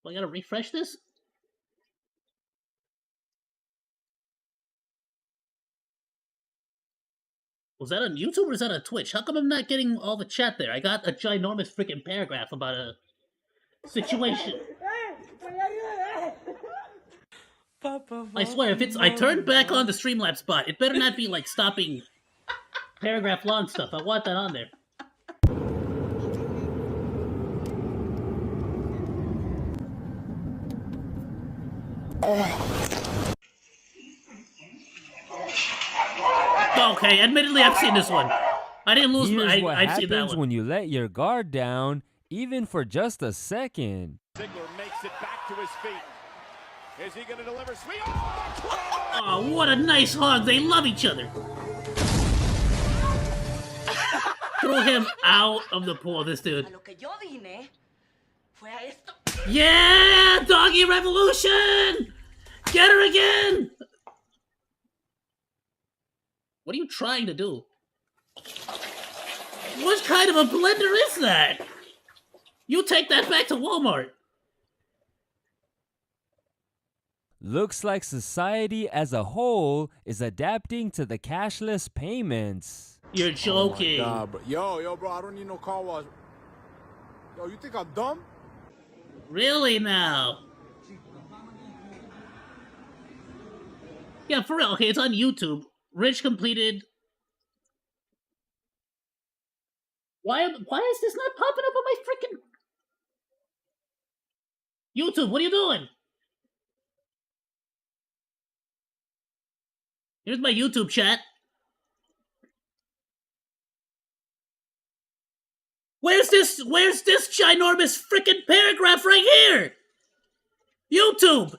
Do I gotta refresh this? Was that on YouTube or is that on Twitch? How come I'm not getting all the chat there? I got a ginormous freaking paragraph about a situation. I swear, if I turn back on the Streamlabs bot, it better not be like stopping paragraph long stuff. I want that on there. Okay, admittedly, I've seen this one. I didn't lose my. I've seen that one. When you let your guard down, even for just a second. Ziggler makes it back to his feet. Is he going to deliver sweet? Oh, what a nice hug. They love each other. Throw him out of the pool, this dude. Yeah! Doggy revolution! Get her again! What are you trying to do? What kind of a blender is that? You take that back to Walmart. Looks like society as a whole is adapting to the cashless payments. You're joking. Oh my God, bro. Yo, bro, I don't need no car wash. Yo, you think I'm dumb? Really now? Yeah, for real. Okay, it's on YouTube. Rich completed. Why is this not popping up on my freaking YouTube? What are you doing? Here's my YouTube chat. Where's this ginormous freaking paragraph right here? YouTube!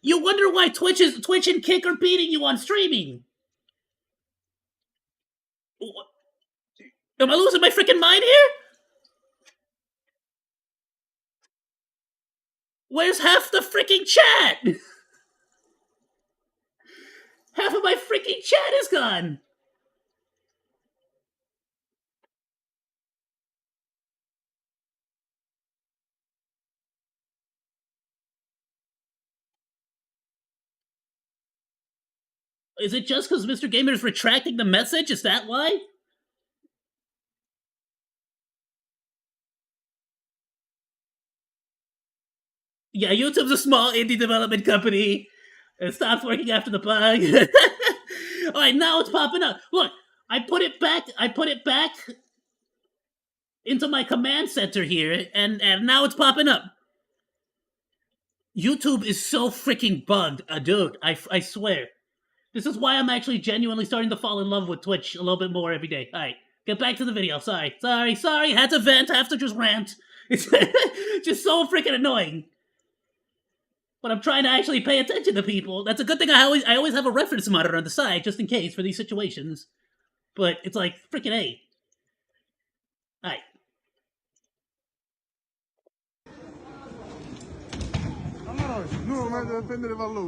You wonder why Twitch and Kick are beating you on streaming. Am I losing my freaking mind here? Where's half the freaking chat? Half of my freaking chat is gone. Is it just because Mr. Gamer is retracting the message? Is that why? Yeah, YouTube's a small indie development company. It stops working after the bug. Alright, now it's popping up. Look, I put it back into my command center here, and now it's popping up. YouTube is so freaking bugged, dude. I swear. This is why I'm actually genuinely starting to fall in love with Twitch a little bit more every day. Alright, get back to the video. Sorry. Had to vent, have to just rant. It's just so freaking annoying. But I'm trying to actually pay attention to people. That's a good thing. I always have a reference monitor on the side, just in case, for these situations. But it's like, freaking A. Alright.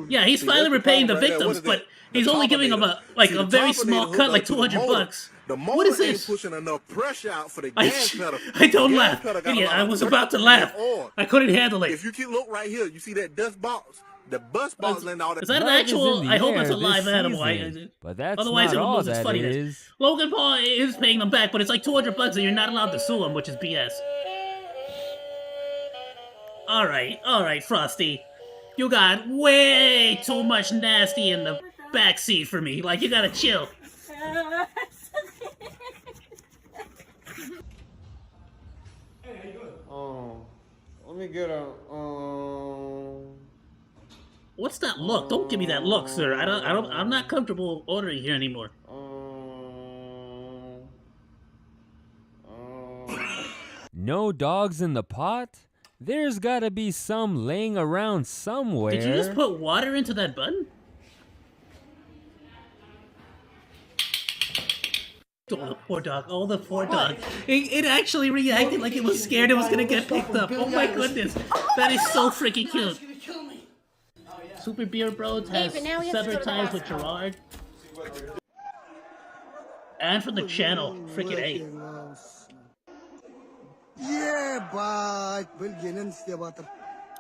Yeah, he's finally repaying the victims, but he's only giving them a very small cut, like $200. What is this? Pushing enough pressure out for the gas pedal. I don't laugh. Idiot, I was about to laugh. I couldn't handle it. If you keep look right here, you see that dust box, the bus box, and all that. Is that an actual? I hope it's a live animal. But that's otherwise, not it would all lose its that funniness. is. Logan Paul is paying them back, but it's like $200, and you're not allowed to sue him, which is BS. All right, Frosty. You got way too much nasty in the backseat for me. Like, you gotta chill. Let me get a. What's that look? Don't give me that look, sir. I'm not comfortable ordering here anymore. No dogs in the pot? There's gotta be some laying around somewhere. Did you just put water into that bun? Oh, the poor dog. Oh, the poor dog. It actually reacted like it was scared it was gonna get picked up. Oh my goodness. That is so freaking cute. Super Beer Bros has severed ties with Gerard. And from the channel, freaking A. Yeah, but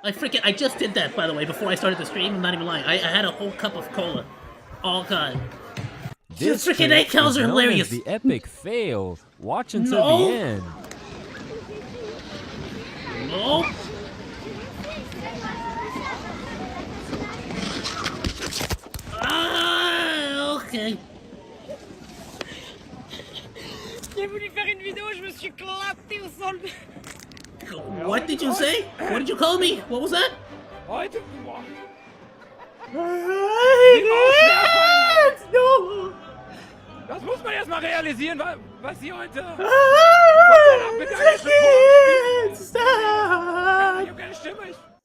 I just did that, by the way, before I started the stream. I'm not even lying. I had a whole cup of cola. All gone. This freaking egg cows are hilarious. The epic fail. Watch until the end. No. Ah, okay. J'ai voulu faire une vidéo, je me suis éclaté au sol. What did you say? What did you call me? What was that? No! Das muss man erstmal realisieren, was sie heute...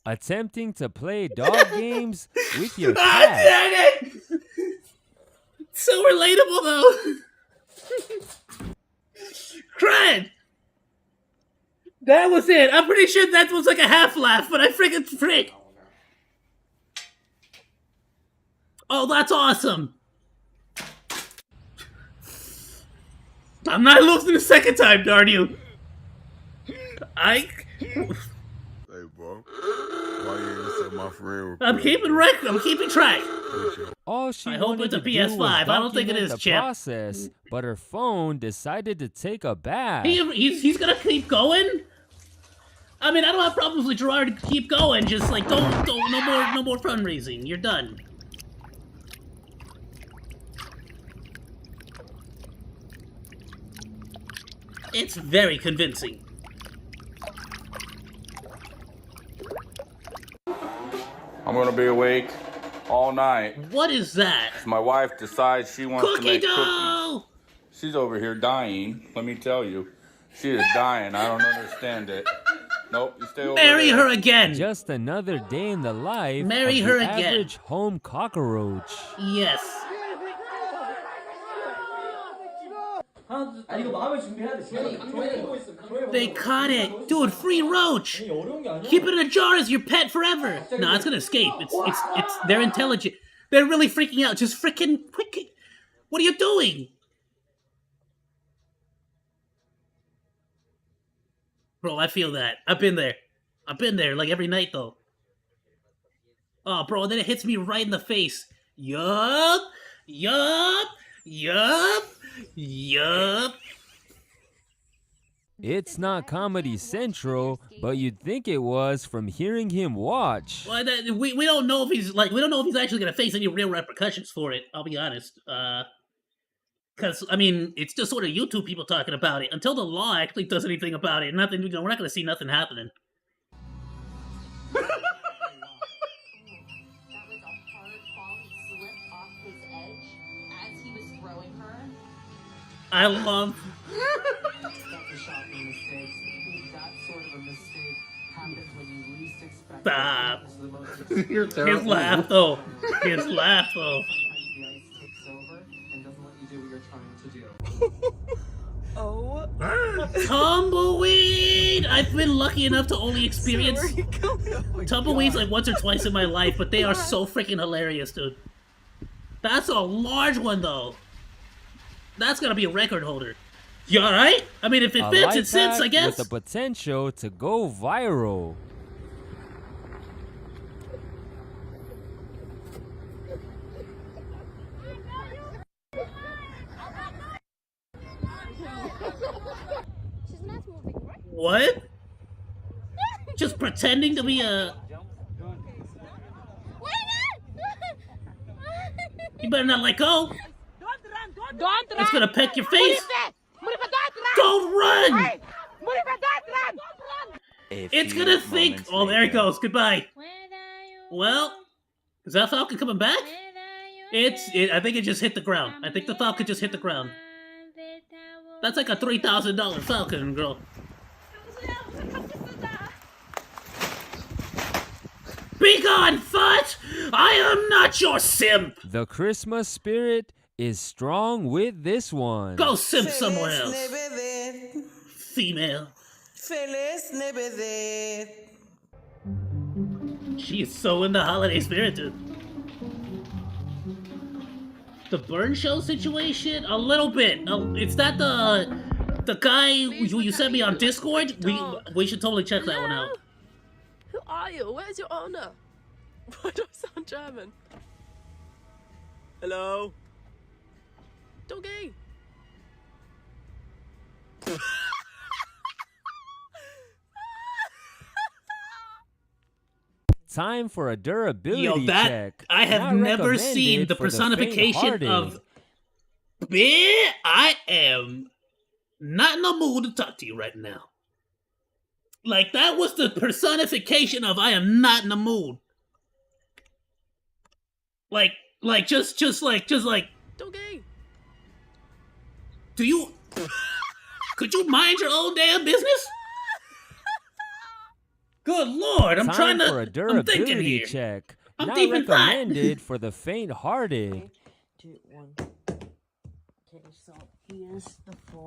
Attempting to play dog games with your cat. Dang it! So relatable though. Crying. That was it. I'm pretty sure that was like a half laugh, but I freaking freak. Oh, that's awesome. I'm not losing the second time, darn you. Hey, bro. Why you ain't listen to my friend? I'm keeping record. I'm keeping track. All she I hope wanted it's a to do PS5. was I don't think it document is, the Chip. process, but her phone decided to take a bath. He's gonna keep going. I mean, I don't have problems with Gerard. Keep going. Just like don't no more fundraising. You're done. It's very convincing. I'm gonna be awake all night. What is that? My wife decides she wants to Cookie make dough! cookies. She's over here dying. Let me tell you, she is dying. I don't understand it. Nope, you stay over Marry there. her again. Just another day in the life Marry of her the again. average home cockroach. Yes. They caught it. Dude, free roach. Keep it in a jar as your pet forever. No, it's gonna escape. It's they're intelligent. They're really freaking out. Just freaking quick. What are you doing? Bro, I feel that. I've been there. I've been there like every night though. Oh, bro, then it hits me right in the face. Yup. Yup. Yup. Yup. It's not Comedy Central, but you'd think it was from hearing him watch. Well, we don't know if he's like we don't know if he's actually gonna face any real repercussions for it. I'll be honest, because I mean it's just sort of YouTube people talking about it. Until the law actually does anything about it, nothing. We're not gonna see nothing happening. I love. Stop. His laugh though. His laugh though. Oh. Tumbleweed! I've been lucky enough to only experience tumbleweeds like once or twice in my life, but they are so freaking hilarious, dude. That's a large one though. That's gonna be a record holder. You alright? I mean, if it fits, it sits, I guess. With the potential to go viral. What? Just pretending to be a... You better not let go. Don't run! It's gonna peck your face. Don't run! It's gonna think... Oh, there it goes. Goodbye. Well, is that falcon coming back? I think it just hit the ground. I think the falcon just hit the ground. That's like a $3,000 falcon, girl. Be gone, Fudge! I am not your simp! The Christmas spirit is strong with this one. Go simp somewhere else. Female. She is so in the holiday spirit, dude. The burn show situation? A little bit. It's that the guy who you sent me on Discord? We should totally check that one out. Who are you? Where's your owner? Why do I sound German? Hello? Doggy! Time for a durability check. I have never seen the personification of... I am not in the mood to talk to you right now. Like, that was the personification of I am not in the mood. Just like, Doggy. do you... Could you mind your own damn business? Good lord, I'm trying to... for a I'm thinking durability here. check. I'm Not deep in thought. recommended for the faint-hearted.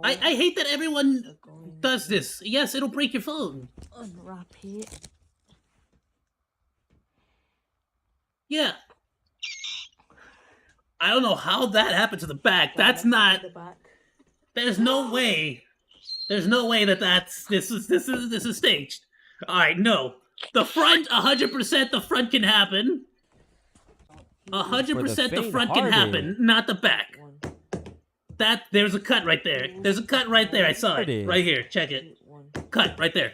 I hate that everyone does this. Yes, it'll break your phone. Unwrap it. Yeah. I don't know how that happened to the back. That's not... There's no way. There's no way that this is staged. All right, no. The front, 100% the front can happen. 100% the front can happen, not the back. There's a cut right there. There's a cut right there. I saw it. Right here. Check it. Cut right there.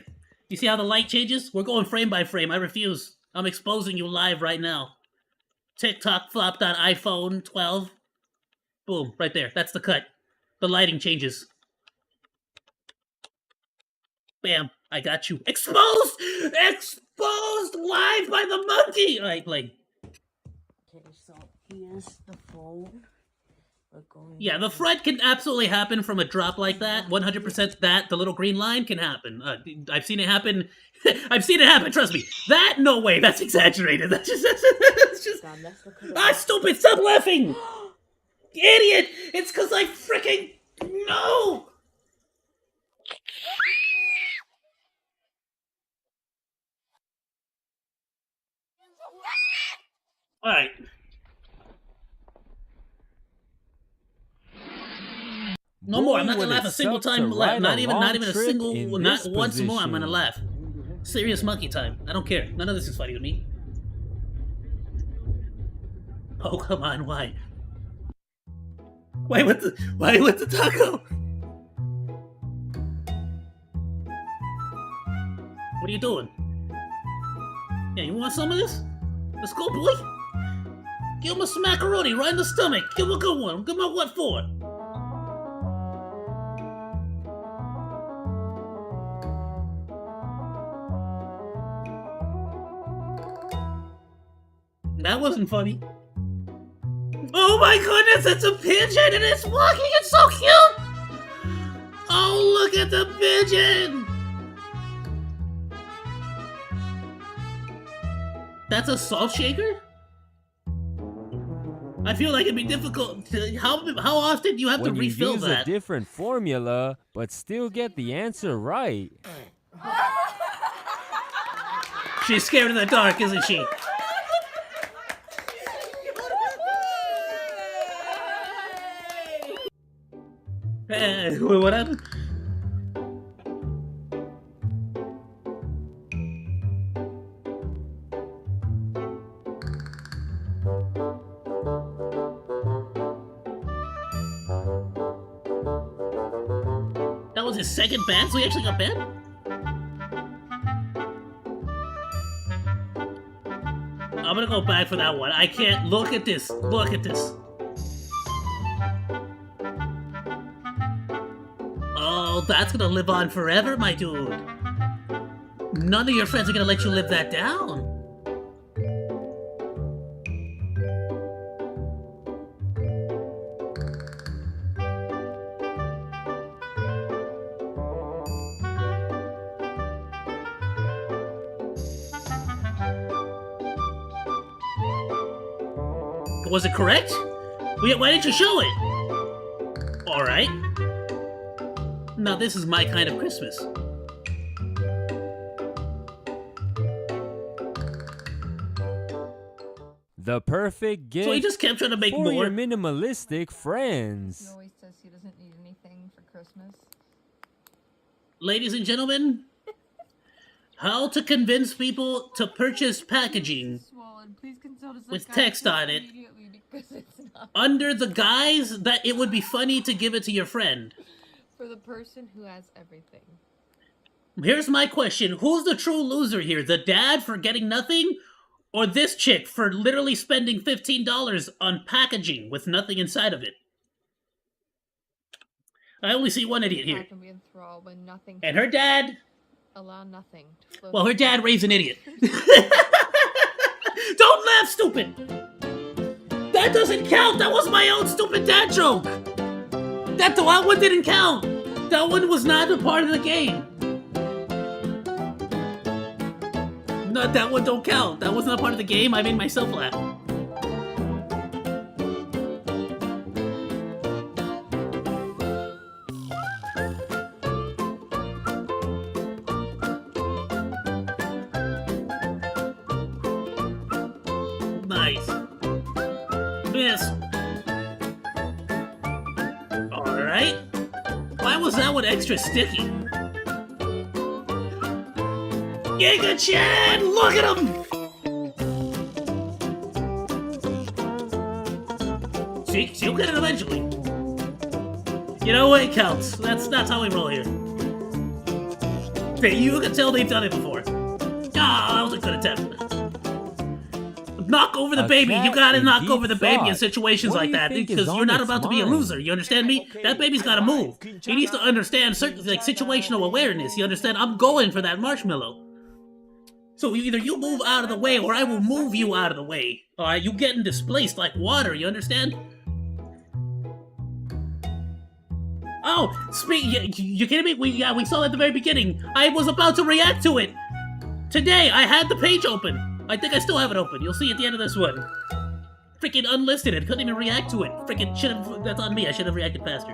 You see how the light changes? We're going frame by frame. I refuse. I'm exposing you live right now. TikTok flop.iPhone 12. Boom. Right there. That's the cut. The lighting changes. Bam. I got you. Exposed! Exposed live by the monkey! Alright, play. Okay, so here's the phone. Yeah, the front can absolutely happen from a drop like that. 100% that. The little green line can happen. I've seen it happen. I've seen it happen, trust me. That, no way. That's exaggerated. That's just... Ah, stupid! Stop laughing! Idiot! It's because I freaking... No! Alright. No more. I'm not gonna laugh a single time left. Not even a single, not once more. I'm gonna laugh. Serious monkey time. I don't care. None of this is funny with me. Oh come on, why? Why with the taco? What are you doing? Yeah, you want some of this? Let's go, boy. Give him a smackaroni right in the stomach. Give him a good one. Give him a what for? That wasn't funny. Oh my goodness, it's a pigeon and it's walking. It's so cute. Oh, look at the pigeon. That's a salt shaker? I feel like it'd be difficult to... How often do you have to refill use that? A different formula, but still get the answer right. She's scared of the dark, isn't she? Hey, what happened? That was his second ban, so he actually got banned? I'm gonna go back for that one. I can't look at this. Look at this. Oh, that's gonna live on forever, my dude. None of your friends are gonna let you live that down. Was it correct? Why didn't you show it? Alright. Now this is my kind of Christmas. The perfect gift So he just kept trying to make for more. your minimalistic friends. He always says he doesn't need anything for Christmas. Ladies and gentlemen, how to convince people to purchase packaging with text on it under the guise that it would be funny to give it to your friend. For the person who has everything. Here's my question. Who's the true loser here? The dad for getting nothing? Or this chick for literally spending $15 on packaging with nothing inside of it? I only see one idiot here. I can be enthralled when nothing. And her dad. Allow nothing to flow. Well, her dad raised an idiot. Don't laugh, stupid! That doesn't count! That was my own stupid dad joke! That one didn't count! That one was not a part of the game. No, that one don't count. That was not part of the game. I made myself laugh. Nice. Miss. Alright. Why was that one extra sticky? Giga Chad! Look at him! See, she'll get it eventually. You know what? It counts. That's how we roll here. Okay, you can tell they've done it before. Ah, that was a good attempt. Knock over the baby. You gotta knock over the baby in situations like that because you're not about to be a loser. You understand me? That baby's gotta move. He needs to understand certain like situational awareness. You understand? I'm going for that marshmallow. So either you move out of the way or I will move you out of the way. Alright, you getting displaced like water. You understand? Oh, you kidding me? We saw that at the very beginning. I was about to react to it. Today, I had the page open. I think I still have it open. You'll see at the end of this one. Freaking unlisted it. Couldn't even react to it. Freaking should've. That's on me. I should have reacted faster.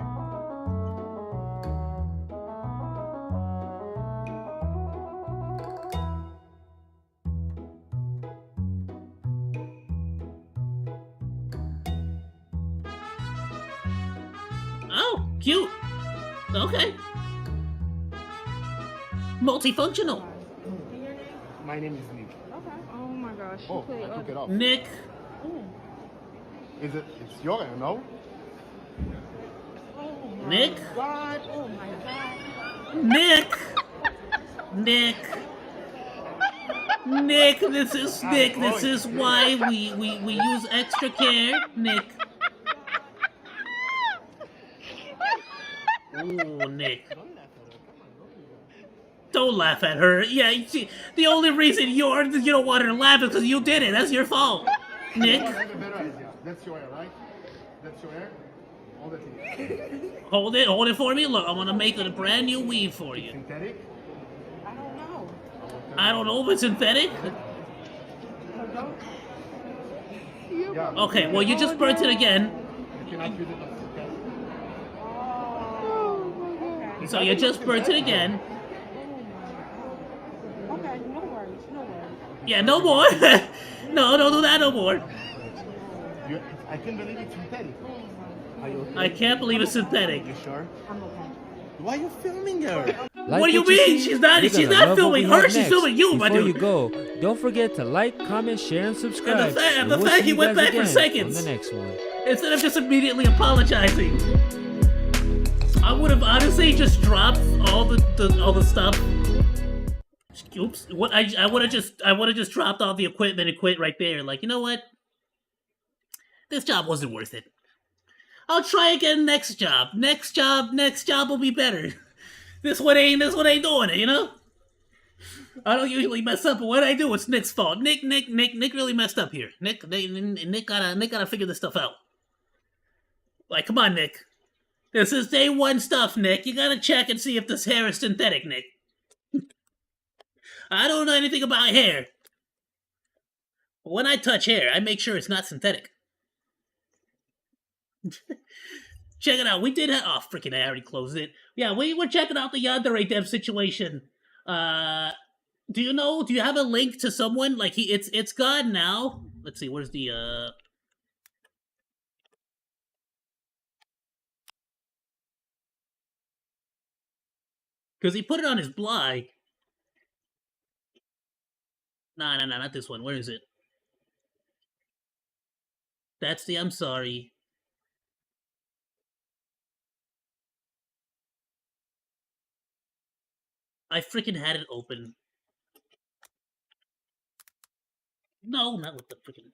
Oh, cute. Okay. Multifunctional. My name is Nick. Okay. Oh my gosh. Oh, I took it off. Nick. It's your no? Nick? God. Oh my god. Nick! Nick! Nick, this is Nick. This is why we use extra care. Nick. Ooh, Nick. Don't laugh at her. Yeah, you see, the only reason you don't want her to laugh is because you did it. That's your fault. Nick. I have a better idea. That's your hair, right? That's your hair? Hold it here. Hold it for me. Look, I want to make a brand new weave for you. Synthetic? I don't know if it's synthetic. Yeah. Okay, well, you just burnt it again. You cannot use it as synthetic. So you just burnt it again. Okay, no worries, no worries. Yeah, no more. No, don't do that no more. I can't believe it's synthetic. Are you okay? I can't believe it's synthetic. You sure? I'm okay. Why are you filming her? What do you mean? She's not filming her, she's filming you, my Before dude. you go, don't forget to like, comment, share, and subscribe. And the We'll fact see he you went guys back for again seconds. on the next one. Instead of just immediately apologizing. I would have honestly just dropped all the stuff. Oops. What I would have just dropped all the equipment and quit right there. Like, you know what? This job wasn't worth it. I'll try again next job. Next job will be better. This one ain't doing it, you know? I don't usually mess up, but when I do, it's Nick's fault. Nick really messed up here. Nick gotta figure this stuff out. Like, come on, Nick. This is day one stuff, Nick. You gotta check and see if this hair is synthetic, Nick. I don't know anything about hair. But when I touch hair, I make sure it's not synthetic. Check it out. We did have... Oh, freaking I already closed it. Yeah, we were checking out the Yandere dev situation. Do you have a link to someone? Like, it's gone now. Let's see, where's the, Because he put it on his blog. Nah, not this one. Where is it? That's the I'm sorry. I freaking had it open. No, not with the freaking...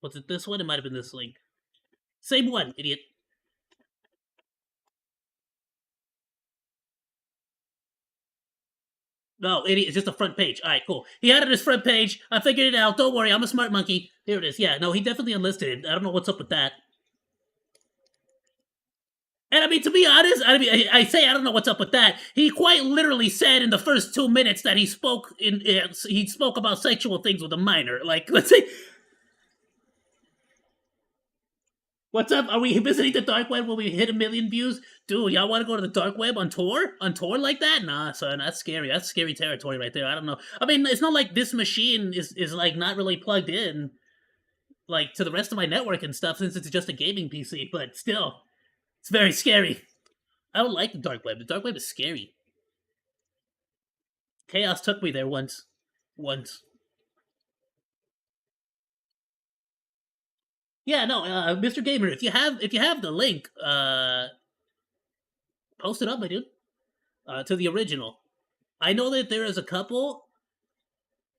Was it this one? It might have been this link. Same one, idiot. No, idiot, it's just the front page. All right, cool. He had it his front page. I figured it out. Don't worry, I'm a smart monkey. Here it is. Yeah, no, he definitely enlisted. I don't know what's up with that. And I mean, to be honest, I say I don't know what's up with that. He quite literally said in the first 2 minutes that he spoke about sexual things with a minor. Like, let's say, what's up? Are we visiting the dark web when we hit 1 million views? Dude, y'all want to go to the dark web on tour? On tour like that? Nah, son, that's scary. That's scary territory right there. I don't know. I mean, it's not like this machine is like not really plugged in, like, to the rest of my network and stuff, since it's just a gaming PC. But still, it's very scary. I don't like the dark web. The dark web is scary. Chaos took me there once. Yeah, no, Mr. Gamer, if you have the link, post it up, my dude, to the original. I know that there is a couple.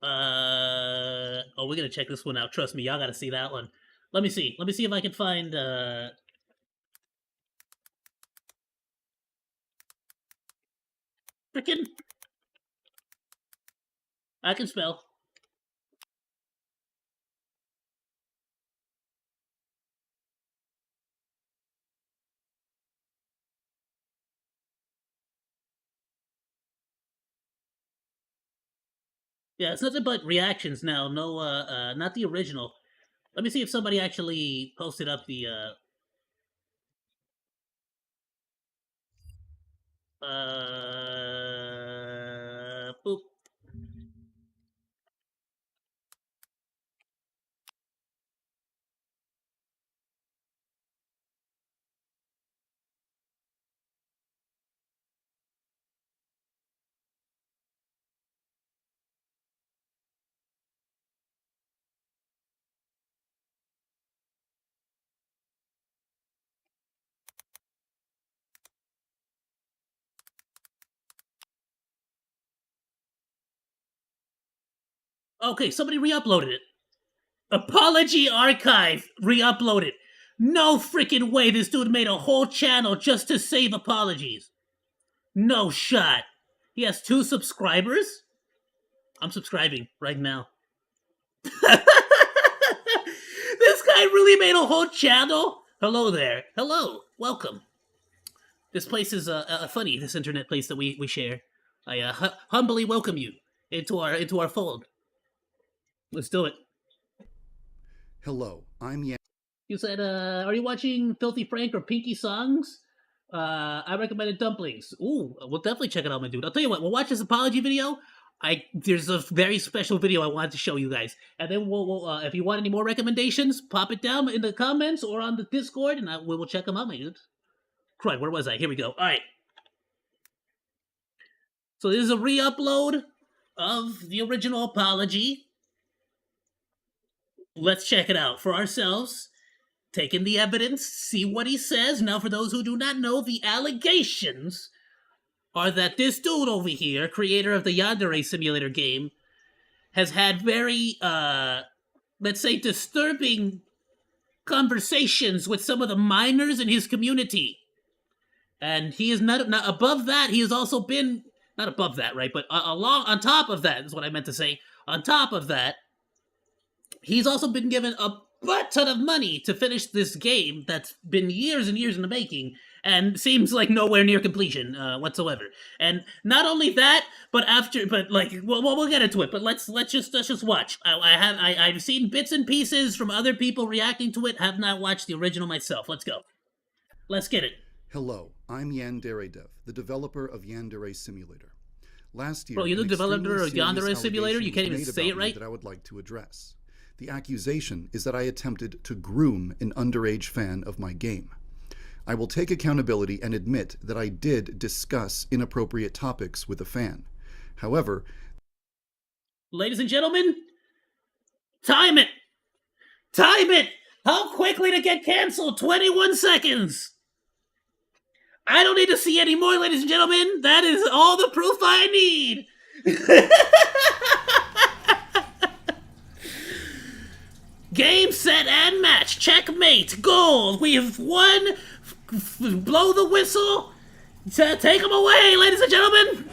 Oh, we're gonna check this one out. Trust me, y'all gotta see that one. Let me see if I can find. Frickin', I can spell. Yeah, it's nothing but reactions now. No, not the original. Let me see if somebody actually posted up the, boop. Okay, somebody re-uploaded it. Apology Archive re-uploaded. No freaking way this dude made a whole channel just to save apologies. No shot. He has 2 subscribers? I'm subscribing right now. This guy really made a whole channel? Hello there. Hello. Welcome. This place is funny, this internet place that we share. I humbly welcome you into our fold. Let's do it. Hello, I'm Yan. You said, are you watching Filthy Frank or Pinky Songs? I recommended Dumplings. Ooh, we'll definitely check it out, my dude. I'll tell you what, we'll watch this apology video. There's a very special video I wanted to show you guys. And then we'll if you want any more recommendations, pop it down in the comments or on the Discord, and we will check them out, my dude. Crud, where was I? Here we go. All right. So this is a re-upload of the original apology. Let's check it out for ourselves. Take in the evidence, see what he says. Now, for those who do not know, the allegations are that this dude over here, creator of the Yandere Simulator game, has had very, let's say, disturbing conversations with some of the minors in his community. And he is not above that. He has also been, not above that, right? But on top of that, is what I meant to say. On top of that, he's also been given a butt ton of money to finish this game that's been years and years in the making and seems like nowhere near completion whatsoever. And not only that, but we'll get into it. But let's just watch. I've seen bits and pieces from other people reacting to it. Have not watched the original myself. Let's go. Let's get it. Hello, I'm Yandere Dev, the developer of Yandere Simulator. Last year, bro, you're the developer of Yandere Simulator. You can't even made say it about me right. That I would like to address. The accusation is that I attempted to groom an underage fan of my game. I will take accountability and admit that I did discuss inappropriate topics with a fan. However, ladies and gentlemen, time it! Time it! How quickly to get canceled? 21 seconds! I don't need to see any more, ladies and gentlemen. That is all the proof I need. Game, set, and match. Checkmate. Gold. We have won. Blow the whistle. Take them away, ladies and gentlemen.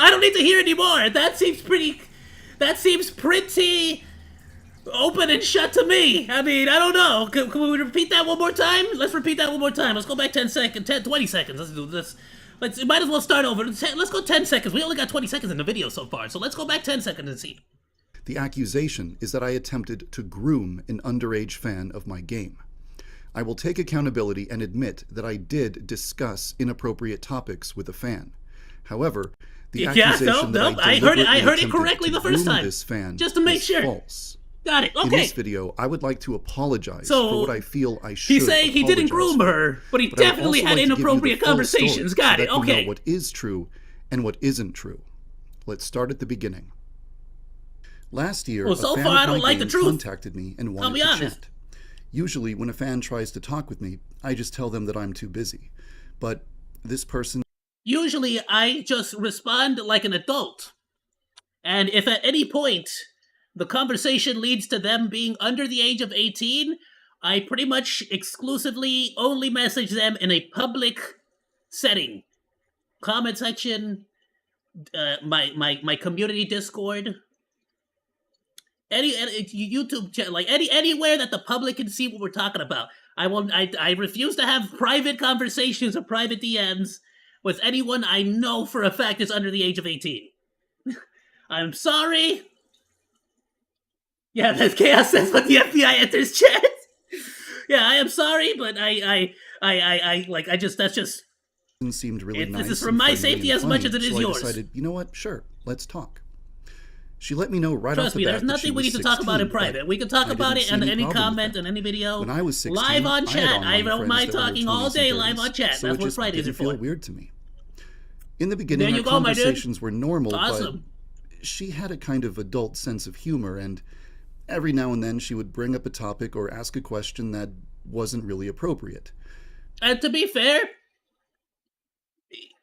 I don't need to hear anymore. That seems pretty open and shut to me. I mean, I don't know. Can we repeat that one more time? Let's repeat that one more time. Let's go back 20 seconds. Let's do this. Might as well start over. Let's go 10 seconds. We only got 20 seconds in the video so far, so let's go back 10 seconds and see. The accusation is that I attempted to groom an underage fan of my game. I will take accountability and admit that I did discuss inappropriate topics with a fan. However, the accusation that I heard it correctly the first time. This fan just to make is sure. False. Got it. Okay. In this video, I would like to apologize for what I feel I should. He's saying he didn't groom her, but he definitely had inappropriate conversations. Got it. So Okay. you know what is true and what isn't true. Let's start at the beginning. Last year, Well, so a fan far, of I don't my like the game truth. contacted me and I'll wanted be to honest. chat. Usually, when a fan tries to talk with me, I just tell them that I'm too busy. But this person... Usually, I just respond like an adult. And if at any point the conversation leads to them being under the age of 18, I pretty much exclusively only message them in a public setting. Comment section, my community Discord, any YouTube channel, like anywhere that the public can see what we're talking about. I refuse to have private conversations or private DMs with anyone I know for a fact is under the age of 18. I'm sorry. Yeah, that's Chaos says when the FBI enters chat. Yeah, I am sorry, but that's just... seemed really nice. This is for and my friendly safety and as much funny, as it is so yours. I decided, you know what? Sure, let's talk. She let me know right Trust off the me, bat there's that nothing she we was need to talk about in 16, but private. We can talk I about didn't it see on any any problem with comment that. on any video. When I was 16, live on I had chat. I online don't friends mind that were in talking their all 20s day and live on 30s, chat. so That's it what just Fridays are didn't feel for. weird to me. In the beginning, There our you go, my dude. conversations were normal, Awesome. but she had a kind of adult sense of humor, and every now and then she would bring up a topic or ask a question that wasn't really appropriate. And to be fair,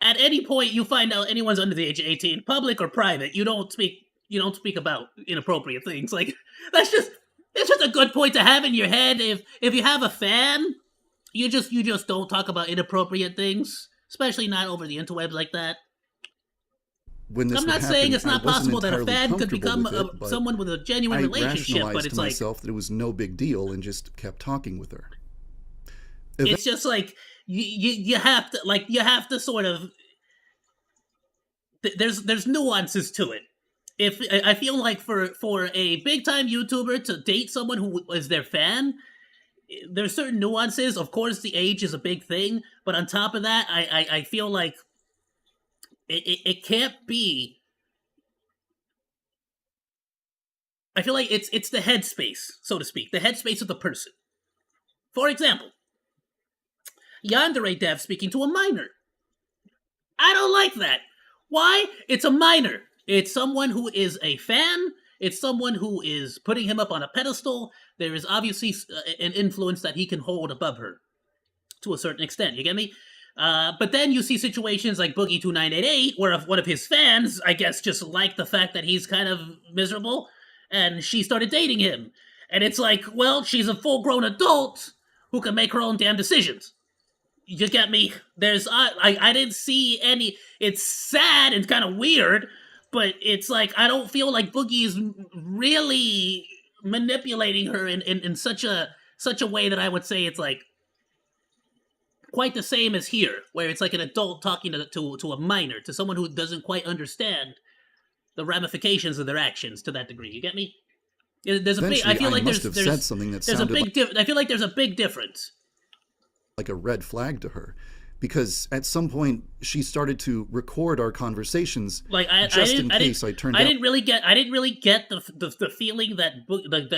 at any point you find out anyone's under the age of 18, public or private, you don't speak about inappropriate things. Like it's just a good point to have in your head. If you have a fan, you just don't talk about inappropriate things, especially not over the interwebs like that. When this I'm would not saying happen, it's not I wasn't possible that a entirely fan could comfortable become with it, but someone with a genuine relationship, I but it's to like myself that it was no big deal and just kept talking with her. it's just like you have to sort of there's nuances to it. If I feel like for a big time YouTuber to date someone who is their fan, there's certain nuances. Of course, the age is a big thing, but on top of that, I feel like it can't be. I feel like it's the headspace, so to speak, the headspace of the person. For example, Yandere dev speaking to a minor. I don't like that. Why? It's a minor. It's someone who is a fan. It's someone who is putting him up on a pedestal. There is obviously an influence that he can hold above her to a certain extent. You get me? But then you see situations like Boogie2988, where one of his fans, I guess, just liked the fact that he's kind of miserable, and she started dating him. And it's like, well, she's a full-grown adult who can make her own damn decisions. You get me? There's, I didn't see any. It's sad and kind of weird, but it's like I don't feel like Boogie is really manipulating her in such a way that I would say it's like quite the same as here, where it's like an adult talking to a minor, to someone who doesn't quite understand the ramifications of their actions to that degree. You get me? There's a big. I feel like there's said something that there's a sounded big. I feel like there's a big difference. Like a red flag to her, because at some point she started to record our conversations. Like I didn't really get the feeling that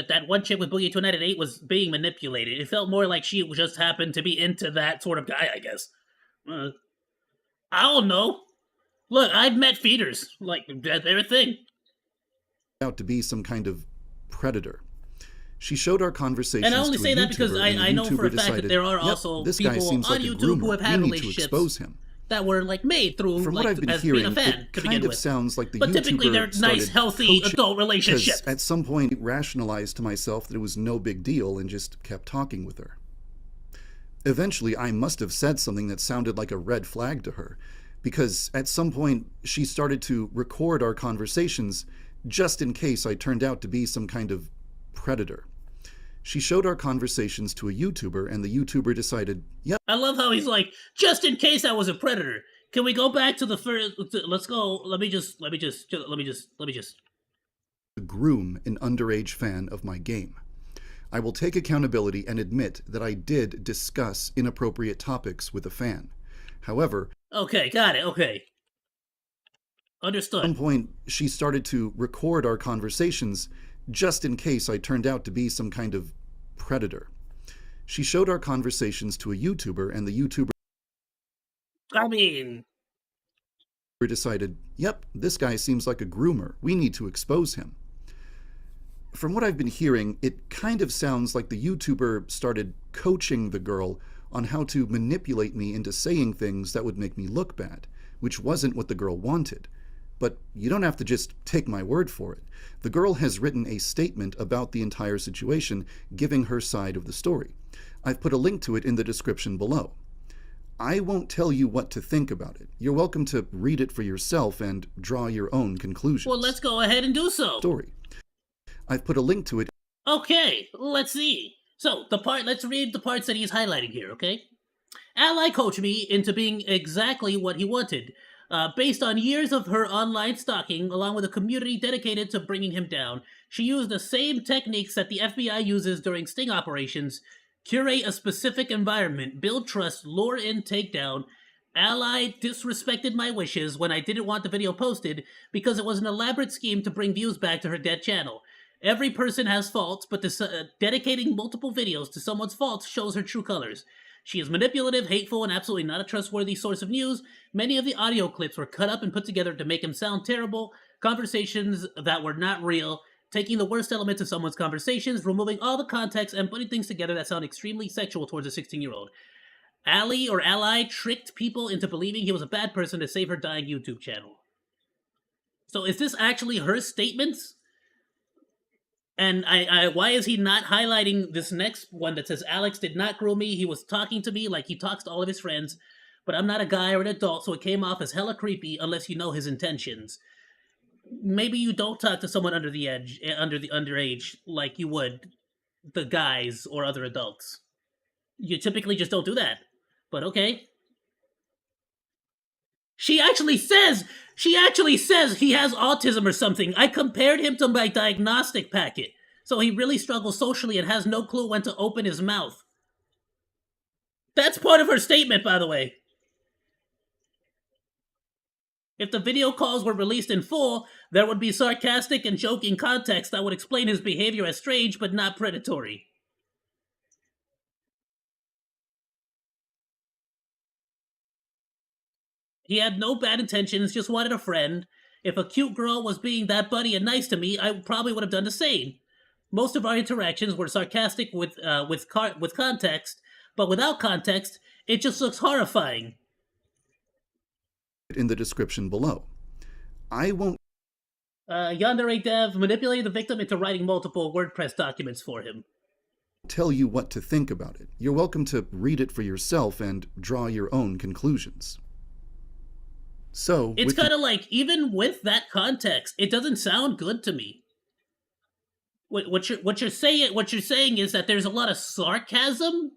that one chick with Boogie2988 was being manipulated. It felt more like she just happened to be into that sort of guy, I guess. I don't know. Look, I've met feeders. Like they're a thing. Out to be some kind of predator. She showed our conversations and I only to say a that because YouTuber, and I know for a fact decided, that there are "Yep, also this guy people seems on like a YouTube groomer. who have had We need to relationships expose him." that were like made through From like what I've been as hearing, being a fan it to kind begin of with. sounds like the But typically YouTuber they're nice, started healthy coaching, adult relationships. 'cause at some point rationalized to myself that it was no big deal and just kept talking with her. Eventually, I must have said something that sounded like a red flag to her, because at some point she started to record our conversations just in case I turned out to be some kind of predator. She showed our conversations to a YouTuber, and the YouTuber decided, yep. I love how he's like, just in case I was a predator. Can we go back to the first? Let's go. Let me just. Groom an underage fan of my game. I will take accountability and admit that I did discuss inappropriate topics with a fan. However, Okay, got it. Okay. Understood. at some point, she started to record our conversations just in case I turned out to be some kind of predator. She showed our conversations to a YouTuber, and the YouTuber I mean, decided, yep, this guy seems like a groomer. We need to expose him. From what I've been hearing, it kind of sounds like the YouTuber started coaching the girl on how to manipulate me into saying things that would make me look bad, which wasn't what the girl wanted. But you don't have to just take my word for it. The girl has written a statement about the entire situation, giving her side of the story. I've put a link to it in the description below. I won't tell you what to think about it. You're welcome to read it for yourself and draw your own conclusions. well, let's go ahead and do so. Story. I've put a link to it. Okay, let's see. So, let's read the parts that he's highlighting here, okay? Ally coached me into being exactly what he wanted, based on years of her online stalking, along with a community dedicated to bringing him down. She used the same techniques that the FBI uses during sting operations: curate a specific environment, build trust, lure in, take down. Ally disrespected my wishes when I didn't want the video posted because it was an elaborate scheme to bring views back to her dead channel. Every person has faults, but dedicating multiple videos to someone's faults shows her true colors. She is manipulative, hateful, and absolutely not a trustworthy source of news. Many of the audio clips were cut up and put together to make him sound terrible, conversations that were not real, taking the worst elements of someone's conversations, removing all the context, and putting things together that sound extremely sexual towards a 16-year-old. Ally tricked people into believing he was a bad person to save her dying YouTube channel. So is this actually her statements? And why is he not highlighting this next one that says, Alex did not groom me, he was talking to me like he talks to all of his friends, but I'm not a guy or an adult, so it came off as hella creepy unless you know his intentions. Maybe you don't talk to someone under the underage like you would the guys or other adults. You typically just don't do that. But okay. She actually says he has autism or something. I compared him to my diagnostic packet. So he really struggles socially and has no clue when to open his mouth. That's part of her statement, by the way. If the video calls were released in full, there would be sarcastic and joking context that would explain his behavior as strange but not predatory. He had no bad intentions, just wanted a friend. If a cute girl was being that buddy and nice to me, I probably would have done the same. Most of our interactions were sarcastic with context, but without context, it just looks horrifying. In the description below. I won't Yandere Dev manipulated the victim into writing multiple WordPress documents for him. tell you what to think about it. You're welcome to read it for yourself and draw your own conclusions. So it's kind of like, even with that context, it doesn't sound good to me. What you're saying is that there's a lot of sarcasm.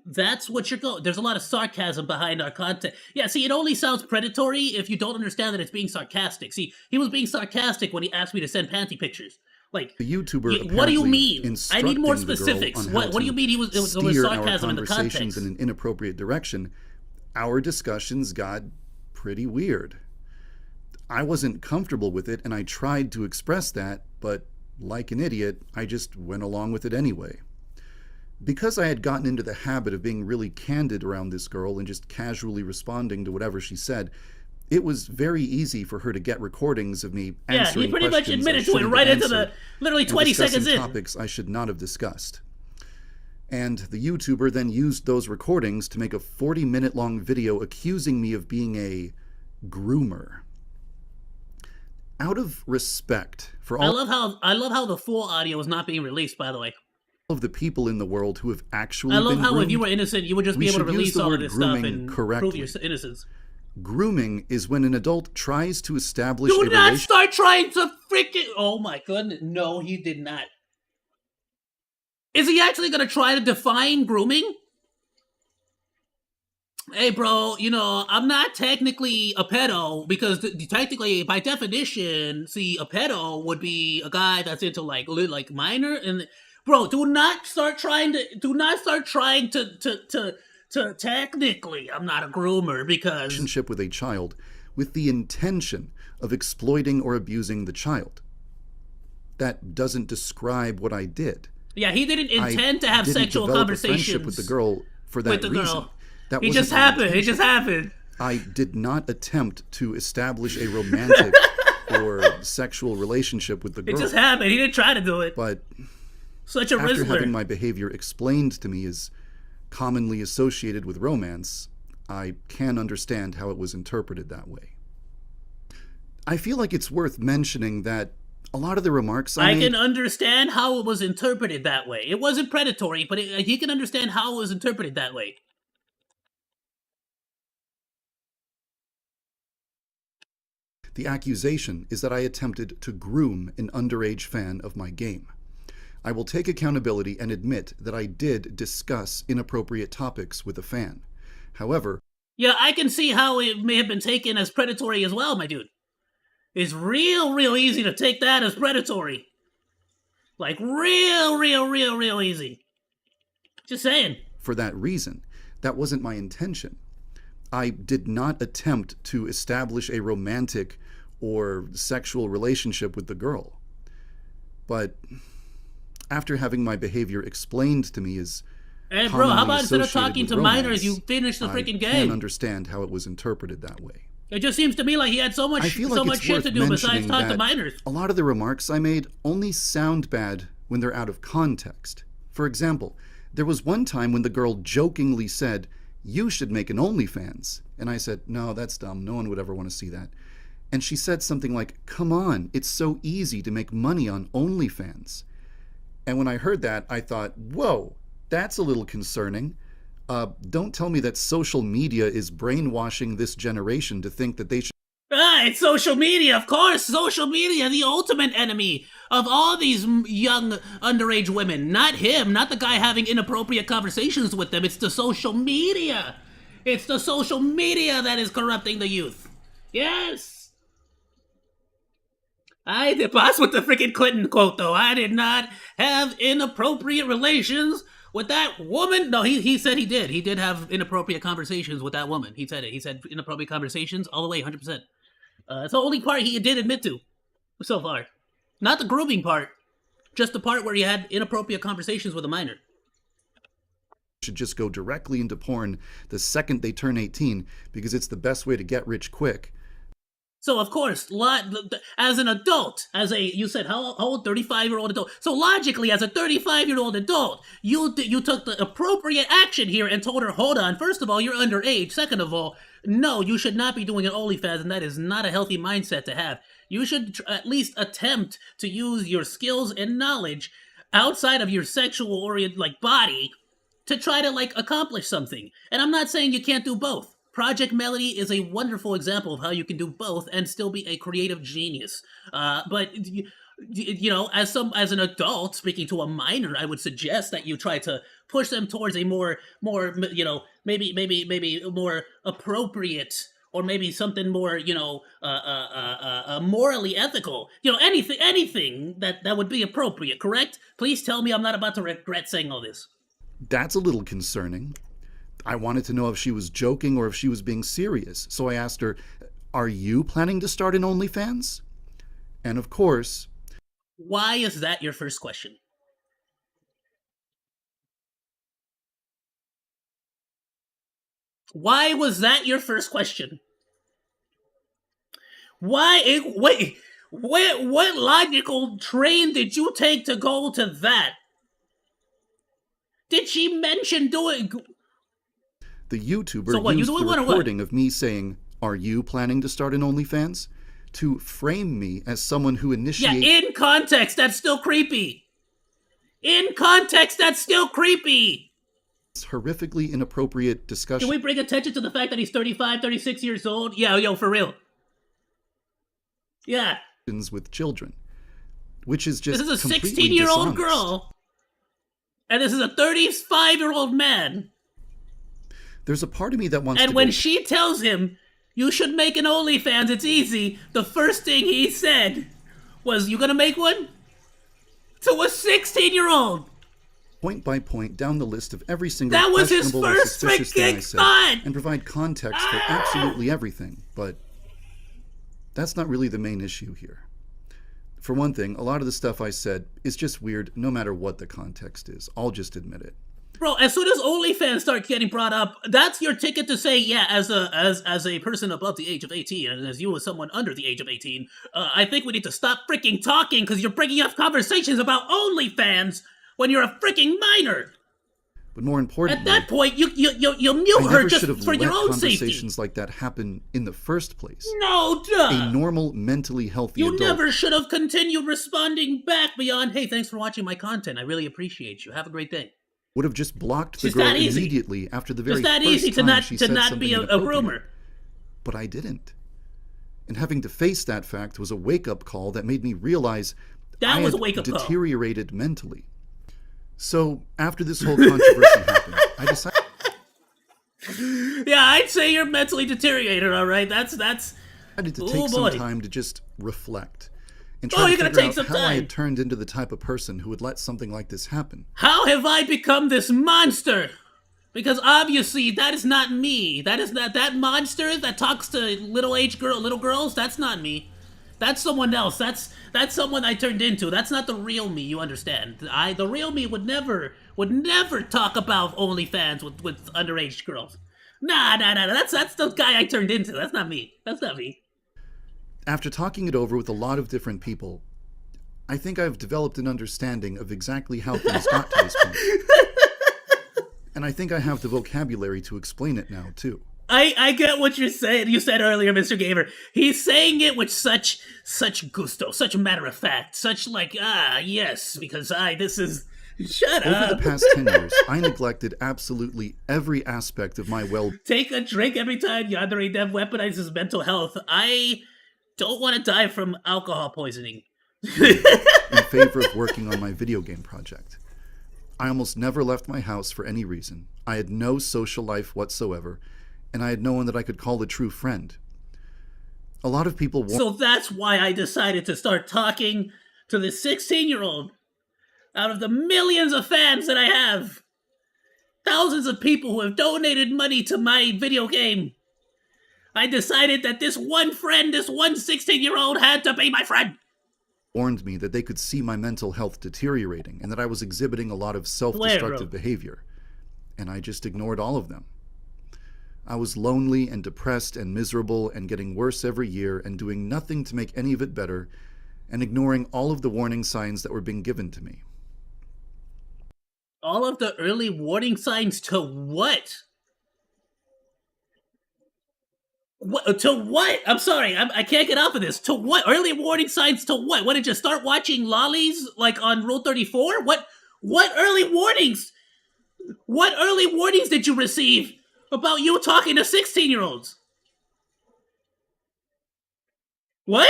That's what you're going. There's a lot of sarcasm behind our content. Yeah, see, it only sounds predatory if you don't understand that it's being sarcastic. See, he was being sarcastic when he asked me to send panty pictures. Like, the YouTuber. What do you mean? I need more specifics. What do you mean? It was sarcasm in the context. In an inappropriate direction. Our discussions got pretty weird. I wasn't comfortable with it, and I tried to express that, but like an idiot, I just went along with it anyway. Because I had gotten into the habit of being really candid around this girl and just casually responding to whatever she said, it was very easy for her to get recordings of me answering he pretty much questions admitted to it right into the literally 20 seconds in. Topics I should not have discussed. And the YouTuber then used those recordings to make a 40-minute long video accusing me of being a groomer. Out of respect for all I love how the full audio is not being released, by the way. of the people in the world who have actually I love been how groomed, if you were innocent, you would just we be able to should use release the all of word this stuff grooming and correctly. prove your innocence. Grooming is when an adult tries to establish Do a not relationship. start trying to freaking... Oh my goodness. No, he did not. Is he actually going to try to define grooming? Hey, bro, you know, I'm not technically a pedo because technically, by definition, see, a pedo would be a guy that's into like minor and... Bro, do not start trying to technically, I'm not a groomer because... Relationship with a child with the intention of exploiting or abusing the child. That doesn't describe what I did. Yeah, he didn't intend to have didn't sexual develop a conversations friendship with the girl for that with the reason. girl. That It wasn't just my happened. It intention. just happened. I did not attempt to establish a romantic or sexual relationship with the girl. It just happened. He didn't try to do it. But Such a after Rizzler. having my behavior explained to me as commonly associated with romance, I can understand how it was interpreted that way. I feel like it's worth mentioning that a lot of the remarks I made... can understand how it was interpreted that way. It wasn't predatory, but he can understand how it was interpreted that way. The accusation is that I attempted to groom an underage fan of my game. I will take accountability and admit that I did discuss inappropriate topics with a fan. However... Yeah, I can see how it may have been taken as predatory as well, my dude. It's real easy to take that as predatory. Like, real easy. Just saying. For that reason, that wasn't my intention. I did not attempt to establish a romantic or sexual relationship with the girl. But after having my behavior explained to me as Hey, bro, how commonly about instead of associated talking with to romance, minors, you finish the freaking I game? can understand how it was interpreted that way. It just seems to me like he had so much I feel like it's shit worth to do besides mentioning talk to that minors. a lot of the remarks I made only sound bad when they're out of context. For example, there was one time when the girl jokingly said, "You should make an OnlyFans." And I said, "No, that's dumb. No one would ever want to see that." And she said something like, "Come on, it's so easy to make money on OnlyFans." And when I heard that, I thought, whoa, that's a little concerning. Don't tell me that social media is brainwashing this generation to think that they should... Ah, it's social media, of course. Social media, the ultimate enemy of all these young underage women. Not him, not the guy having inappropriate conversations with them. It's the social media. It's the social media that is corrupting the youth. Yes. I did pass with the freaking Clinton quote, though. I did not have inappropriate relations with that woman. No, he said he did. He did have inappropriate conversations with that woman. He said it. He said inappropriate conversations all the way, 100%. It's the only part he did admit to so far. Not the grooming part. Just the part where he had inappropriate conversations with a minor. should just go directly into porn the second they turn 18 because it's the best way to get rich quick. So, of course, as an adult, you said, how old? 35-year-old adult. So, logically, as a 35-year-old adult, you took the appropriate action here and told her, hold on, first of all, you're underage. Second of all, no, you should not be doing an OnlyFans, and that is not a healthy mindset to have. You should at least attempt to use your skills and knowledge outside of your sexual body to try to, accomplish something. And I'm not saying you can't do both. Project Melody is a wonderful example of how you can do both and still be a creative genius. But as an adult speaking to a minor, I would suggest that you try to push them towards a more maybe more appropriate, or maybe something more morally ethical. Anything that would be appropriate. Correct? Please tell me I'm not about to regret saying all this. That's a little concerning. I wanted to know if she was joking or if she was being serious. So I asked her, are you planning to start an OnlyFans? And of course... Why is that your first question? Why was that your first question? What logical train did you take to go to that? Did she mention doing? The YouTuber So what, you used doing the one or what? recording of me saying, "Are you planning to start an OnlyFans?" to frame me as someone who Yeah, initiated in context, that's still creepy. In context, that's still creepy. horrifically inappropriate discussion Can we bring attention to the fact that he's 35, 36 years old? Yeah, yo, for real. Yeah. with children, which is just This is a completely 16-year-old dishonest. girl, and this is a 35-year-old man. There's a part of me that wants And to when go, she tells him, you should make an OnlyFans, it's easy, the first thing he said was, you gonna make one? To a 16-year-old! point by point down the list of every single That was his questionable or first suspicious thing I freaking said, thought! and provide context for absolutely everything, but that's not really the main issue here. For one thing, a lot of the stuff I said is just weird no matter what the context is. I'll just admit it. Bro, as soon as OnlyFans start getting brought up, that's your ticket to say, yeah, as a person above the age of 18, and as you as someone under the age of 18, I think we need to stop freaking talking because you're bringing up conversations about OnlyFans when you're a freaking minor. But more importantly, At that point, you I mute her never just should have for let your own safety. conversations like that happen in the first place. No, duh. A normal, mentally healthy You adult never should have continued responding back beyond, hey, thanks for watching my content. I really appreciate you. Have a great day. would have just blocked the It's girl that easy. immediately after the very It's that first easy to time not she to said not something be a inappropriate. groomer. But I didn't. And having to face that fact was a wake-up call that made me realize That I was had a wake-up call. deteriorated mentally. So, after this whole controversy happened, I decided Yeah, I'd say you're mentally deteriorated, all right? That's to take Oh, some boy. time to just reflect and Oh, try you're to gonna figure take out some how I time. had turned into the type of person who would let something like this happen. How have I become this monster? Because obviously that is not me. That monster that talks to little girls. That's not me. That's someone else. That's someone I turned into. That's not the real me. You understand? The real me would never talk about OnlyFans with underage girls. Nah. That's the guy I turned into. That's not me. That's not me. After talking it over with a lot of different people, I think I've developed an understanding of exactly how things got to this point. And I think I have the vocabulary to explain it now, too. I get what you're saying. You said earlier, Mr. Gamer. He's saying it with such gusto, such matter of fact, such like, yes, because shut Over up. the past 10 years, I neglected absolutely every aspect of my well-being Take a drink every time Yandere Dev weaponizes mental health. I don't want to die from alcohol poisoning. in favor of working on my video game project. I almost never left my house for any reason. I had no social life whatsoever, and I had no one that I could call a true friend. A lot of people So that's why I decided to start talking to this 16-year-old. Out of the millions of fans that I have, thousands of people who have donated money to my video game, I decided that this one friend, this one 16-year-old had to be my friend. warned me that they could see my mental health deteriorating and that I was exhibiting a lot of self-destructive behavior, and I just ignored all of them. I was lonely and depressed and miserable and getting worse every year and doing nothing to make any of it better and ignoring all of the warning signs that were being given to me. All of the early warning signs to what? What, to what? I'm sorry, I can't get off of this. To what? Early warning signs to what? What, did you start watching lollies like on Rule 34? What early warnings? What early warnings did you receive about you talking to 16-year-olds? What?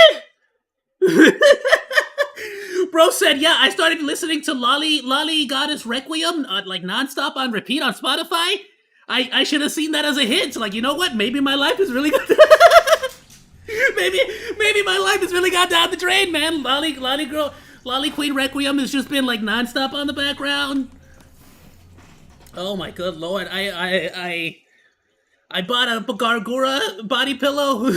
Bro said, yeah, I started listening to Lolly Goddess Requiem like nonstop on repeat on Spotify. I should have seen that as a hint. Like, you know what? Maybe my life is really good. maybe my life has really got down the drain, man. Lolly Queen Requiem has just been like nonstop on the background. Oh my good lord! I bought a Gargura body pillow.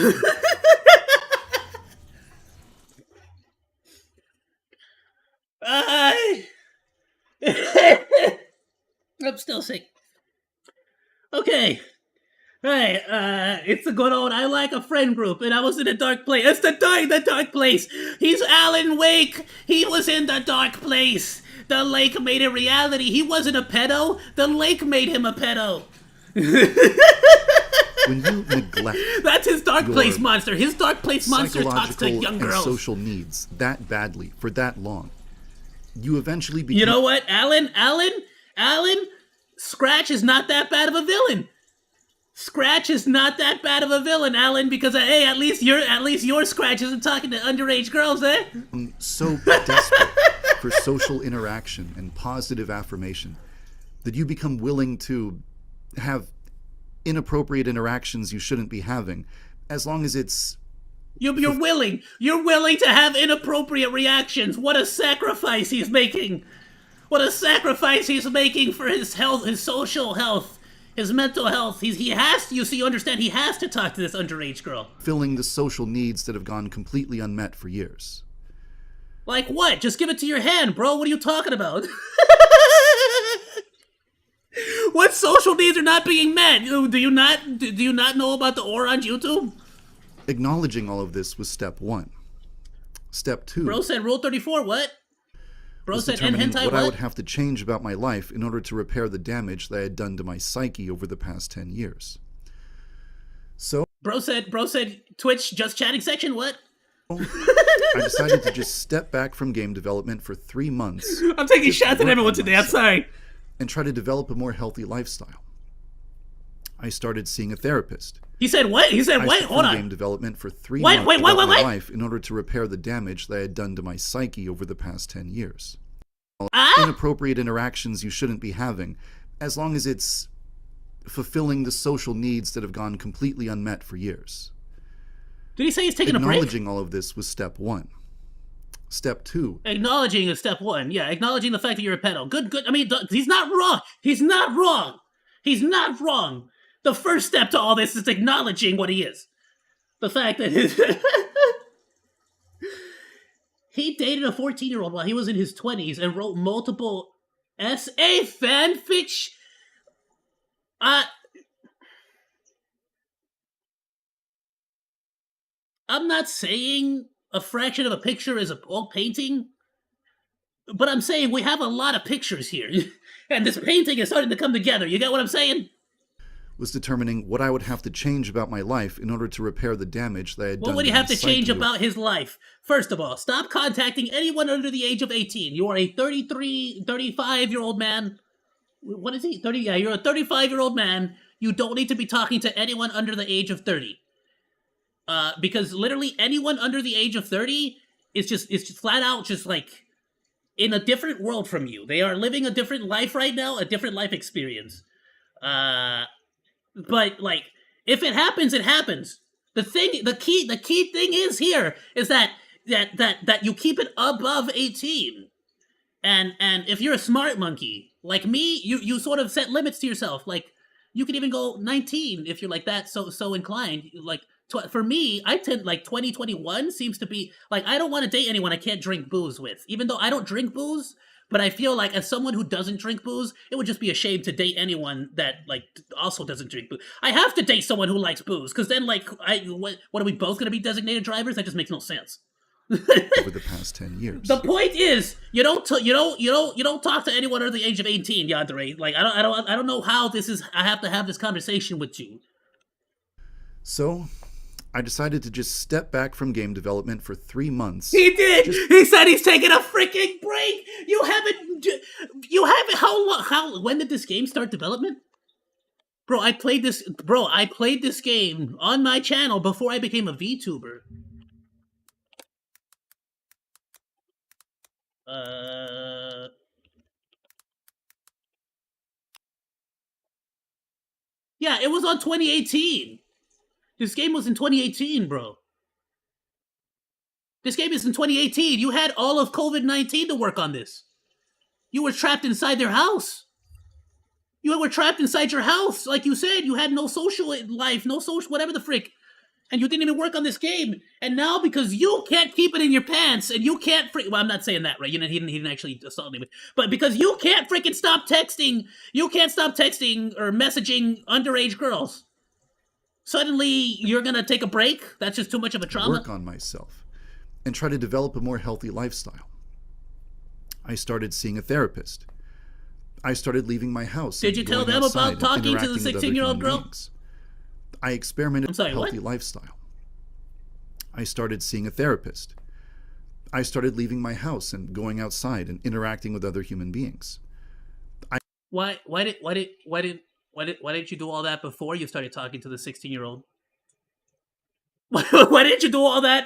I'm still sick. Okay. Hey, it's a good old I Like a Friend group, and I was in a dark place. It's the dark place. He's Alan Wake. He was in the dark place. The lake made it reality. He wasn't a pedo. The lake made him a pedo. When you neglect That's his dark your place monster. His dark place monster talks to psychological young and girls. social needs that badly for that long, you eventually become... You know what, Alan? Scratch is not that bad of a villain. Scratch is not that bad of a villain, Alan, because hey, at least your Scratch isn't talking to underage girls, eh? so desperate for social interaction and positive affirmation that you become willing to have inappropriate interactions you shouldn't be having, as long as it's... You're willing to have inappropriate reactions. What a sacrifice he's making. What a sacrifice he's making for his health, his social health, his mental health. He has to, you understand, he has to talk to this underage girl. Filling the social needs that have gone completely unmet for years. Like what? Just give it to your hand, bro. What are you talking about? What social needs are not being met? Do you not know about the orange YouTube? Acknowledging all of this was step 1. Step 2. Bro said Rule 34. What? Bro was said end determining hentai. what I What? would have to change about my life in order to repair the damage that I had done to my psyche over the past 10 years. So, Bro said Twitch just chatting section. What? I decided to just step back from game development for 3 months. I'm taking just shots at work everyone on today. I'm myself, sorry. And try to develop a more healthy lifestyle. I started seeing a therapist. He said what? He said I what? stepped Hold from on. game development for 3 Wait, months wait, about wait, my wait. life in order to repair the damage that I had done to my psyche over the past 10 years. Ah? Inappropriate interactions you shouldn't be having, as long as it's fulfilling the social needs that have gone completely unmet for years. Did he say he's taking a break? Acknowledging all of this was step 1. Step 2. Acknowledging is step 1. Yeah, acknowledging the fact that you're a pedo. Good. I mean, he's not wrong. He's not wrong. He's not wrong. The first step to all this is acknowledging what he is. The fact that he dated a 14-year-old while he was in his 20s and wrote multiple SA fanfiction. I'm not saying a fraction of a picture is a old painting, but I'm saying we have a lot of pictures here, and this painting is starting to come together. You get what I'm saying? Was determining what I would have to change about my life in order to repair the damage that I had done. What would he my have to change psyche about his life? First of all, stop contacting anyone under the age of 18. You are a 35-year-old man. What is he? 30? Yeah, you're a 35-year-old man. You don't need to be talking to anyone under the age of 30. Because literally anyone under the age of 30 is just flat out just like in a different world from you. They are living a different life right now, a different life experience. But like, if it happens, it happens. The key thing is here is that you keep it above 18. And if you're a smart monkey like me, you sort of set limits to yourself. Like you can even go 19 if you're like that so inclined. Like for me, I tend like 2021 seems to be like I don't want to date anyone I can't drink booze with. Even though I don't drink booze, but I feel like as someone who doesn't drink booze, it would just be a shame to date anyone that like also doesn't drink booze. I have to date someone who likes booze because then like what are we both going to be designated drivers? That just makes no sense. over the past 10 years. The point is, you don't talk to anyone under the age of 18, Yandere. Like I don't know how this is. I have to have this conversation with you. So, I decided to just step back from game development for 3 months. He did. He said he's taking a freaking break. You haven't. When did this game start development? Bro, I played this game on my channel before I became a VTuber. Yeah, it was on 2018. This game was in 2018, bro. This game is in 2018. You had all of COVID-19 to work on this. You were trapped inside their house. You were trapped inside your house. Like you said, you had no social life, no social, whatever the frick. And you didn't even work on this game. And now, because you can't keep it in your pants, and you can't well, I'm not saying that, right? He didn't actually assault me. But because you can't freaking stop texting, you can't stop texting or messaging underage girls. Suddenly, you're gonna take a break? That's just too much of a trauma? Work on myself and try to develop a more healthy lifestyle. I started seeing a therapist. I started leaving my house. Did you tell them about talking to the 16-year-old girl? I experimented with a what? healthy lifestyle. I started seeing a therapist. I started leaving my house and going outside and interacting with other human beings. Why didn't you do all that before you started talking to the 16-year-old? Why didn't you do all that?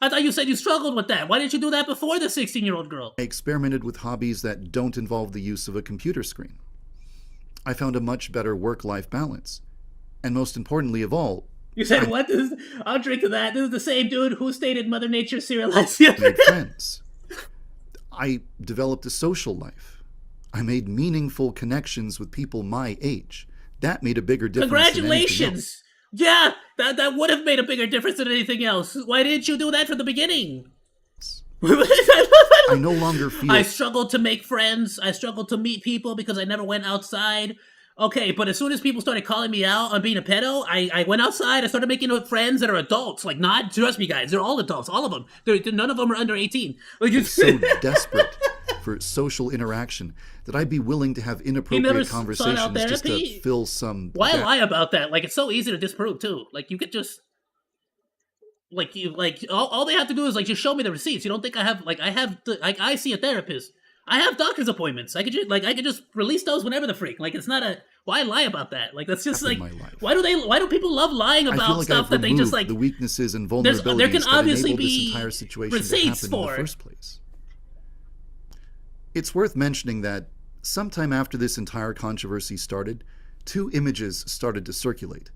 I thought you said you struggled with that. Why didn't you do that before the 16-year-old girl? I experimented with hobbies that don't involve the use of a computer screen. I found a much better work-life balance. And most importantly of all, you said what? I'll drink to that. This is the same dude who stated Mother Nature serialized the other made friends. I developed a social life. I made meaningful connections with people my age. That made a bigger difference. Congratulations! Yeah, that would have made a bigger difference than anything else. Why didn't you do that from the beginning? I no longer feel... I struggled to make friends. I struggled to meet people because I never went outside. Okay, but as soon as people started calling me out on being a pedo, I went outside. I started making friends that are adults. Like, not, trust me, guys, they're all adults, all of them. None of them are under 18. Like, I'm so desperate for social interaction that I'd be willing to have inappropriate conversations just to fill some... Why lie about that? Like, it's so easy to disprove, too. Like, you could just... all they have to do is, just show me the receipts. You don't think I have... I see a therapist. I have doctor's appointments. I could just release those whenever the freak. Like, it's not a... Why lie about that? Like, that's just like... Why do people love lying about stuff that they just, like... the weaknesses and vulnerabilities there can obviously that be this entire situation receipts to happen in the first place. It's worth mentioning that sometime after this entire controversy started, 2 images started to circulate.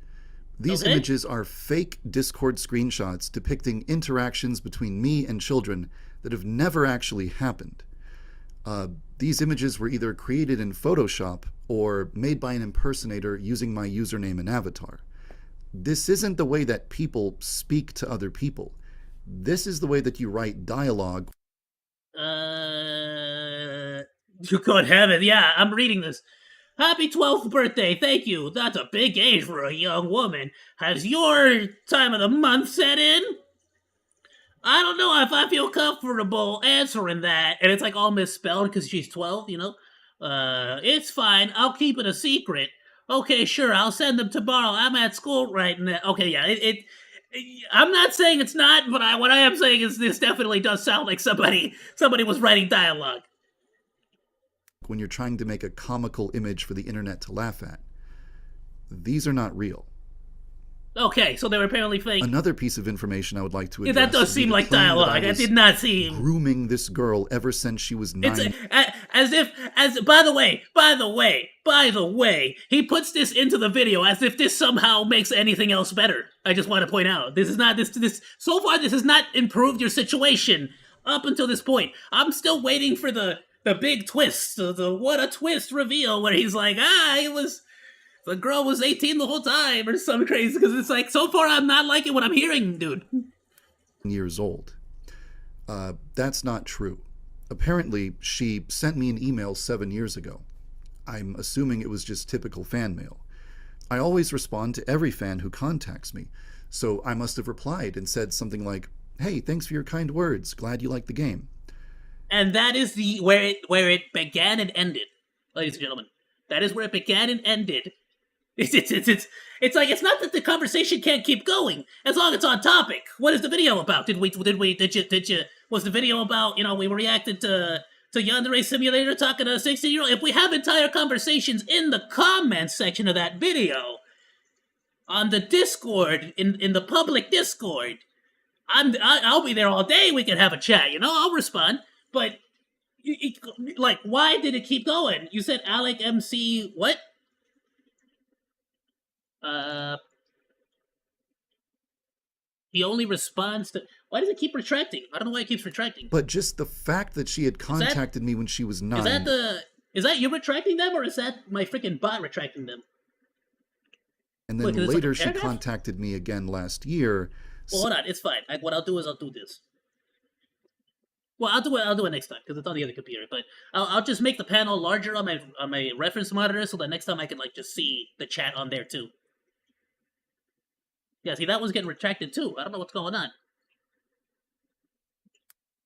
These images are fake Discord screenshots depicting interactions between me and children that have never actually happened. These images were either created in Photoshop or made by an impersonator using my username and avatar. This isn't the way that people speak to other people. This is the way that you write dialogue. God heaven, yeah, I'm reading this. Happy 12th birthday, thank you. That's a big age for a young woman. Has your time of the month set in? I don't know if I feel comfortable answering that. And it's all misspelled because she's 12, you know? It's fine. I'll keep it a secret. Okay, sure. I'll send them tomorrow. I'm at school right now. Okay, yeah. I'm not saying it's not, but what I am saying is this definitely does sound like somebody was writing dialogue. When you're trying to make a comical image for the internet to laugh at. These are not real. Okay, so they were apparently fake. Another piece of information I would like to address. Yeah, that does seem like dialogue. That did not seem... grooming this girl ever since she was 9. By the way, he puts this into the video as if this somehow makes anything else better. I just want to point out, this so far this has not improved your situation up until this point. I'm still waiting for the big twist, the what a twist reveal where he's like, the girl was 18 the whole time or something crazy, because it's so far I'm not liking what I'm hearing, dude. Years old. That's not true. Apparently, she sent me an email 7 years ago. I'm assuming it was just typical fan mail. I always respond to every fan who contacts me, so I must have replied and said something like, "Hey, thanks for your kind words. Glad you liked the game." And that is where it began and ended, ladies and gentlemen. That is where it began and ended. It's not that the conversation can't keep going as long as it's on topic. What is the video about? Was the video about, we were reacting to Yandere Simulator talking to a 16-year-old? If we have entire conversations in the comments section of that video, on the Discord, in the public Discord, I'll be there all day. We can have a chat, I'll respond. But, why did it keep going? You said Alec MC what? He only responds to... Why does it keep retracting? I don't know why it keeps retracting. But just the fact that she had contacted me when she was 9... Is that you retracting them, or is that my freaking bot retracting them? And then later she contacted me again last year. Well, hold on, it's fine. What I'll do is I'll do this. Well, I'll do it next time because it's on the other computer. But I'll just make the panel larger on my reference monitor so that next time I can just see the chat on there too. Yeah, see, that one's getting retracted too. I don't know what's going on.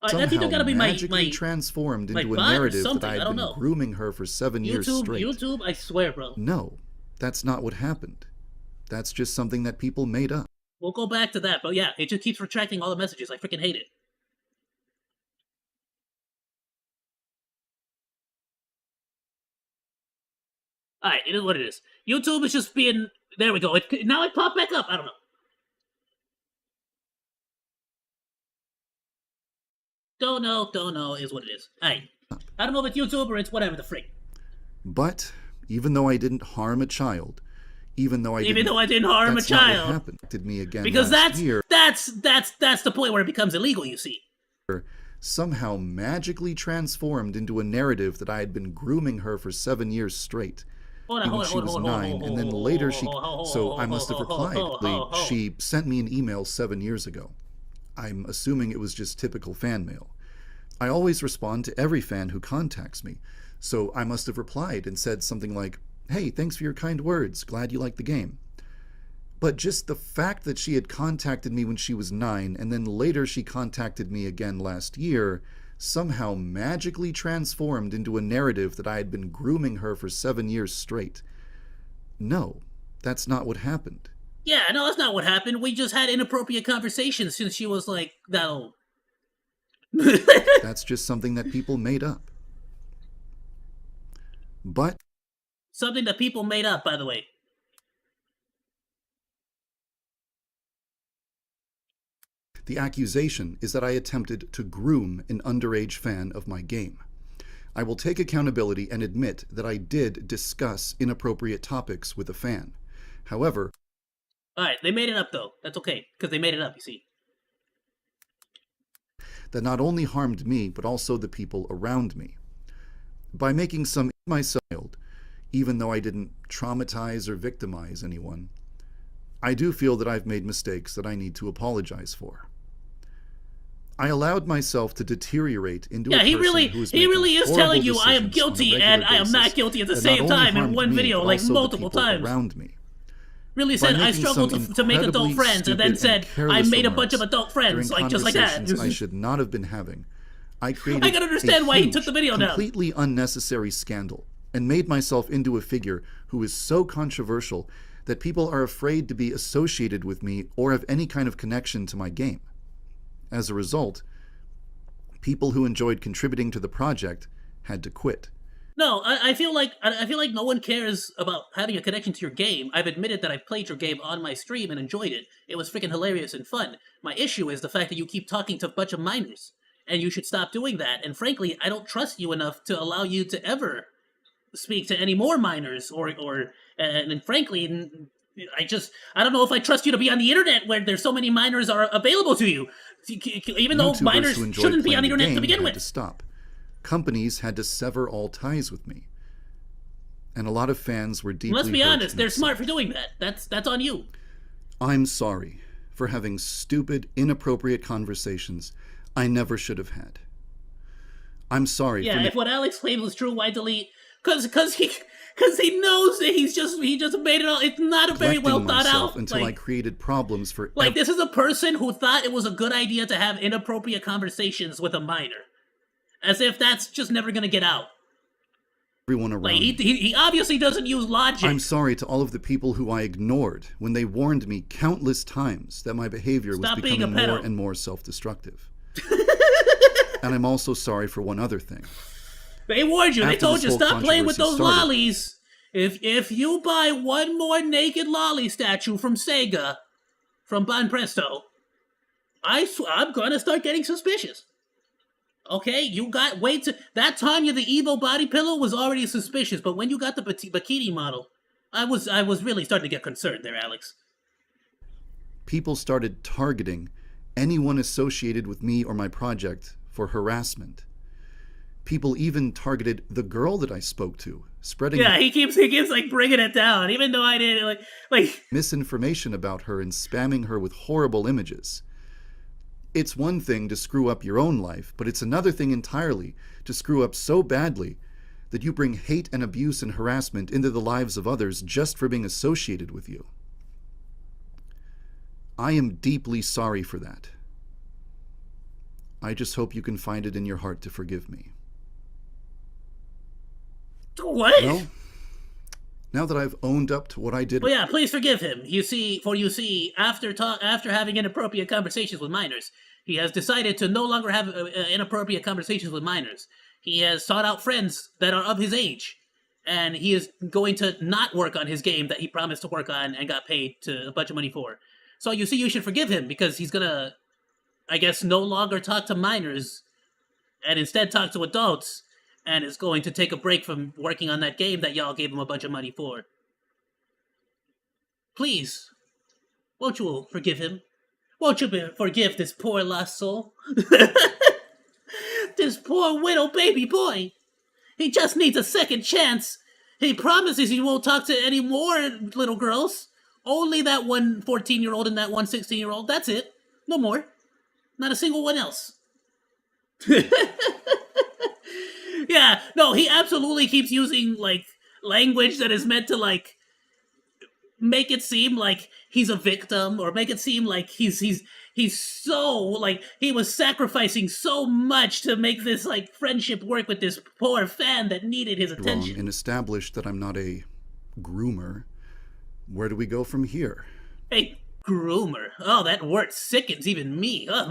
That's either somehow gotta be magically my transformed my into a bot or narrative that something, I I had don't been know. grooming her for 7 years straight. YouTube, I swear, bro. No, that's not what happened. That's just something that people made up. We'll go back to that, but yeah, it just keeps retracting all the messages. I freaking hate it. Alright, it is what it is. YouTube is just being... There we go. Now it popped back up. I don't know. Don't know is what it is. Alright. I don't know if it's YouTube or it's whatever the freak. But even though I didn't harm a child, even though I didn't harm a that's not child, what happened. Did me again because last year. that's the point where it becomes illegal, you see. Somehow magically transformed into a narrative that I had been grooming her for 7 years straight. Even she was 9, and then later she... So I must have replied. She sent me an email 7 years ago. I'm assuming it was just typical fan mail. I always respond to every fan who contacts me, so I must have replied and said something like, "Hey, thanks for your kind words, glad you like the game." But just the fact that she had contacted me when she was 9, and then later she contacted me again last year, somehow magically transformed into a narrative that I had been grooming her for 7 years straight. No, that's not what happened. Yeah, no, that's not what happened. We just had inappropriate conversations since she was like that old. That's just something that people made up. But something that people made up, by the way. the accusation is that I attempted to groom an underage fan of my game. I will take accountability and admit that I did discuss inappropriate topics with a fan. However... Alright, they made it up though. That's okay, because they made it up, you see. That not only harmed me, but also the people around me. By making some myself, even though I didn't traumatize or victimize anyone, I do feel that I've made mistakes that I need to apologize for. I allowed myself to deteriorate into a person who is he really is telling you I am decisions on a guilty regular and I am not basis guilty at the that same not only time in harmed one me, video, but like also the multiple people times. around me. Really By said I making struggled some to make adult incredibly friends, and then stupid said and I careless made a bunch of remarks adult friends, during like just like that. conversations I should not have been having. I created I can understand a why he huge, took the video down. completely unnecessary scandal and made myself into a figure who is so controversial that people are afraid to be associated with me or have any kind of connection to my game. As a result, people who enjoyed contributing to the project had to quit. No, I feel like no one cares about having a connection to your game. I've admitted that I've played your game on my stream and enjoyed it. It was freaking hilarious and fun. My issue is the fact that you keep talking to a bunch of minors, and you should stop doing that. And frankly, I don't trust you enough to allow you to ever speak to any more minors, and frankly, I don't know if I trust you to be on the internet where there's so many minors are available to you, even though YouTubers minors who enjoyed shouldn't be on the playing internet to game begin had with. to stop. Companies had to sever all ties with me. And a lot of fans were deeply Let's be hurt honest, and they're upset. smart for doing that. That's on you. I'm sorry for having stupid, inappropriate conversations I never should have had. I'm sorry Yeah, for if what Alex claims was true, why delete? Because he knows that he just made it all. It's not a very well neglecting thought myself out. until I created problems for This is a person who thought it was a good idea to have inappropriate conversations with a minor, as if that's just never gonna get out. everyone around me. He obviously doesn't use logic. I'm sorry to all of the people who I ignored when they warned me countless times that my behavior Stop was being a becoming more pedo. and more self-destructive. And I'm also sorry for one other thing. They warned you. They After told this you whole stop playing with those controversy started- lollies. If you buy one more naked lolly statue from Sega, from Bon Presto, I'm gonna start getting suspicious. Okay, that Tanya the Evo body pillow was already suspicious, but when you got the bikini model, I was really starting to get concerned there, Alex. People started targeting anyone associated with me or my project for harassment. People even targeted the girl that I spoke to, spreading Yeah, he keeps like bringing it down, even though I didn't like misinformation about her and spamming her with horrible images. It's one thing to screw up your own life, but it's another thing entirely to screw up so badly that you bring hate and abuse and harassment into the lives of others just for being associated with you. I am deeply sorry for that. I just hope you can find it in your heart to forgive me. What? Well, now that I've owned up to what I did... Well, yeah, please forgive him. You see, after having inappropriate conversations with minors, he has decided to no longer have inappropriate conversations with minors. He has sought out friends that are of his age, and he is going to not work on his game that he promised to work on and got paid a bunch of money for. So you see, you should forgive him because he's gonna, I guess, no longer talk to minors and instead talk to adults, and is going to take a break from working on that game that y'all gave him a bunch of money for. Please, won't you forgive him? Won't you forgive this poor lost soul? This poor widow baby boy. He just needs a second chance. He promises he won't talk to any more little girls. Only that one 14-year-old and that one 16-year-old. That's it. No more. Not a single one else. Yeah, no, he absolutely keeps using, like, language that is meant to, like, make it seem like he's a victim, or make it seem like he's so, like, he was sacrificing so much to make this, like, friendship work with this poor fan that needed his attention. Wrong and established that I'm not a groomer. Where do we go from here? A groomer? Oh, that word sickens even me. I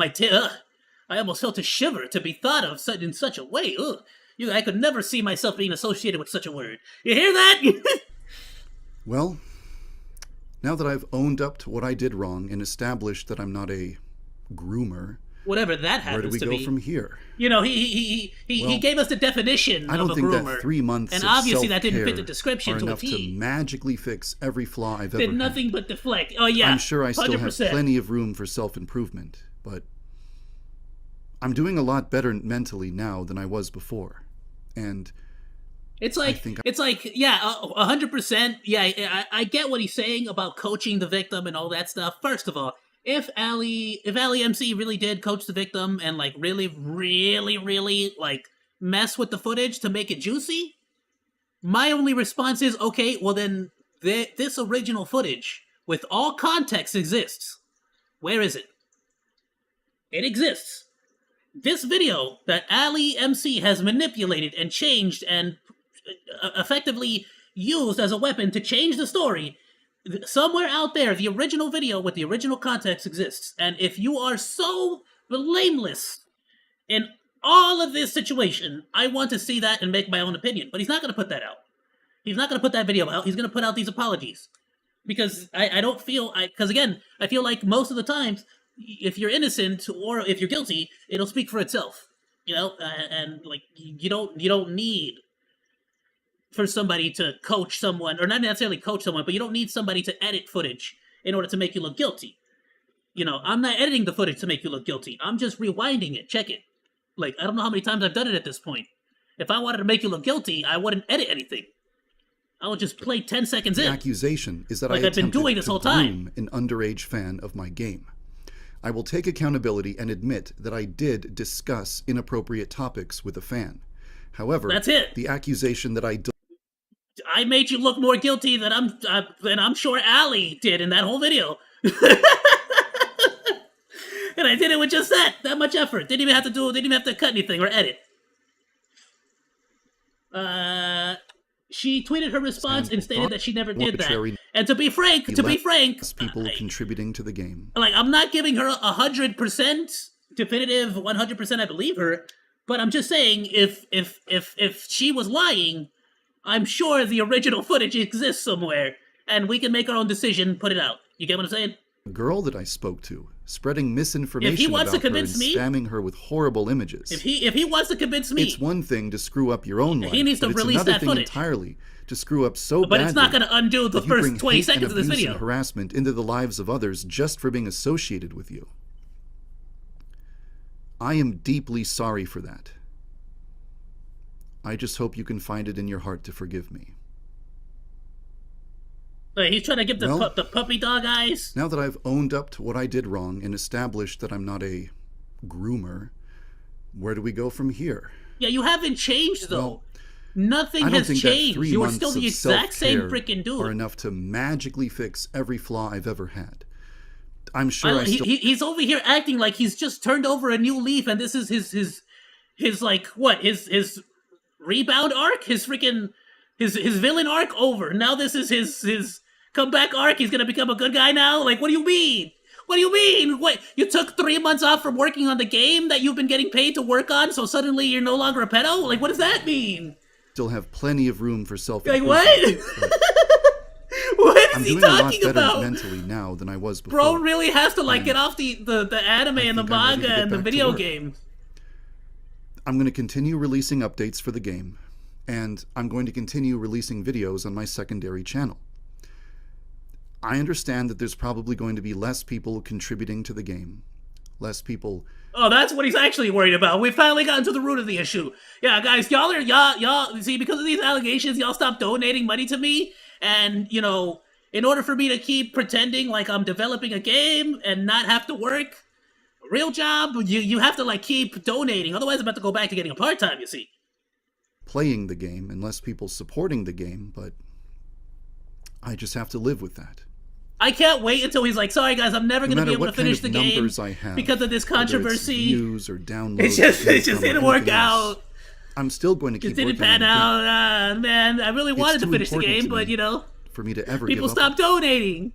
almost felt a shiver to be thought of in such a way. Ugh. I could never see myself being associated with such a word. You hear that? Well, now that I've owned up to what I did wrong and established that I'm not a groomer, whatever that where do happens we to go be. from here? You know, he gave us the definition I don't of a think groomer. that 3 months and of obviously that didn't fit the self-care description are to a enough to T. magically fix every flaw I've ever Did had. nothing but deflect. Oh yeah, I'm sure I still 100%. have plenty of room for self-improvement, but I'm doing a lot better mentally now than I was before. And It's like, yeah, 100%. Yeah, I get what he's saying about coaching the victim and all that stuff. First of all, if Ali MC really did coach the victim and, like, really, like, mess with the footage to make it juicy, my only response is, okay, well then, this original footage with all context exists. Where is it? It exists. This video that Ali MC has manipulated and changed and effectively used as a weapon to change the story, somewhere out there, the original video with the original context exists. And if you are so blameless in all of this situation, I want to see that and make my own opinion. But he's not going to put that out. He's not going to put that video out. He's going to put out these apologies. Because I don't feel... Because again, I feel like most of the times, if you're innocent or if you're guilty, it'll speak for itself. You know? And like, you don't need for somebody to coach someone, or not necessarily coach someone, but you don't need somebody to edit footage in order to make you look guilty. You know, I'm not editing the footage to make you look guilty. I'm just rewinding it. Check it. Like, I don't know how many times I've done it at this point. If I wanted to make you look guilty, I wouldn't edit anything. I would just play 10 seconds in. The accusation is that like I I've been attempted doing this to whole time. groom an underage fan of my game. I will take accountability and admit that I did discuss inappropriate topics with a fan. However, That's it. the accusation that I made you look more guilty than I'm sure Ali did in that whole video. And I did it with just that much effort. Didn't even have to cut anything or edit. She tweeted her response and stated that she never did that. And to be frank, people contributing to the game. like, I'm not giving her 100% definitive 100% I believe her, but I'm just saying if she was lying, I'm sure the original footage exists somewhere, and we can make our own decision, put it out. You get what I'm saying? The girl that I spoke to, spreading misinformation If he wants to about her and convince me- spamming her with horrible images. If he wants to convince me, It's one thing to screw up your own life, he needs to but it's release another that thing footage. entirely to screw up so But badly it's not going to undo the that you first bring 20 hate seconds and of this abuse video. and harassment into the lives of others just for being associated with you. I am deeply sorry for that. I just hope you can find it in your heart to forgive me. He's trying to give the puppy dog eyes. Now that I've owned up to what I did wrong and established that I'm not a groomer, where do we go from here? Yeah, you haven't changed, though. Well, Nothing I don't has think changed. that 3 You are months still the of exact same self-care freaking dude. are enough to magically fix every flaw I've ever had. I'm sure I still... He's over here acting like he's just turned over a new leaf, and this is his like what his rebound arc, his villain arc over. Now this is his comeback arc. He's gonna become a good guy now. Like, what do you mean? What do you mean? What, you took 3 months off from working on the game that you've been getting paid to work on, so suddenly you're no longer a pedo? Like, what does that mean? Still have plenty of room for self. Like what? What is he talking about? I'm doing a lot better mentally now than I was before. Bro really has to like get off the anime and the manga and the video games. I'm going to continue releasing updates for the game, and I'm going to continue releasing videos on my secondary channel. I understand that there's probably going to be less people contributing to the game. Less people... Oh, that's what he's actually worried about. We finally gotten to the root of the issue. Yeah, guys, y'all see, because of these allegations, y'all stop donating money to me, and, you know, in order for me to keep pretending like I'm developing a game and not have to work a real job, you have to, like, keep donating. Otherwise, I'm about to go back to getting a part-time, you see. Playing the game and less people supporting the game, but I just have to live with that. I can't wait until he's like, sorry guys, I'm never going to be able to finish the game have, because of this controversy. Views or downloads, it just didn't work out. I'm still going to keep working on it. It didn't pan out, man. I really wanted to finish the game, but you know, for me to ever people give up. stopped donating.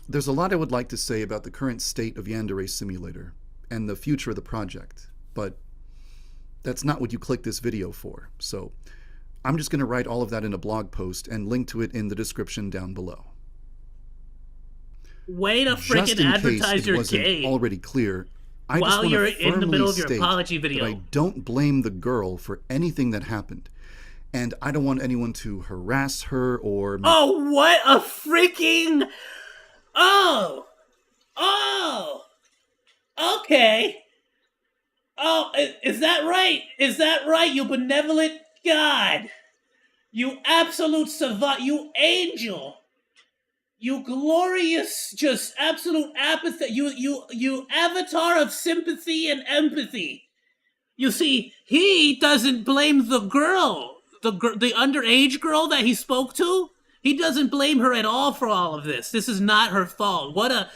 There's a lot I would like to say about the current state of Yandere Simulator and the future of the project, but that's not what you click this video for. So I'm just going to write all of that in a blog post and link to it in the description down below. Way to freaking advertise your game already clear. I while just want you're to in the middle of firmly your apology state video. that I don't blame the girl for anything that happened, and I don't want anyone to harass her or... Oh, what a freaking... Oh! Okay. Oh, is that right? Is that right, you benevolent God? You absolute savant, you angel. You glorious, just absolute apathy. You avatar of sympathy and empathy. You see, he doesn't blame the girl, the underage girl that he spoke to. He doesn't blame her at all for all of this. This is not her fault. What a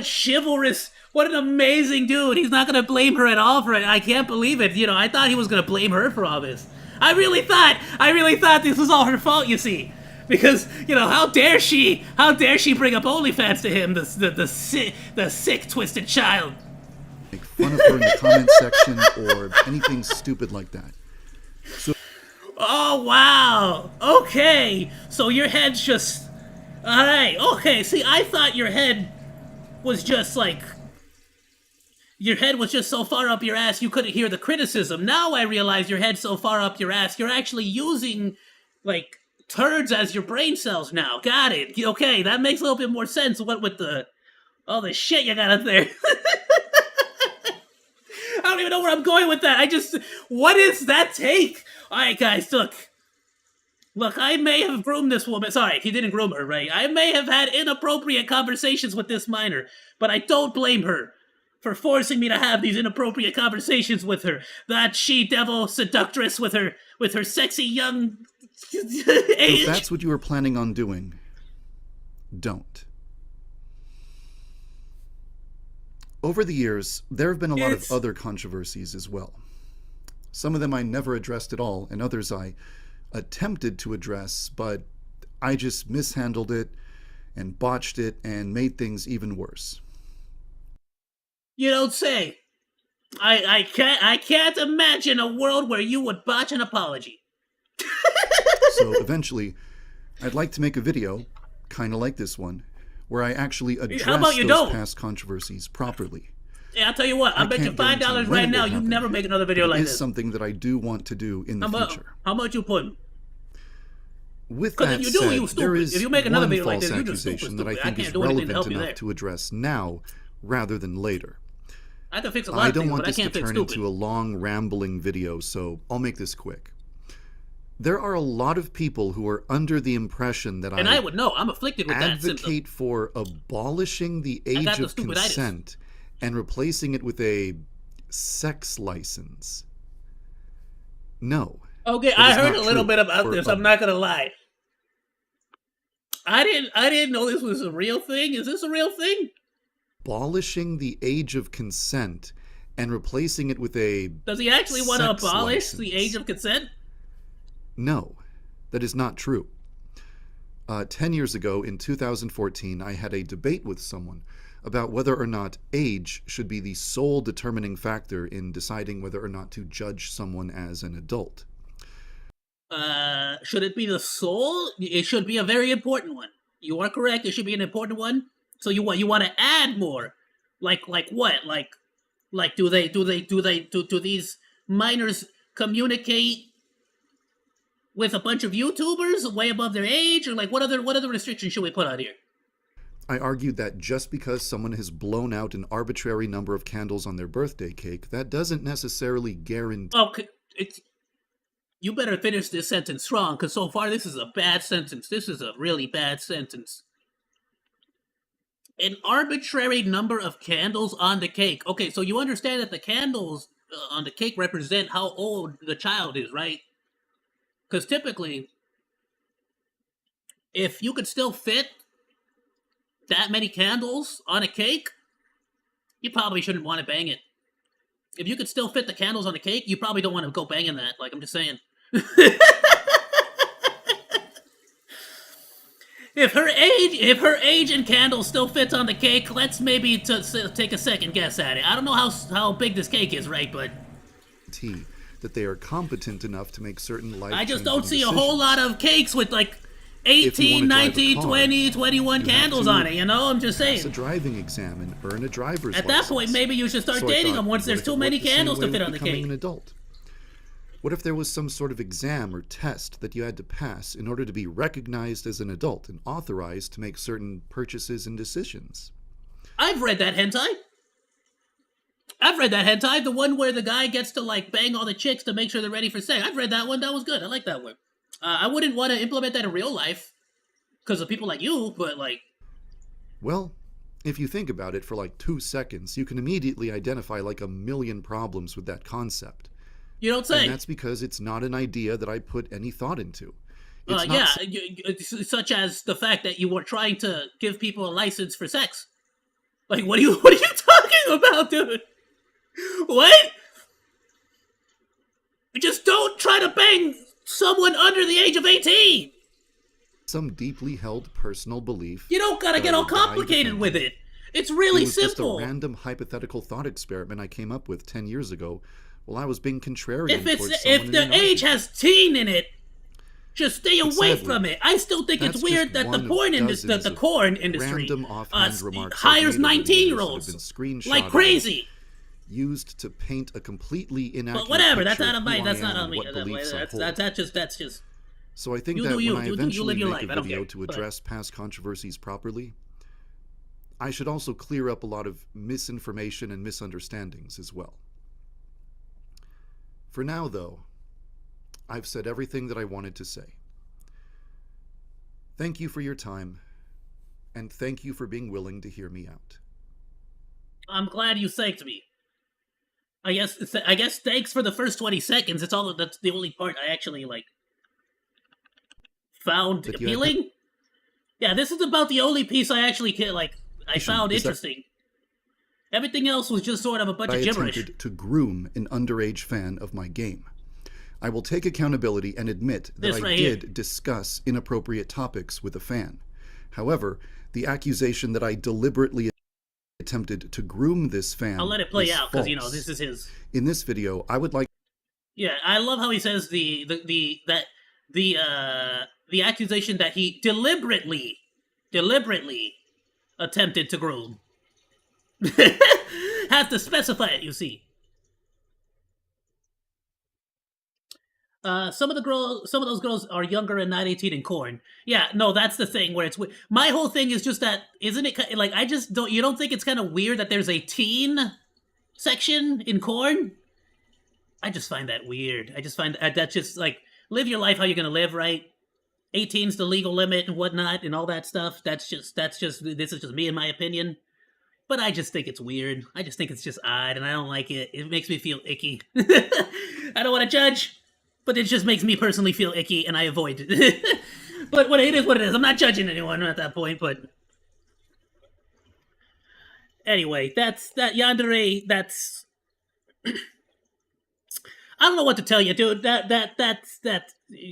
chivalrous, what an amazing dude. He's not gonna blame her at all for it. I can't believe it. You know, I thought he was gonna blame her for all this. I really thought this was all her fault. You see. Because, you know, how dare she bring up OnlyFans to him, the sick, twisted child. Make fun of her in the comment section or anything stupid like that. So, oh, wow. Okay. So your head's just... Alright, okay. See, I thought your head was just like... Your head was just so far up your ass you couldn't hear the criticism. Now I realize your head's so far up your ass, you're actually using, like... turds as your brain cells now. Got it. Okay, that makes a little bit more sense. What with all the shit you got up there. I don't even know where I'm going with that. What is that take? Alright guys, look, I may have groomed this woman. Sorry, he didn't groom her, right? I may have had inappropriate conversations with this minor, but I don't blame her for forcing me to have these inappropriate conversations with her. That she-devil seductress with her sexy young... if that's what you were planning on doing, don't. Over the years, there have been a lot of other controversies as well. Some of them I never addressed at all, and others I attempted to address, but I just mishandled it and botched it and made things even worse. You don't say. I can't imagine a world where you would botch an apology. So eventually, I'd like to make a video, kind of like this one, where I actually address those past controversies properly. Yeah, I'll tell you what, I bet you $5 right now you never make another video like this. It is something that I do want to do in the future. How much you put? With that if you said, do, you there is if you make another one video like false this, accusation that I think is do anything to relevant help you enough there. to address now rather than later. I can fix a lot of things, but I can't fix I don't want this to turn into a long, rambling video, so I'll make this quick. There are a lot of people who are under the impression that I would know. I'm afflicted with that symptom. Advocate for abolishing the age of consent and replacing it with a sex license. No. Okay, I heard a little bit about this. I'm not gonna lie. I didn't know this was a real thing. Is this a real thing? Abolishing the age of consent and replacing it with a Does he actually want to sex abolish license. the age of consent? No, that is not true. 10 years ago, in 2014, I had a debate with someone about whether or not age should be the sole determining factor in deciding whether or not to judge someone as an adult. Should it be the sole? It should be a very important one. You are correct. It should be an important one. So you want to add more? Like what? Like do these minors communicate with a bunch of YouTubers way above their age, or like what other restrictions should we put on here? I argued that just because someone has blown out an arbitrary number of candles on their birthday cake, that doesn't necessarily guarantee. Okay, you better finish this sentence strong, because so far this is a bad sentence. This is a really bad sentence. An arbitrary number of candles on the cake. Okay, so you understand that the candles on the cake represent how old the child is, right? Because typically, if you could still fit that many candles on a cake, you probably shouldn't want to bang it. If you could still fit the candles on a cake, you probably don't want to go banging that. Like, I'm just saying. If her age and candle still fits on the cake, let's maybe take a second guess at it. I don't know how big this cake is, right? But that they are competent enough to make certain life. I just don't see a whole lot of cakes with like If you 18, wanna drive a 19, car, 20, 21 you have candles to on it, you know? I'm just pass a saying. driving exam and earn a driver's At license. that point, maybe you should start So I dating thought, them once what there's if too it many worked the same candles to way fit with on the becoming cake. an adult? What if there was some sort of exam or test that you had to pass in order to be recognized as an adult and authorized to make certain purchases and decisions? I've read that hentai. The one where the guy gets to like bang all the chicks to make sure they're ready for sex. I've read that one. That was good. I like that one. I wouldn't want to implement that in real life because of people like you, but like... Well, if you think about it for like 2 seconds, you can immediately identify like a million problems with that concept. You don't say. And that's because it's not an idea that I put any thought into. It's Yeah, not such as the fact that you were trying to give people a license for sex. Like, what are you talking about, dude? What? Just don't try to bang someone under the age of 18. some deeply held personal belief. You don't gotta that get I all would die complicated defending. with it. It's really It was simple. just a random hypothetical thought experiment I came up with 10 years ago while I was being contrarian If towards someone if in the an age has teen in it, just stay But away sadly, from it. I still think it's that's weird just that the one of porn industry, dozens the of corn industry, random offhand remarks I've hires made over the years that have 19-year-olds been screenshotted like and crazy. used to paint a completely inaccurate But whatever, that's picture not of on me. who That's I not am on and me. what beliefs I hold. That's just. So I think You that do when you. I You eventually live your make life. I a don't video care. to Go ahead. address past controversies properly, I should also clear up a lot of misinformation and misunderstandings as well. For now, though, I've said everything that I wanted to say. Thank you for your time, and thank you for being willing to hear me out. I'm glad you thanked me. I guess thanks for the first 20 seconds. That's the only part I actually like found That you had- appealing. Yeah, this is about the only piece I actually I found Is that- interesting. Everything else was just sort of a bunch I of gibberish. attempted to groom an underage fan of my game. I will take accountability and admit that This I right here. did discuss inappropriate topics with a fan. However, the accusation that I deliberately attempted to groom this fan I'll let it play is out because false. this is his. In this video, I would like Yeah, I love how he says the accusation that he deliberately attempted to groom. Has to specify it, you see. Some of those girls are younger and not 18 in corn. Yeah, no, that's the thing where it's my whole thing is just that, isn't it like, I just don't, you don't think it's kind of weird that there's a teen section in corn? I just find that weird. I just find that's just like, live your life how you're gonna live, right? 18's the legal limit and whatnot and all that stuff. This is just me in my opinion. But I just think it's weird. I just think it's just odd and I don't like it. It makes me feel icky. I don't want to judge, but it just makes me personally feel icky and I avoid it. But what it is, what it is. I'm not judging anyone at that point, but anyway, that's that Yandere. That's I don't know what to tell you, dude. That's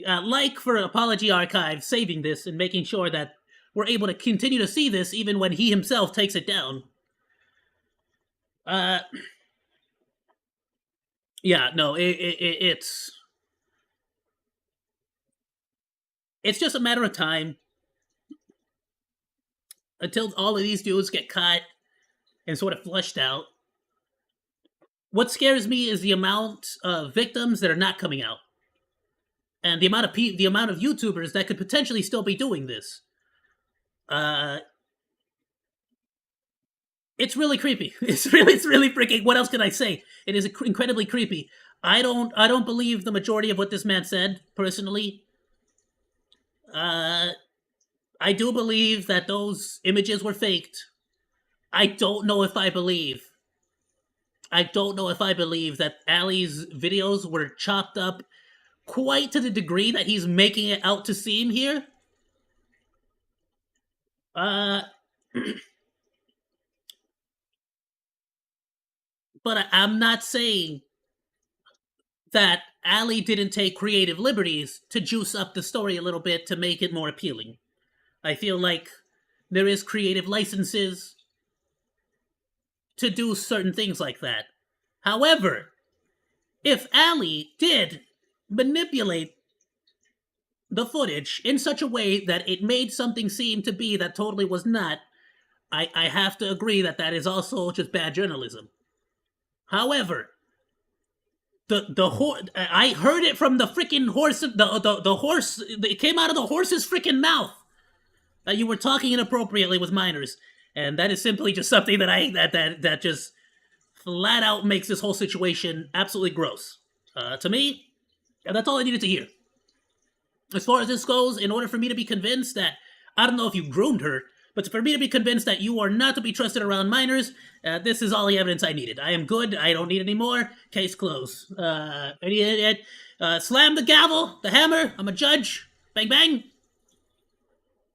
like for Apology Archive saving this and making sure that we're able to continue to see this even when he himself takes it down. Yeah, no, it's just a matter of time until all of these dudes get caught and sort of flushed out. What scares me is the amount of victims that are not coming out, and the amount of YouTubers that could potentially still be doing this. It's really creepy. It's really freaking. What else can I say? It is incredibly creepy. I don't believe the majority of what this man said personally. I do believe that those images were faked. I don't know if I believe that Ali's videos were chopped up quite to the degree that he's making it out to seem here. But I'm not saying that Ali didn't take creative liberties to juice up the story a little bit to make it more appealing. I feel like there is creative licenses to do certain things like that. However, if Ali did manipulate the footage in such a way that it made something seem to be that totally was not, I have to agree that that is also just bad journalism. However, I heard it from the freaking horse. The horse. It came out of the horse's freaking mouth that you were talking inappropriately with minors, and that is simply just something that that just flat out makes this whole situation absolutely gross. To me, that's all I needed to hear. As far as this goes, in order for me to be convinced that, I don't know if you groomed her, but for me to be convinced that you are not to be trusted around minors, this is all the evidence I needed. I am good. I don't need any more. Case closed. Slam the gavel, the hammer. I'm a judge. Bang, bang.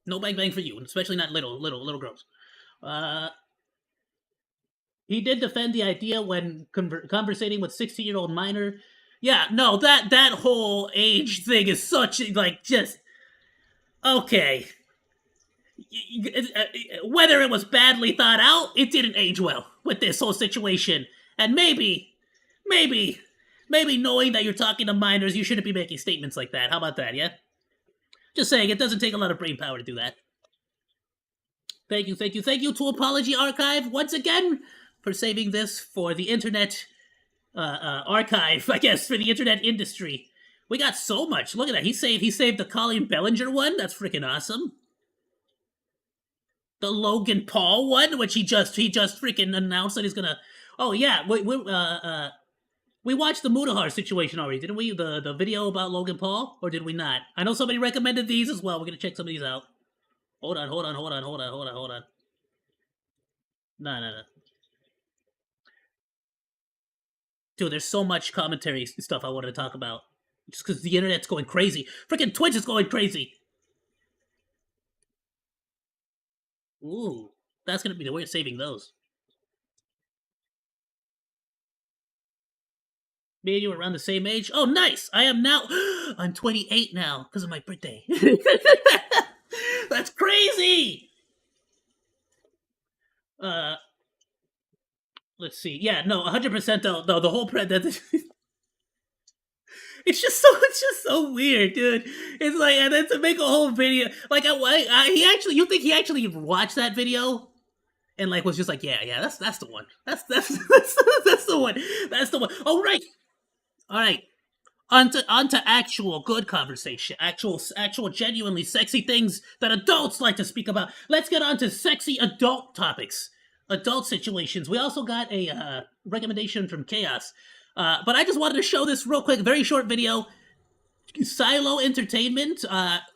No bang, bang for you, especially not little girls. He did defend the idea when conversating with 16-year-old minor. Yeah, no, that whole age thing is such, like, just... Okay. Whether it was badly thought out, it didn't age well with this whole situation. And maybe knowing that you're talking to minors, you shouldn't be making statements like that. How about that, yeah? Just saying, it doesn't take a lot of brain power to do that. Thank you to Apology Archive once again for saving this for the internet archive, I guess, for the internet industry. We got so much. Look at that. He saved the Colin Bellinger one. That's freaking awesome. The Logan Paul one, which he just freaking announced that he's gonna. Oh yeah, we watched the Mudahar situation already, didn't we? The video about Logan Paul, or did we not? I know somebody recommended these as well. We're gonna check some of these out. Hold on. No. Dude, there's so much commentary stuff I wanted to talk about. Just because the internet's going crazy. Freaking Twitch is going crazy. Ooh, that's gonna be the way of saving those. Me and you are around the same age. Oh, nice! I am now. I'm 28 now because of my birthday. That's crazy. Let's see. Yeah, no, 100% though. The whole it's just so weird, dude. It's like, and then to make a whole video, like, you think he actually watched that video, and like was just like, yeah, that's the one. That's the one. That's the one. Oh right. All right. Onto actual good conversation. Actual genuinely sexy things that adults like to speak about. Let's get on to sexy adult topics. Adult situations. We also got a recommendation from Chaos. But I just wanted to show this real quick, very short video. Silo Entertainment,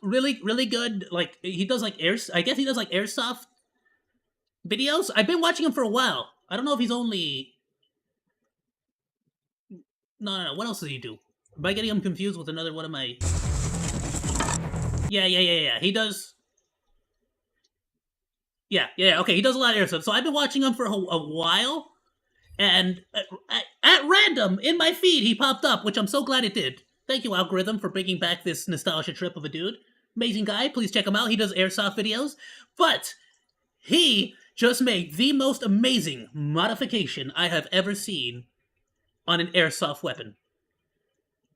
really good. Like, he does like I guess he does like airsoft videos. I've been watching him for a while. I don't know if he's only... No. What else does he do? Am I getting him confused with another one of my... Yeah. He does. Yeah. Okay, he does a lot of airsoft. So I've been watching him for a while, and at random in my feed he popped up, which I'm so glad it did. Thank you, algorithm, for bringing back this nostalgia trip of a dude. Amazing guy. Please check him out. He does airsoft videos, but he just made the most amazing modification I have ever seen on an airsoft weapon.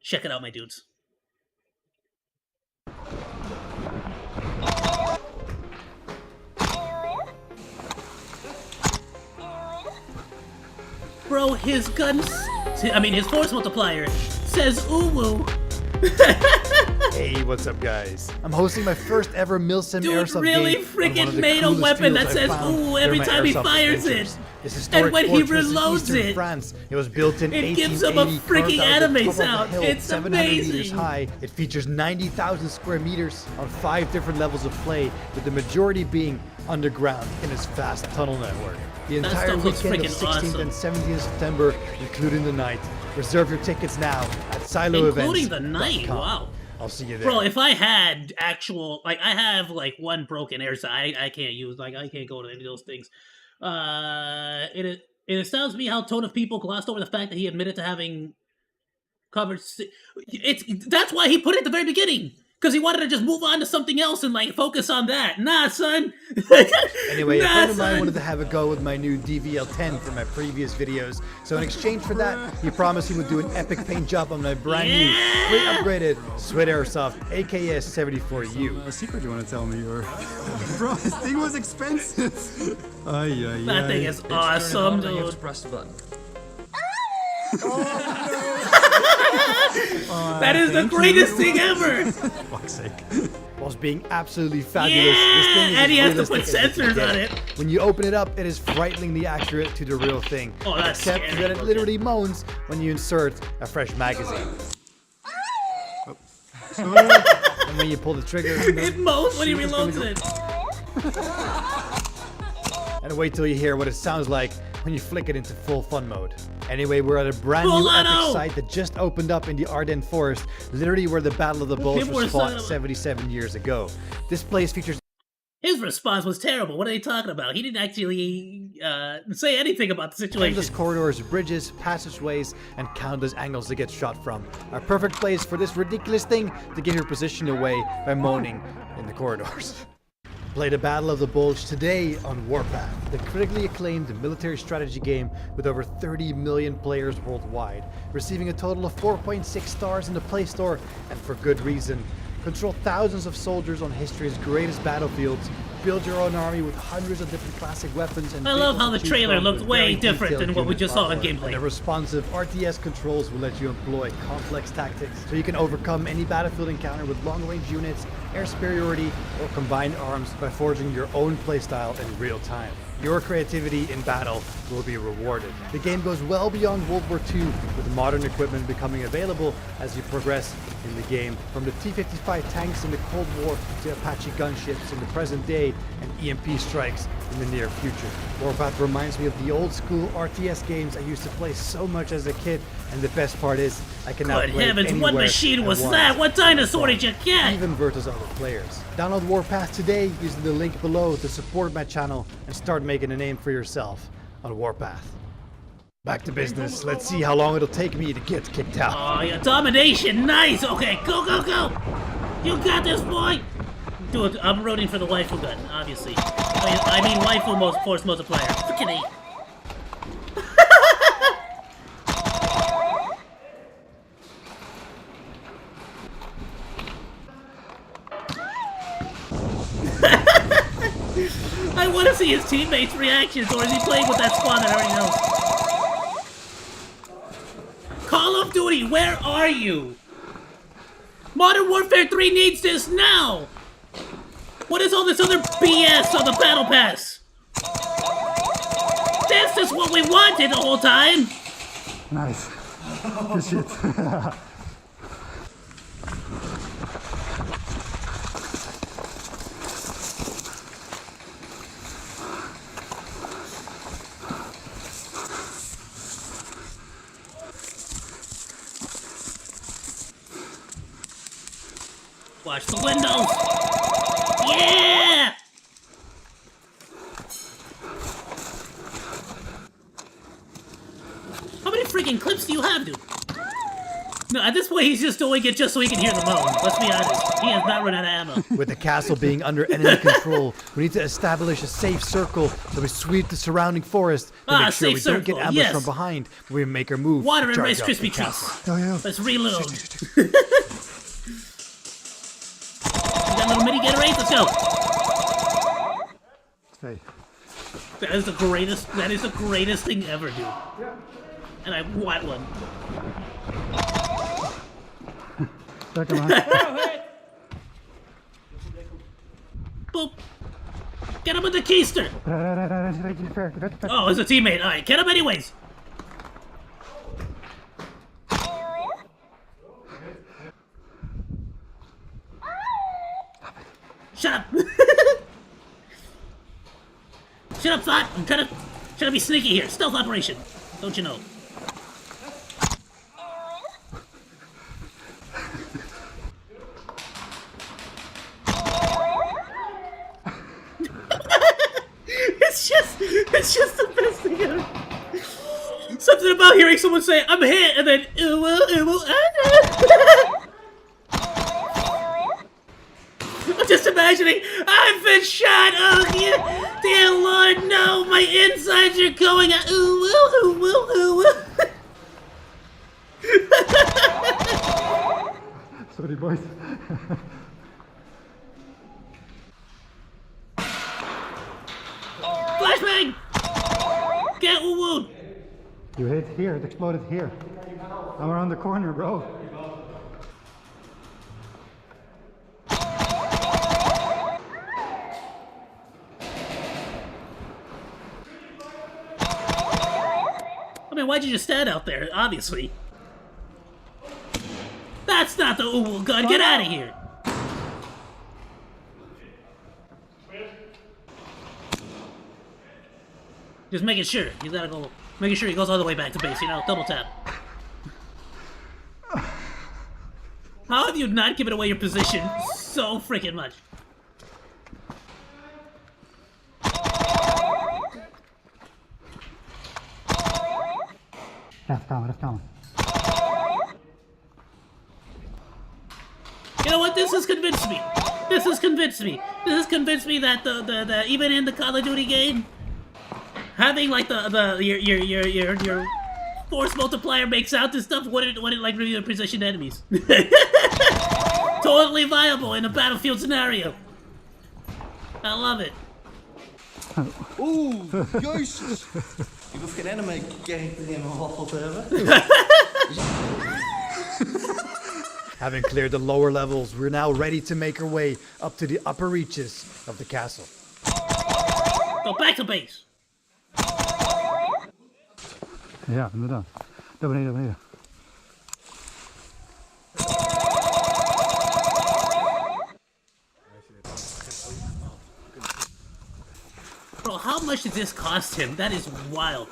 Check it out, my dudes. Bro, his guns... his force multiplier says ooh-woo. Hey, what's up, guys? I'm hosting my first ever Milsim Dude airsoft really game. freaking made a weapon that says ooh every time he fires it. And when he reloads it, France. It was built in it gives him a freaking anime sound. It's 700 meters amazing. high. It features 90,000 square meters on 5 different levels of play, with the majority being underground in its vast tunnel network. The That entire stuff looks weekend of freaking 16th awesome. and 17th September, including the night. Reserve your tickets now at siloevents.com. Including the night, wow. I'll see you there. Bro, if I had actual, I have one broken airsoft, I can't use, I can't go to any of those things. It astounds me how a ton of people glossed over the fact that he admitted to having covered. That's why he put it at the very beginning, because he wanted to just move on to something else and focus on that. Nah, son. Anyway, a friend of mine wanted to have a go with my new DVL-10 from my previous videos, so in exchange for that, he promised he would do an epic paint job on my brand new, great upgraded Sweat Airsoft AKS 74U. A secret you want to tell me, or bro, this thing was expensive. That thing is awesome, dude. Press the button. That is the greatest thing ever. Fuck's sake. Whilst being absolutely fabulous, this thing is and he has to realistic put as you can sensors get on it. it. When you open it up, it is frighteningly accurate to the real thing. Oh, that's except scary that it looking. literally moans when you insert a fresh magazine. And when you pull the trigger, It moans when he reloads it. And wait till you hear what it sounds like when you flick it into full fun mode. Anyway, we're at a brand new epic site that just opened up in the Ardennes Forest, literally where the Battle of the Bulge People were was fought saying- 77 years ago. This place features His response was terrible. What are they talking about? He didn't actually say anything about the situation. endless corridors, bridges, passageways, and countless angles to get shot from. A perfect place for this ridiculous thing to give your position away by moaning in the corridors. Play the Battle of the Bulge today on Warpath, the critically acclaimed military strategy game with over 30 million players worldwide, receiving a total of 4.6 stars in the Play Store, and for good reason. Control thousands of soldiers on history's greatest battlefields, build your own army with hundreds of different classic weapons, and I love vehicles how to the choose trailer from looked with way very different detailed than what we unit just saw in artwork. gameplay. And the responsive RTS controls will let you employ complex tactics, so you can overcome any battlefield encounter with long-range units, air superiority, or combined arms by forging your own playstyle in real time. Your creativity in battle will be rewarded. The game goes well beyond World War II, with modern equipment becoming available as you progress in the game, from the T-55 tanks in the Cold War to Apache gunships in the present day and EMP strikes in the near future. Warpath reminds me of the old school RTS games I used to play so much as a kid, and the best part is I can now Good play heavens, anywhere what machine I was want. that? What dinosaur did you get? Even versus other players. Download Warpath today using the link below to support my channel and start making a name for yourself on Warpath. Back to business. Let's see how long it'll take me to get kicked out. Oh, yeah, domination, nice. Okay, go, go, go. You got this, boy. Dude, I'm rooting for the waifu gun, obviously. I mean waifu force multiplier. Freaking A. I want to see his teammates' reactions, or is he playing with that squad that I already know? Call of Duty, where are you? Modern Warfare 3 needs this now! What is all this other BS on the Battle Pass? This is what we wanted the whole time! Nice. Good shit. Watch the windows! Yeah! How many freaking clips do you have, dude? No, at this point, he's just doing it just so he can hear the moan. Let's be honest. He has not run out of ammo. With the castle being under enemy control, we need to establish a safe circle so we sweep the surrounding forest to make sure we don't get ambushed from behind when we make our move. Water and Rice Krispie treats. Let's reload. You got a little mini Gatorade? Let's go. That is the greatest. That is the greatest thing ever, dude. And I want one. Boop. Get him with the keister. Oh, it's a teammate. All right, get him anyways. Shut up. Shut up, Thought. I'm trying to be sneaky here. Stealth operation. Don't you know? It's just the best thing ever. Something about hearing someone say, "I'm hit," and then, I'm just imagining, I've been shot, oh dear Lord, no, my insides are going out, Sorry, boys. Flashbang! Get wound! You hit here, it exploded here. I'm around the corner, bro. I mean, why'd you just stand out there, obviously? That's not the Uwu gun, get out of here! Just making sure. You gotta go. Making sure he goes all the way back to base, you know? Double tap. How have you not given away your position so freaking much? Left down. You know what? This has convinced me. This has convinced me that the even in the Call of Duty game, having like your force multiplier makes out this stuff wouldn't like really position enemies. Totally viable in a battlefield scenario. I love it. Oeh, jezus. Ik hoef geen anime character in mijn waffel te hebben. Having cleared the lower levels, we're now ready to make our way up to the upper reaches of the castle. Go back to base. Ja, inderdaad. Daar beneden. Bro, how much did this cost him? That is wild.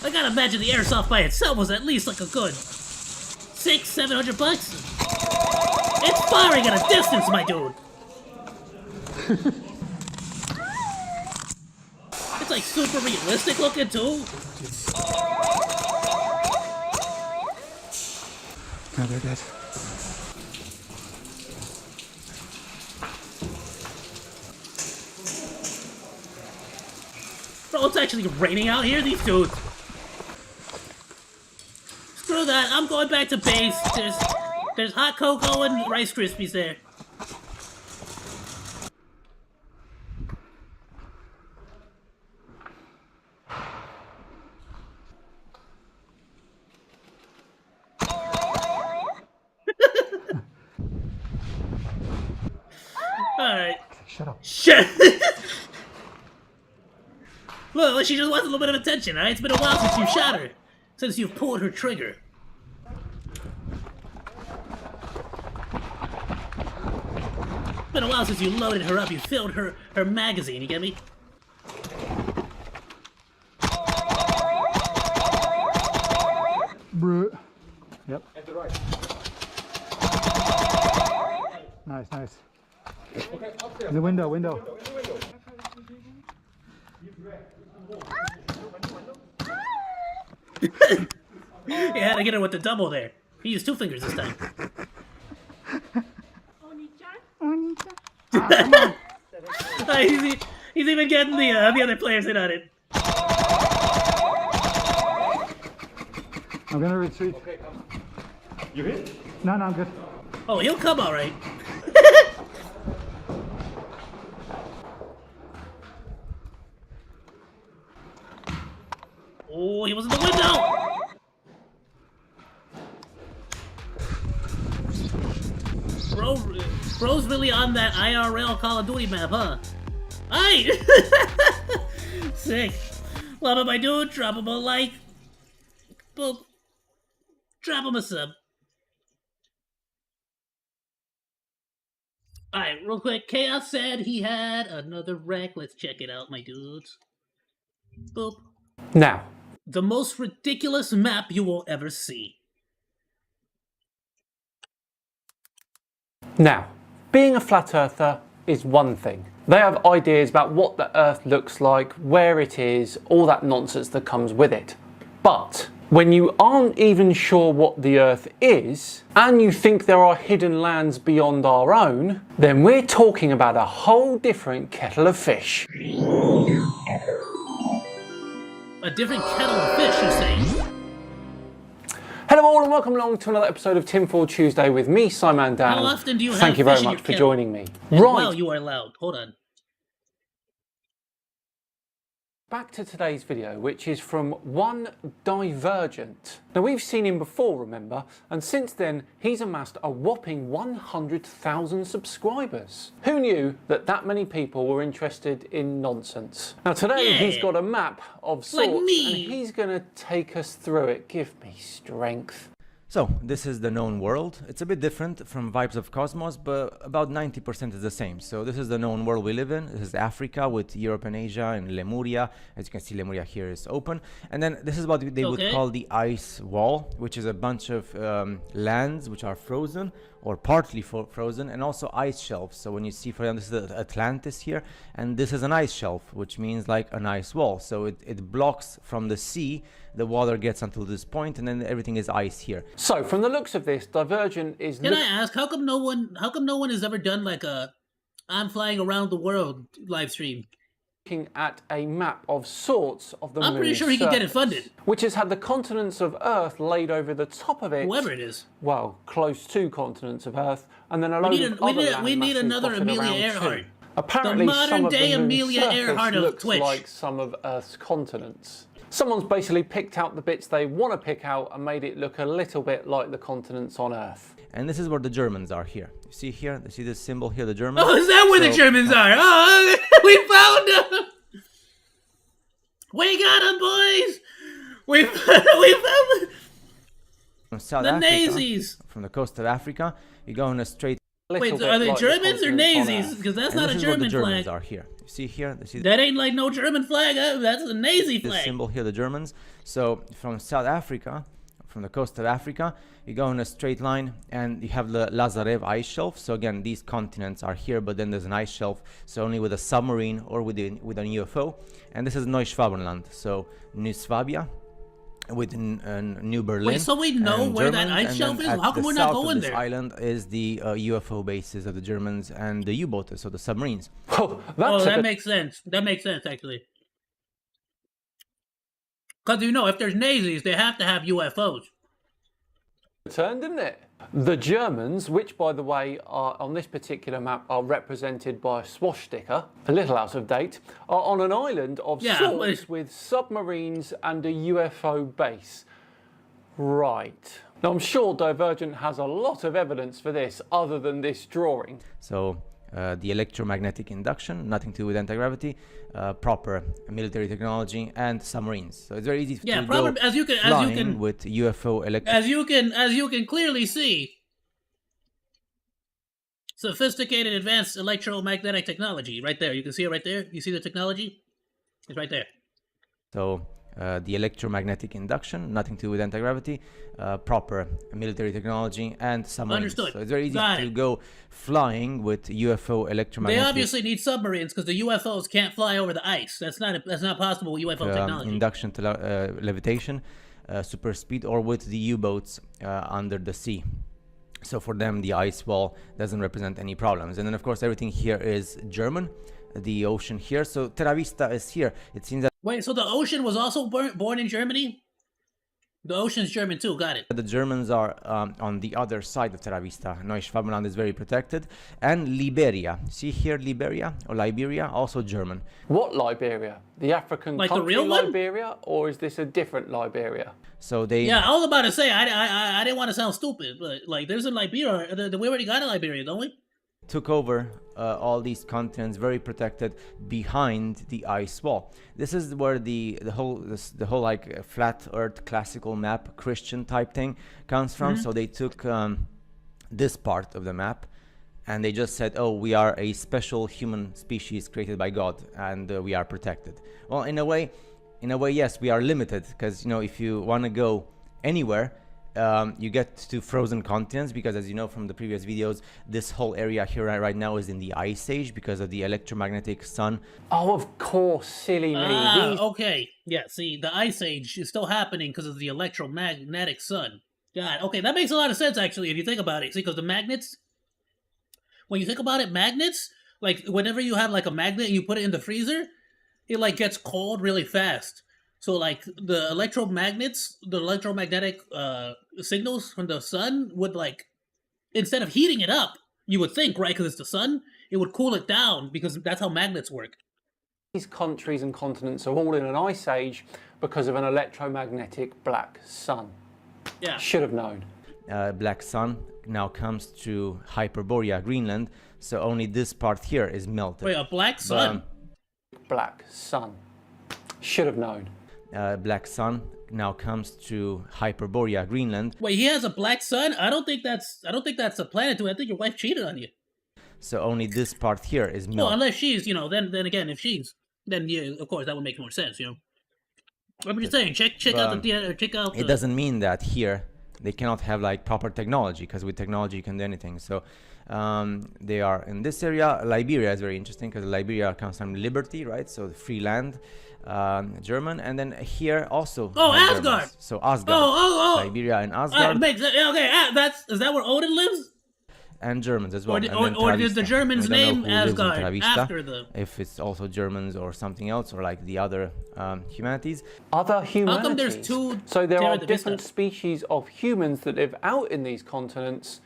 I gotta imagine the airsoft by itself was at least like a good $600-700 bucks. It's firing at a distance, my dude. It's like super realistic looking too. No, they're dead. Bro, it's actually raining out here, these dudes. Screw that, I'm going back to base. There's hot cocoa and Rice Krispies there. Alright. Shut up. Shit! Well, she just wants a little bit of attention, alright? It's been a while since you've shot her. Since you've pulled her trigger. It's been a while since you loaded her up, you filled her magazine, you get me? Bruh. Yep. And the right. Nice, nice. Okay, up there. In the window, window. You had to get her with the double there. He used 2 fingers this time. He's even getting the other players in on it. I'm gonna retreat. Okay, you hit? No, I'm good. Oh, he'll come all right. Oh, he was in the window! Bro's really on that IRL Call of Duty map, huh? Aye! Sick. Love it, my dude. Drop him a like. Boop. Drop him a sub. Alright, real quick. Chaos said he had another wreck. Let's check it out, my dudes. Boop. Now. The most ridiculous map you will ever see. Now, being a flat earther is one thing. They have ideas about what the earth looks like, where it is, all that nonsense that comes with it. But when you aren't even sure what the earth is, and you think there are hidden lands beyond our own, then we're talking about a whole different kettle of fish. A different kettle of fish, you say? Hello all and welcome along to another episode of Tinfoil Tuesday with me, Simon Dan. How often do you Thank have you very fish in much your for kettle? joining me. And Right. Wow, you are loud. Hold on. Back to today's video, which is from one Divergent. Now we've seen him before, remember, and since then he's amassed a whopping 100,000 subscribers. Who knew that that many people were interested in nonsense? Now today he's got a map of sorts, Like me. and he's going to take us through it. Give me strength. So, this is the known world. It's a bit different from Vibes of Cosmos, but about 90% is the same. So this is the known world we live in. This is Africa with Europe and Asia and Lemuria. As you can see, Lemuria here is open. And then this is what they would call the ice wall, which is a bunch of lands which are frozen or partly frozen, and also ice shelves. So when you see, for example, this is Atlantis here, and this is an ice shelf, which means like an ice wall. So it blocks from the sea, the water gets until this point, and then everything is ice here. So from the looks of this, Divergent is... Can I ask, how come no one has ever done like a I'm flying around the world live stream? Looking at a map of sorts of the I'm pretty moon's sure he can get it surface, funded. which has had the continents of Earth laid over the top of it. Whoever it is. Well, close to continents of Earth, and then a load of other land we need masses another dotted Amelia around Earhart. too. Apparently, The some modern of the day moon's Amelia surface Earhart of looks Twitch. like some of Earth's continents. Someone's basically picked out the bits they want to pick out and made it look a little bit like the continents on Earth. And this is where the Germans are here. You see here? You see this symbol here, the Germans? Oh, is that where the Germans are? Oh, we found them! We got them, boys! We found them! From South The Africa, Nazis! from the coast of Africa, you go on a straight... Wait, are they Germans or Nazis? Because that's not a German the Germans flag. are here. You see here? You see That ain't like no German flag. That's a Nazi this flag. symbol here, the Germans. So from South Africa, from the coast of Africa, you go in a straight line and you have the Lazarev ice shelf. So again, these continents are here, but then there's an ice shelf. So only with a submarine or with an UFO. And this is Neuschwabenland, so New Swabia, with New Berlin. Wait, so we know where that ice shelf is? How come we're not going there? This island is the UFO bases of the Germans and the U-boats, so the submarines. Oh, that makes sense. That makes sense, actually. Because, you know, if there's Nazis, they have to have UFOs. Turn, didn't it? The Germans, which by the way are on this particular map are represented by a swastika, a little out of date, are on an island of sorts with submarines and a UFO base. Right. Now I'm sure Divergent has a lot of evidence for this other than this drawing. So the electromagnetic induction, nothing to do with anti-gravity, proper military technology, and submarines. So it's very easy to go flying with UFO electric. As you can clearly see, sophisticated advanced electromagnetic technology right there. You can see it right there. You see the technology? It's right there. So the electromagnetic induction, nothing to do with anti-gravity, proper military technology, and submarines. Understood. So it's very easy Got to it. go flying with UFO They electromagnetic. obviously need submarines because the UFOs can't fly over the ice. That's not possible with UFO technology. Induction to levitation, super speed, or with the U-boats under the sea. So for them, the ice wall doesn't represent any problems. And then, of course, everything here is German. The ocean here. So Terra Vista is here. It seems that Wait, so the ocean was also born in Germany? The ocean's German too, got it. the Germans are on the other side of Terra Vista. Neuschwabenland is very protected. And Liberia. See here, Liberia or Liberia, also German. What Liberia? The African Like the country real one? Liberia, or is this a different Liberia? So they. Yeah, I was about to say, I didn't want to sound stupid, but like there's a Liberia, we already got a Liberia, don't we? Took over all these continents, very protected behind the ice wall. This is where the whole like flat Earth classical map Christian type thing comes from. So they took this part of the map, and they just said, "Oh, we are a special human species created by God, and we are protected." Well, in a way, yes, we are limited because if you want to go anywhere. You get to frozen continents because, as you know from the previous videos, this whole area here right now is in the ice age because of the electromagnetic sun. Oh, of course, silly me. Okay. Yeah, see, the ice age is still happening because of the electromagnetic sun. God, okay, that makes a lot of sense, actually, if you think about it. See, because the magnets, when you think about it, magnets, like, whenever you have, like, a magnet and you put it in the freezer, it, like, gets cold really fast. So, like, the electromagnetic signals from the sun would, like, instead of heating it up, you would think, right, because it's the sun, it would cool it down because that's how magnets work. These countries and continents are all in an ice age because of an electromagnetic black sun. Yeah. Should have known. Black sun now comes to Hyperborea, Greenland, so only this part here is melted. Wait, a black sun? Black sun. Should have known. Black sun now comes to Hyperborea, Greenland. Wait, he has a black sun? I don't think that's a planet to it. I think your wife cheated on you. So only this part here is melted. Well, unless she's, then again, if she's, then yeah, of course that would make more sense, I'm just saying, check out the. It doesn't mean that here they cannot have like proper technology, because with technology you can do anything. So they are in this area. Liberia is very interesting because Liberia comes from liberty, right? So free land. German, and then here also. Oh, Asgard. Germans. So Asgard. Oh. Liberia and Asgard. Okay, is that where Odin lives? And Germans as well. Or did the Germans name Asgard after the? If it's also Germans or something else, or like the other humanities. Other humanities. How come there's two? So there are different species of humans that live out in these continents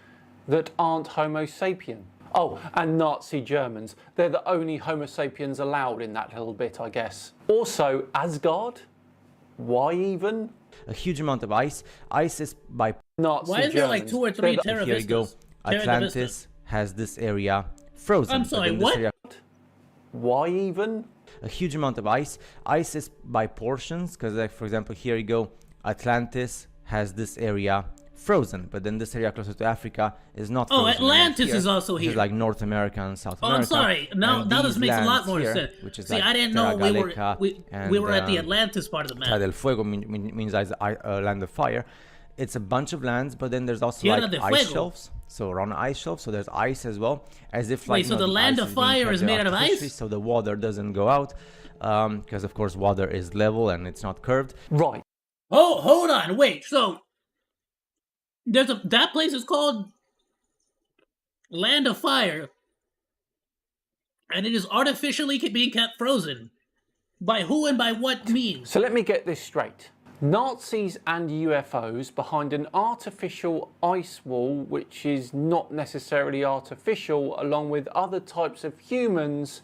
that aren't Homo sapien. Oh, and Nazi Germans. They're the only Homo sapiens allowed in that little bit, I guess. Also, Asgard? Why even? A huge amount of ice. Ice is by Nazi Why is there like 2 or 3 Terra Here you go. Vistas? Atlantis has this area frozen. I'm sorry, what? Why even? A huge amount of ice. Ice is by portions, because like, for example, here you go. Atlantis has this area frozen, but then this area closer to Africa is not frozen. Oh, Atlantis is also here. This is like North America and South America. I'm sorry. Now this makes a lot more sense. Which is See, like I didn't know we were at the and, Atlantis part of the map. Terra del Fuego means land of fire. It's a bunch of lands, but then there's also Tierra like del ice Fuego. shelves. So around ice shelves, so there's ice as well, as if Wait, like so the land of fire is made out of ice? So the water doesn't go out, because of course water is level and it's not curved. Right. Oh, hold on, wait. So that place is called Land of Fire, and it is artificially being kept frozen. By who and by what means? So let me get this straight. Nazis and UFOs behind an artificial ice wall, which is not necessarily artificial, along with other types of humans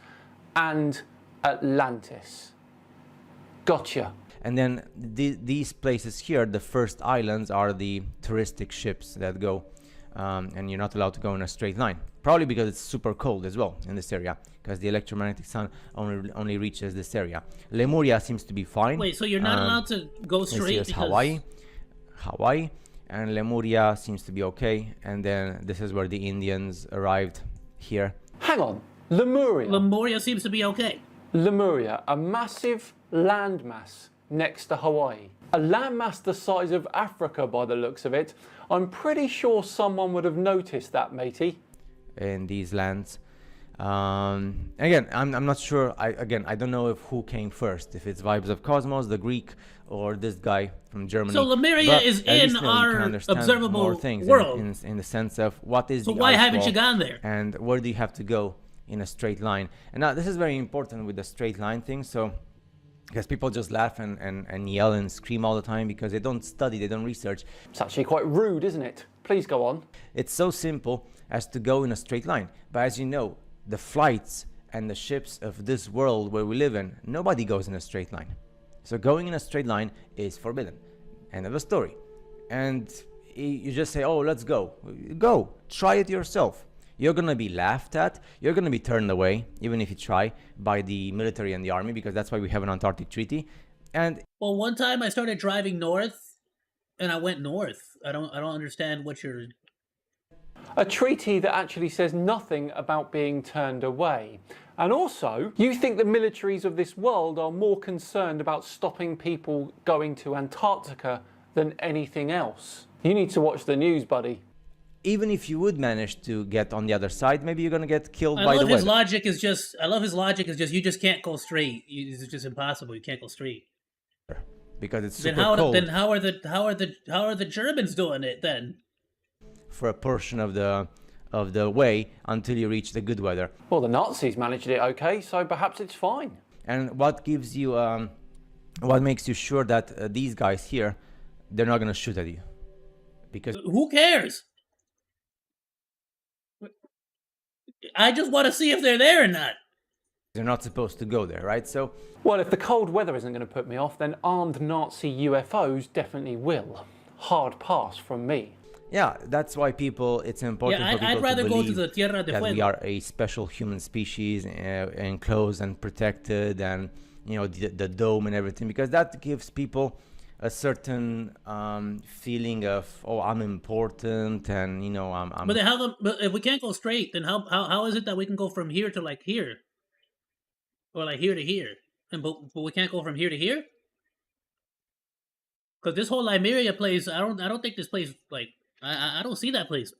and Atlantis. Gotcha. And then these places here, the first islands, are the touristic ships that go, and you're not allowed to go in a straight line. Probably because it's super cold as well in this area, because the electromagnetic sun only reaches this area. Lemuria seems to be fine. Wait, so you're not allowed to go straight because... Hawaii, and Lemuria seems to be okay. And then this is where the Indians arrived here. Hang on, Lemuria. Lemuria seems to be okay. Lemuria, a massive landmass next to Hawaii. A landmass the size of Africa by the looks of it. I'm pretty sure someone would have noticed that, matey. In these lands. Again, I'm not sure. I don't know if who came first, if it's Vibes of Cosmos, the Greek, or this guy from Germany. So Lemuria is in our observable world. In the sense of what is so the why ice haven't wall you gone there? and where do you have to go in a straight line. And now this is very important with the straight line thing. So because people just laugh and yell and scream all the time because they don't study, they don't research. It's actually quite rude, isn't it? Please go on. It's so simple as to go in a straight line. But as you know, the flights and the ships of this world where we live in, nobody goes in a straight line. So going in a straight line is forbidden. End of the story. And you just say, oh, let's go. Go. Try it yourself. You're going to be laughed at. You're going to be turned away, even if you try, by the military and the army, because that's why we have an Antarctic Treaty. And well, one time I started driving north, and I went north. I don't understand what you're... A treaty that actually says nothing about being turned away. And also, you think the militaries of this world are more concerned about stopping people going to Antarctica than anything else. You need to watch the news, buddy. Even if you would manage to get on the other side, maybe you're going to get killed by the weather. I love his logic is just you just can't go straight. It's just impossible. You can't go straight. Because it's super cold. Then how are the Germans doing it then? For a portion of the way until you reach the good weather. Well, the Nazis managed it okay, so perhaps it's fine. And what gives you, what makes you sure that these guys here, they're not going to shoot at you? Because who cares? I just want to see if they're there or not. They're not supposed to go there, right? So, well, if the cold weather isn't going to put me off, then armed Nazi UFOs definitely will. Hard pass from me. Yeah, that's why it's important for people I'd rather to go believe to the Tierra de that Fuego. we are a special human species, enclosed and protected, and the dome and everything, because that gives people a certain feeling of, oh, I'm important, and I'm. But if we can't go straight, then how is it that we can go from here to like here, or like here to here, but we can't go from here to here? Because this whole Lemuria place, I don't think this place like. I don't see that place.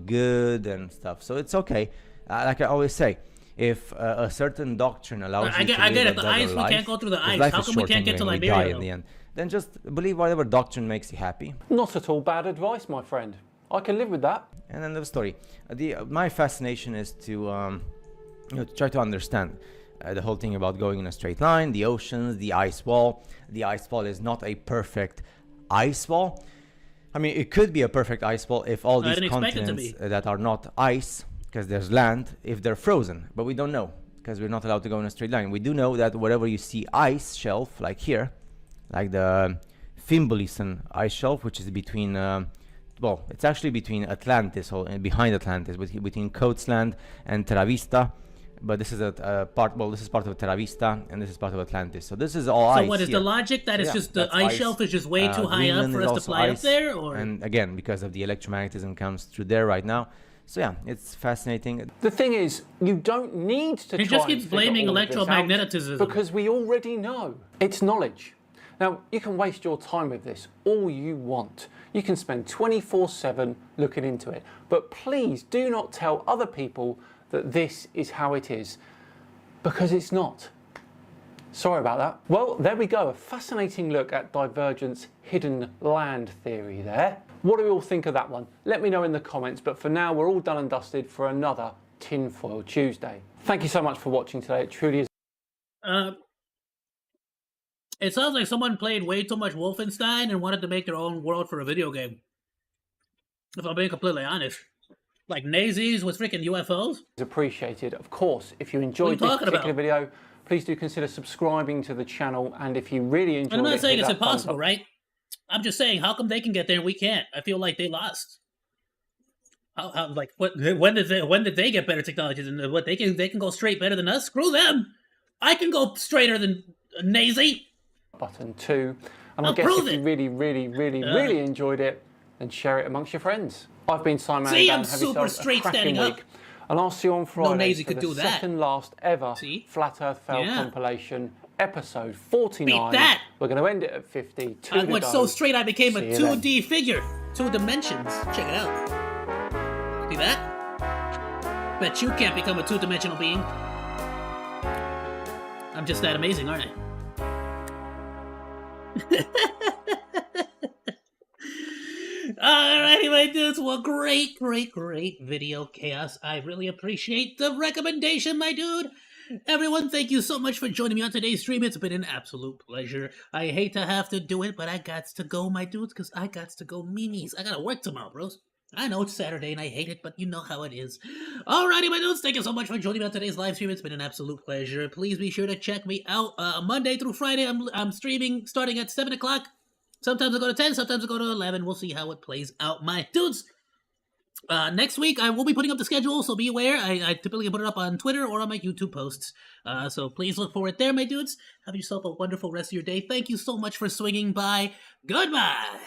Good and stuff, so it's okay. Like I always say, if a certain doctrine allows you to live I get a it. The better ice, life, we can't go through the ice. life How is come we short can't get to anyway, Liberia? we die in the end. Then just believe whatever doctrine makes you happy. Not at all bad advice, my friend. I can live with that. And then the story. My fascination is to try to understand the whole thing about going in a straight line, the oceans, the ice wall. The ice wall is not a perfect ice wall. I mean, it could be a perfect ice wall if all these continents that are not ice, because there's land, if they're frozen. But we don't know, because we're not allowed to go in a straight line. We do know that wherever you see ice shelf, like here, like the Fimbolisen ice shelf, which is between, well, it's actually between Atlantis, or behind Atlantis, between Coatesland and Terra Vista. But this is a part. Well, this is part of Terra Vista, and this is part of Atlantis. So this is all ice. So what is the logic that it's just the ice shelf is just way too high up for us to fly up there, or? And again, because of the electromagnetism comes through there right now. So yeah, it's fascinating. The thing is, you don't need to. He just keeps blaming electromagnetism because we already know it's knowledge. Now you can waste your time with this all you want. You can spend 24/7 looking into it, but please do not tell other people that this is how it is, because it's not. Sorry about that. Well, there we go, a fascinating look at Divergent's hidden land theory there. What do we all think of that one? Let me know in the comments, but for now, we're all done and dusted for another Tinfoil Tuesday. Thank you so much for watching today, it truly is. It sounds like someone played way too much Wolfenstein and wanted to make their own world for a video game. If I'm being completely honest. Like Nazis with freaking UFOs? It's appreciated. Of course, if you enjoyed this particular video, please do consider subscribing to the channel. And if you really enjoyed it, I'm not saying it's impossible, right? I'm just saying, how come they can get there and we can't? I feel like they lost. When did they get better technology than what they can go straight better than us? Screw them! I can go straighter than a Nazi. Button 2. And I guess if you really enjoyed it, then share it amongst your friends. I've been Simon. See, I'm super straight standing up. And I'll see you on Friday no Nazi for could the do that. second last ever Flat Earth Fail compilation episode 49. Beat that! We're going to end it at 50. I went so straight I became a See you then. 2D figure. 2 dimensions. Check it out. See that? Bet you can't become a 2-dimensional being. I'm just that amazing, aren't I? Alrighty, my dudes. Well, great video, Chaos. I really appreciate the recommendation, my dude. Everyone, thank you so much for joining me on today's stream. It's been an absolute pleasure. I hate to have to do it, but I gots to go, my dudes, because I gots to go memes. I gotta work tomorrow, bros. I know it's Saturday and I hate it, but you know how it is. Alrighty, my dudes, thank you so much for joining me on today's live stream. It's been an absolute pleasure. Please be sure to check me out Monday through Friday. I'm streaming starting at 7 o'clock. Sometimes I go to 10, sometimes I go to 11. We'll see how it plays out, my dudes. Next week, I will be putting up the schedule, so be aware. I typically put it up on Twitter or on my YouTube posts. So please look for it there, my dudes. Have yourself a wonderful rest of your day. Thank you so much for swinging by. Goodbye.